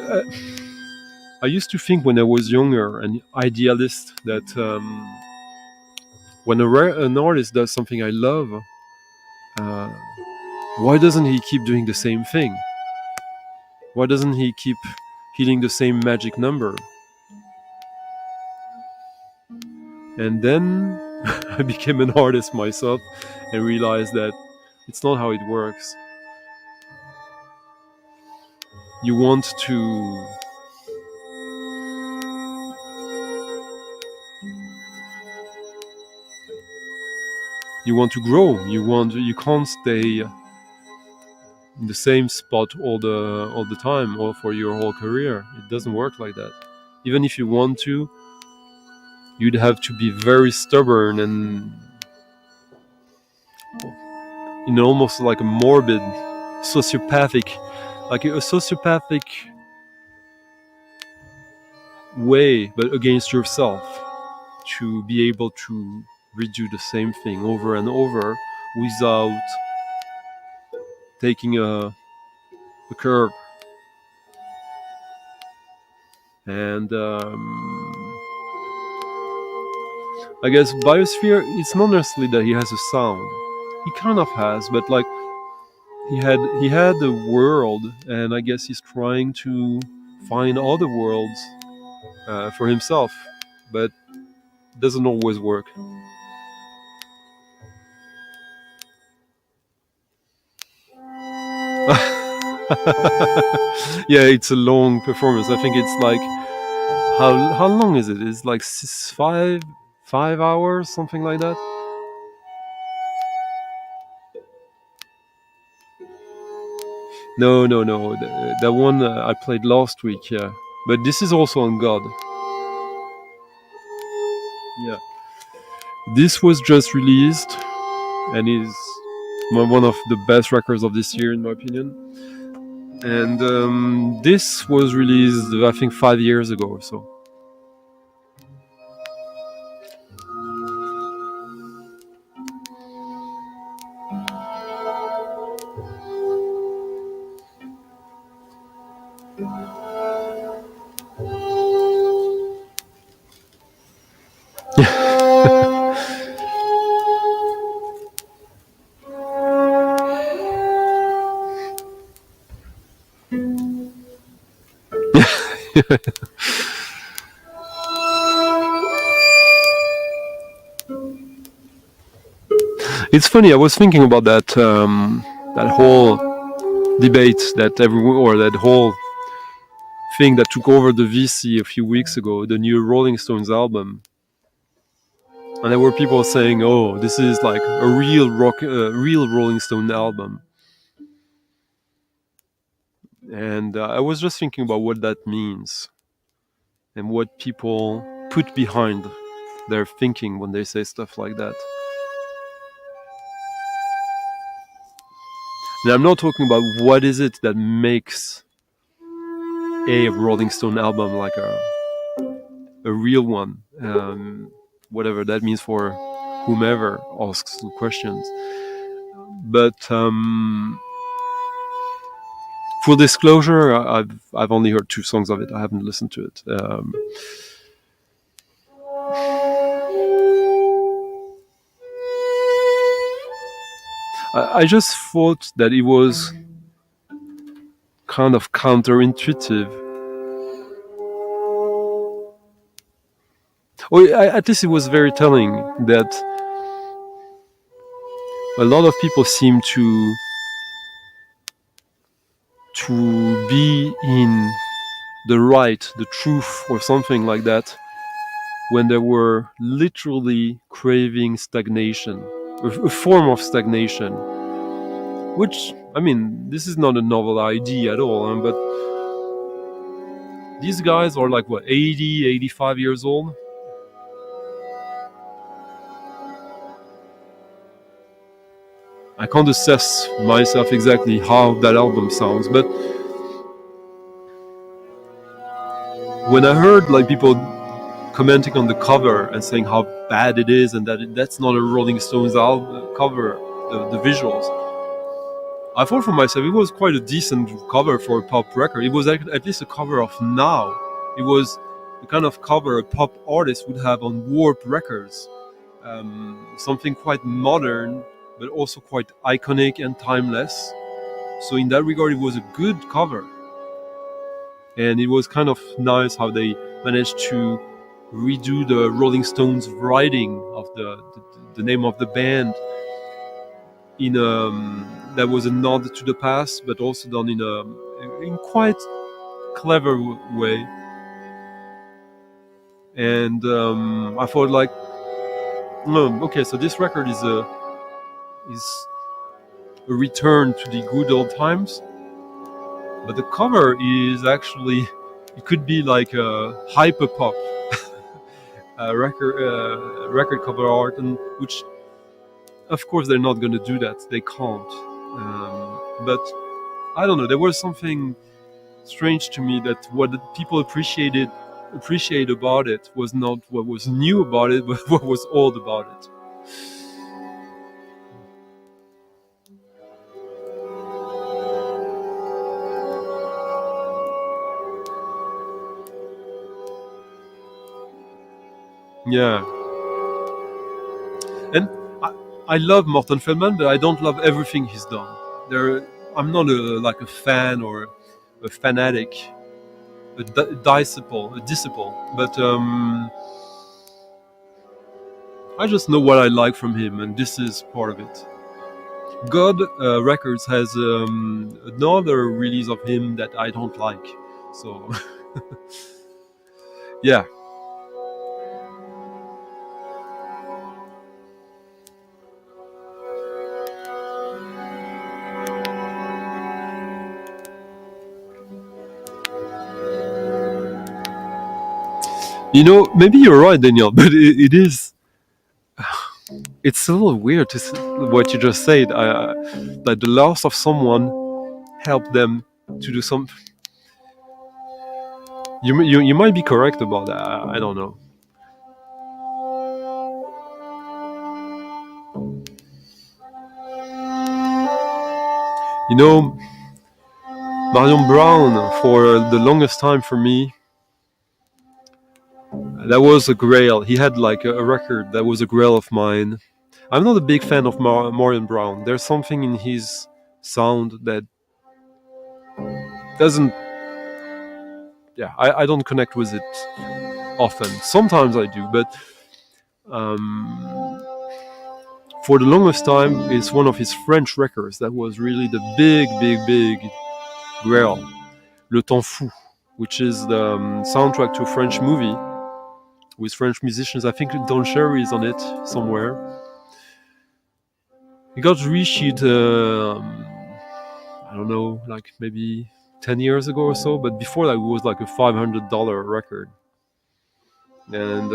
I used to think when I was younger, an idealist, that when an artist does something I love, why doesn't he keep doing the same thing? Why doesn't he keep hitting the same magic number? And then I became an artist myself and realized that it's not how it works. You want to grow. You can't stay in the same spot all the time or for your whole career. It doesn't work like that. Even if you want to, you'd have to be very stubborn and almost like a morbid, sociopathic, like a sociopathic way, but against yourself, to be able to redo the same thing over and over without taking a curve. And I guess Biosphere, it's not necessarily that he has a sound. He kind of has, but like he had a world, and I guess he's trying to find other worlds for himself, but it doesn't always work. Yeah, it's a long performance. I think it's like how long is it? It's like 5 hours, something like that. No. The one I played last week, yeah. But this is also on God. Yeah. This was just released and is one of the best records of this year, in my opinion. And this was released, I think, 5 years ago or so. It's funny. I was thinking about that that whole debate, that whole thing that took over the VC a few weeks ago, the new Rolling Stones album, and there were people saying, "Oh, this is like a real real Rolling Stone album," and I was just thinking about what that means and what people put behind their thinking when they say stuff like that. And I'm not talking about what is it that makes a Rolling Stone album like a real one, whatever that means for whomever asks the questions. But full disclosure, I've only heard 2 songs of it. I haven't listened to it. I just thought that it was kind of counterintuitive. Or at least it was very telling that a lot of people seem to be in the right, the truth, or something like that, when they were literally craving stagnation, a form of stagnation. Which, I mean, this is not a novel idea at all, but these guys are like, what, 80, 85 years old? I can't assess myself exactly how that album sounds, but when I heard like people commenting on the cover and saying how bad it is and that that's not a Rolling Stones album cover, the visuals, I thought for myself it was quite a decent cover for a pop record. It was at least a cover of Now. It was the kind of cover a pop artist would have on Warp Records. Something quite modern, but also quite iconic and timeless. So in that regard, it was a good cover. And it was kind of nice how they managed to redo the Rolling Stones writing of the name of the band in that was a nod to the past, but also done in quite clever way. And I thought like, okay, so this record is a return to the good old times, but the cover is actually, it could be like a hyper pop record cover art, and which of course they're not going to do that, they can't, but I don't know, there was something strange to me that what the people appreciate about it was not what was new about it, but what was old about it. Yeah. And I love Morton Feldman, but I don't love everything he's done. I'm not like a fan or a fanatic, a disciple, but I just know what I like from him, and this is part of it. God Records has another release of him that I don't like, so yeah. You know, maybe you're right, Daniel, but it is. It's a little weird to what you just said. That the loss of someone helped them to do something. You might be correct about that. I don't know. You know, Marion Brown, for the longest time for me, that was a grail. He had like a record that was a grail of mine. I'm not a big fan of Marion Brown. There's something in his sound that doesn't... Yeah, I don't connect with it often. Sometimes I do, but for the longest time, it's one of his French records that was really the big grail. Le Temps Fou, which is the soundtrack to a French movie with French musicians. I think Don Cherry is on it somewhere. It got reissued, I don't know, like maybe 10 years ago or so, but before that it was like a $500 record. And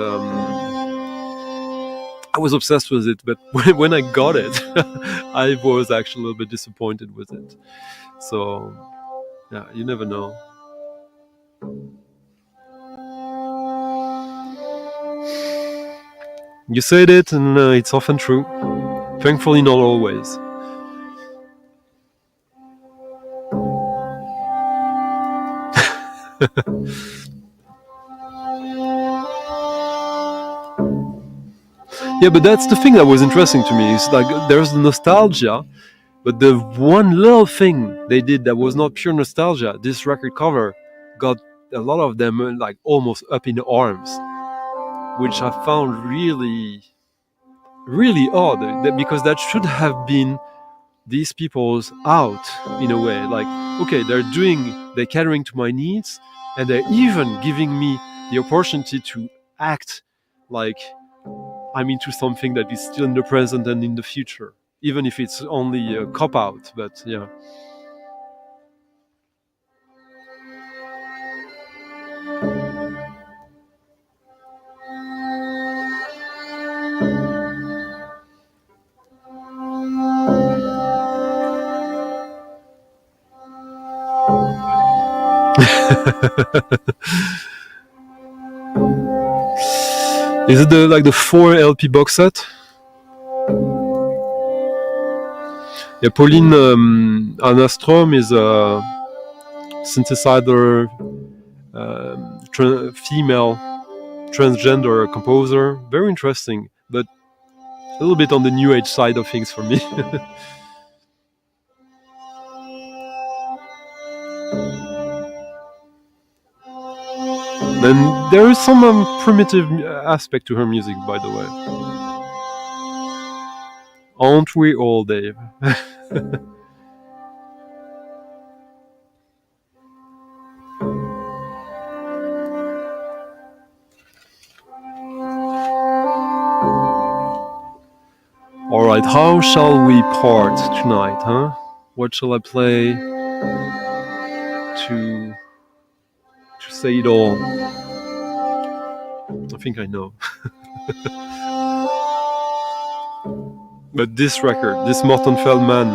I was obsessed with it, but when I got it, I was actually a little bit disappointed with it. So, yeah, you never know. You said it, and it's often true. Thankfully, not always. Yeah, but that's the thing that was interesting to me. It's like there's the nostalgia, but the one little thing they did that was not pure nostalgia, this record cover got a lot of them like almost up in arms, which I found really, really odd, because that should have been these people's out in a way. Like, okay, they're catering to my needs, and they're even giving me the opportunity to act like I'm into something that is still in the present and in the future, even if it's only a cop-out, but yeah. Is it the 4 LP box set? Yeah, Pauline Anastrom is a synthesizer, female transgender composer. Very interesting, but a little bit on the new age side of things for me. Then there is some primitive aspect to her music, by the way. Aren't we all, Dave? Alright, how shall we part tonight, huh? What shall I play to say it all? I think I know. But this record, this Morton Feldman,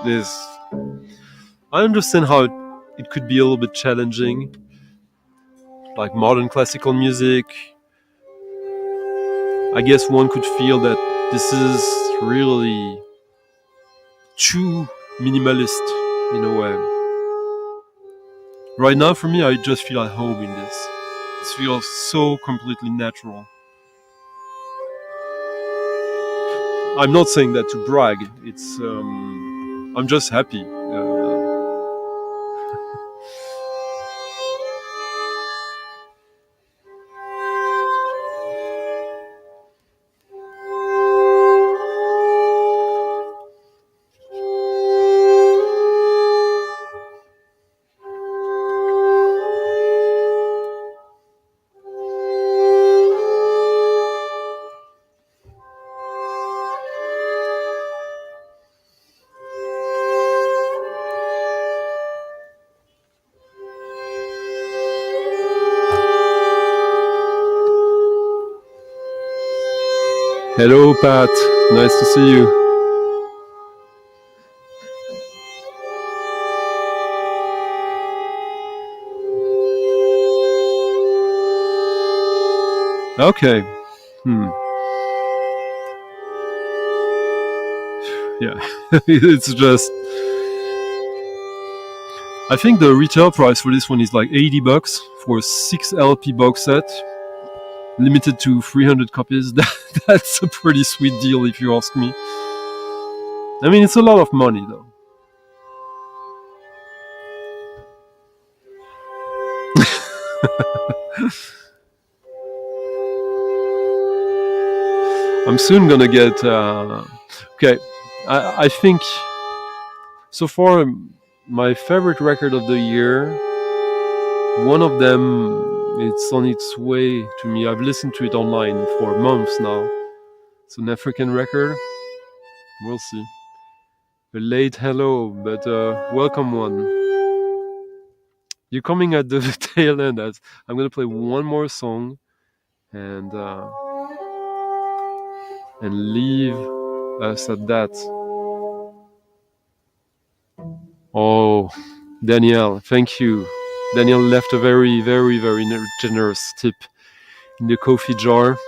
is... I understand how it could be a little bit challenging. Like modern classical music. I guess one could feel that this is really too minimalist in a way. Right now, for me, I just feel at home in this. This feels so completely natural. I'm not saying that to brag. It's I'm just happy. Hello, Pat. Nice to see you. Okay. Yeah. It's just... I think the retail price for this one is like $80 for a 6 LP box set. Limited to 300 copies. That's a pretty sweet deal if you ask me. I mean, it's a lot of money though. I'm soon gonna get... okay, I think so far my favorite record of the year, one of them, it's on its way to me. I've listened to it online for months now. It's an African record. We'll see. A late hello, but welcome one. You're coming at the tail end. I'm gonna play one more song and leave us at that. Oh, Danielle, thank you. Danielle left a very, very, very generous tip in the coffee jar,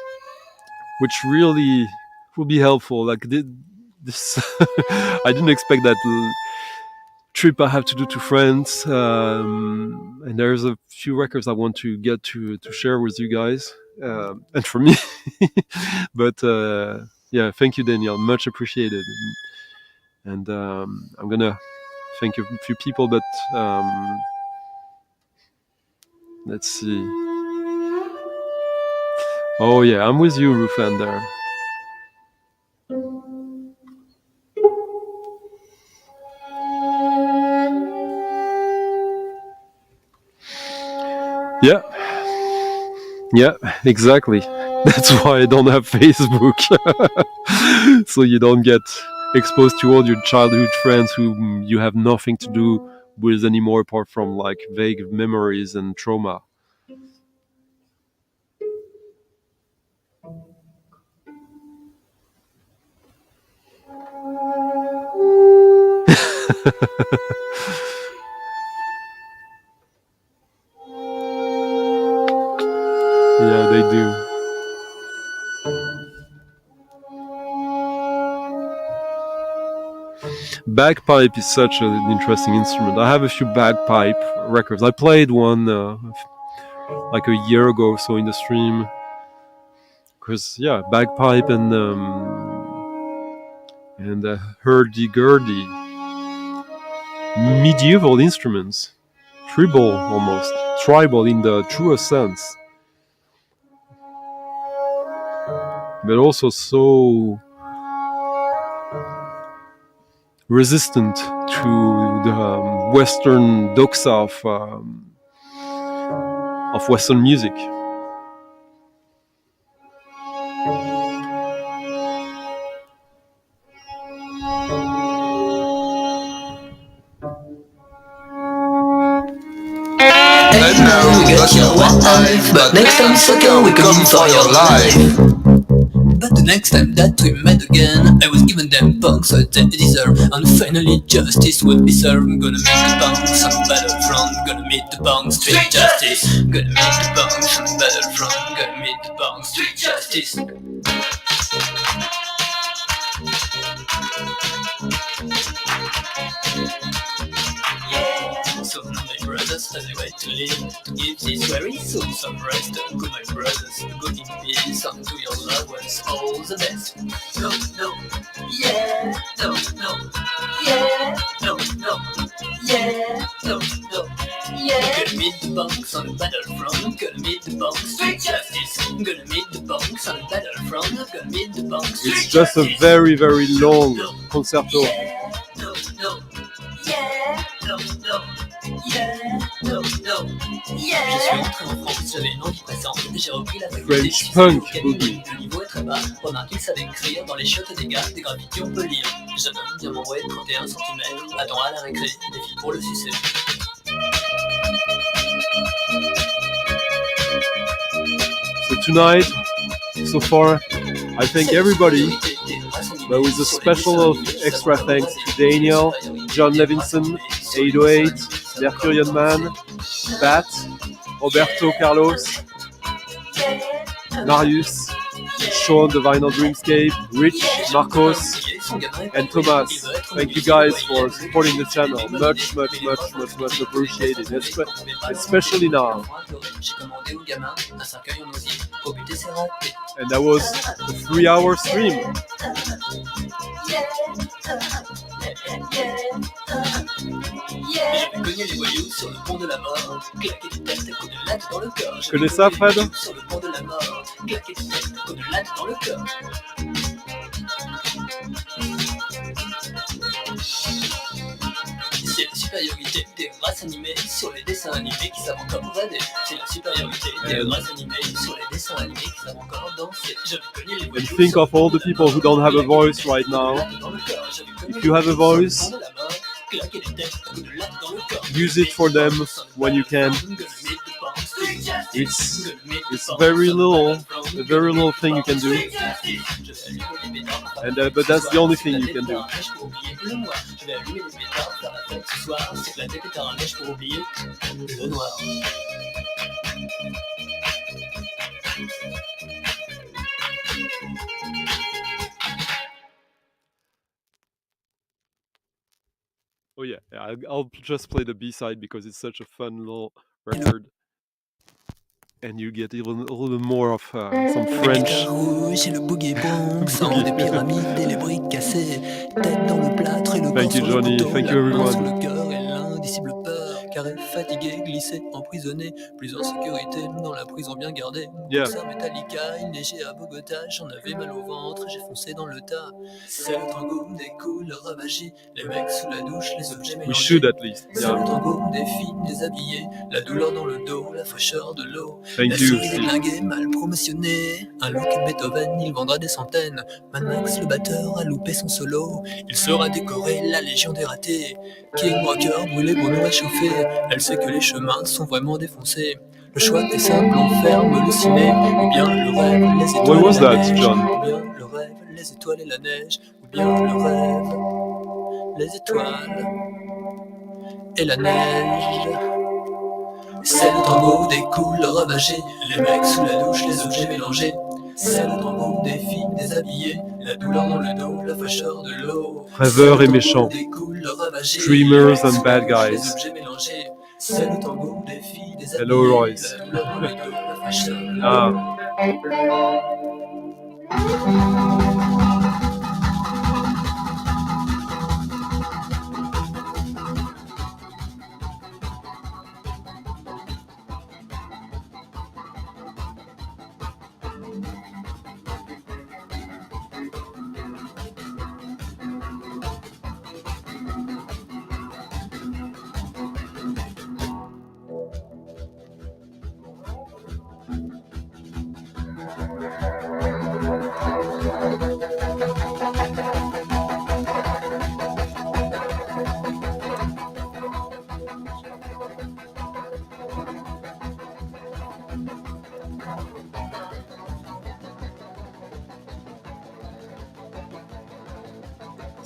which really will be helpful. Like this, I didn't expect that trip I have to do to France, and there's a few records I want to get to share with you guys, and for me. But yeah, thank you, Danielle, much appreciated. And I'm gonna thank a few people, but let's see. Oh yeah, I'm with you, Rufan, there. Yeah. Yeah, exactly. That's why I don't have Facebook. So you don't get exposed to all your childhood friends whom you have nothing to do with anymore apart from like vague memories and trauma. Yeah, they do. Bagpipe is such an interesting instrument. I have a few bagpipe records. I played one like a year ago or so in the stream. Because yeah, bagpipe and hurdy-gurdy, medieval instruments. tribal almost, tribal in the truest sense, but also so resistant to the Western doxa of Western music. And now we got your wife, but next time sucker we come for your life. But the next time that we met again, I was giving them punks what they deserve, and finally justice would be served. Gonna meet the punks on the battlefront, gonna meet the punks, street justice. Gonna meet the punks on the battlefront, gonna meet the punks, street justice. So now my brothers have the right to live, to give this very soul some rest. Go my brothers, go in peace, and to your loved ones all the best. No, no, yeah, no, no, yeah, no, no, yeah, no, no, yeah. Gonna meet the punks on the battlefront, gonna meet the punks, street justice. Gonna meet the punks on the battlefront, gonna meet the punks, street justice. It's just a very, very long concerto. Yeah, no, no, yeah, no, no. Yeah, no, no, yeah. Je suis entré en France, j'avais une envie pressante, j'ai repris la faculté. French punk boogie. Le niveau est très bas, remarque qu'il savait écrire dans les chiottes des gars, des graffitis on peut lire. Jeune homme vient m'envoyer 31 cm, attends à la récré, des filles pour le sucer. So tonight, so far, I thank everybody, but with a special extra thanks to Daniel, John Levinson, 808, Mercurian Man, Bat, Roberto Carlos, Marius, Sean, the Vinyl Dreamscape, Rich, Marcos, and Thomas. Thank you guys for supporting the channel. Much, much, much, much, much appreciated, especially now. And that was a 3-hour stream. Tu connais ça, Fred? C'est la supériorité des races animées sur les dessins animés qui savent encore rêver. C'est la supériorité des races animées sur les dessins animés qui savent encore danser. J'avais connu les voyous. And think of all the people who don't have a voice right now. If you have a voice, use it for them when you can. It's very little, a very little thing you can do. And but that's the only thing you can do. Oh yeah, I'll just play the B-side because it's such a fun little record. And you get even a little bit more of some French. Thank you, Johnny. Thank you, everyone. Carré, fatigué, glissé, emprisonné, plus en sécurité dans la prison bien gardée. Yeah. Concert Metallica, il neigeait à Bogota, j'en avais mal au ventre, j'ai foncé dans le tas. C'est le tango des couleurs ravagées, les mecs sous la douche, les objets mélangés. We should at least. C'est le tango des filles déshabillées, la douleur dans le dos, la fraîcheur de l'eau. Thank la you. série des glingués mal promotionnée, un look Beethoven, il vendra des centaines. Mad Max, le batteur, a loupé son solo, il sera décoré, la légion des ratés. King Rocker, brûlé pour nous réchauffer. Elle sait que les chemins sont vraiment défoncés. Le choix est simple, on ferme le ciné. Ou bien le rêve, les étoiles What was et la that, neige. John? Ou bien le rêve, les étoiles et la neige. Ou bien le rêve, les étoiles et la neige. C'est le tango des couleurs ravagées, les mecs sous la douche, les objets mélangés. C'est le tango des filles déshabillées, la douleur dans le dos, la fraîcheur de l'eau. Rêveurs et méchants. Dreamers and bad guys. C'est le tango des filles déshabillées, Hello, Royce. la douleur dans le dos, la fraîcheur de l'eau. Ah.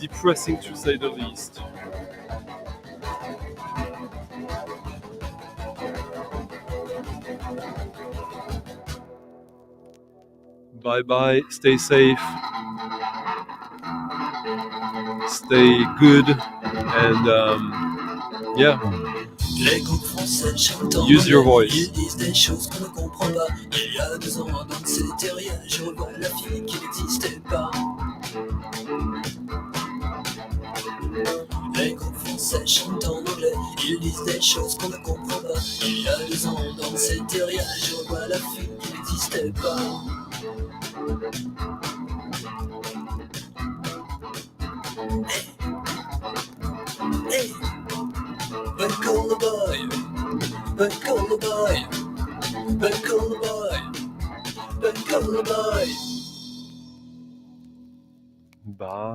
depressing to say the least. Bye bye, stay safe, stay good, and yeah, Les groupes français chantent en use your anglais. voice. Ils disent des choses qu'on ne comprend pas. Il y a 2 ans, dans ces terriens, je revois la fille qui n'existait pas. Les groupes français chantent en anglais. Ils disent des choses qu'on ne comprend pas. Il y a 2 ans, dans ces terriens, je revois la fille qui n'existait pas. Hey, hey. But call the boy, but call the boy, but call the boy, but call the boy. Bye.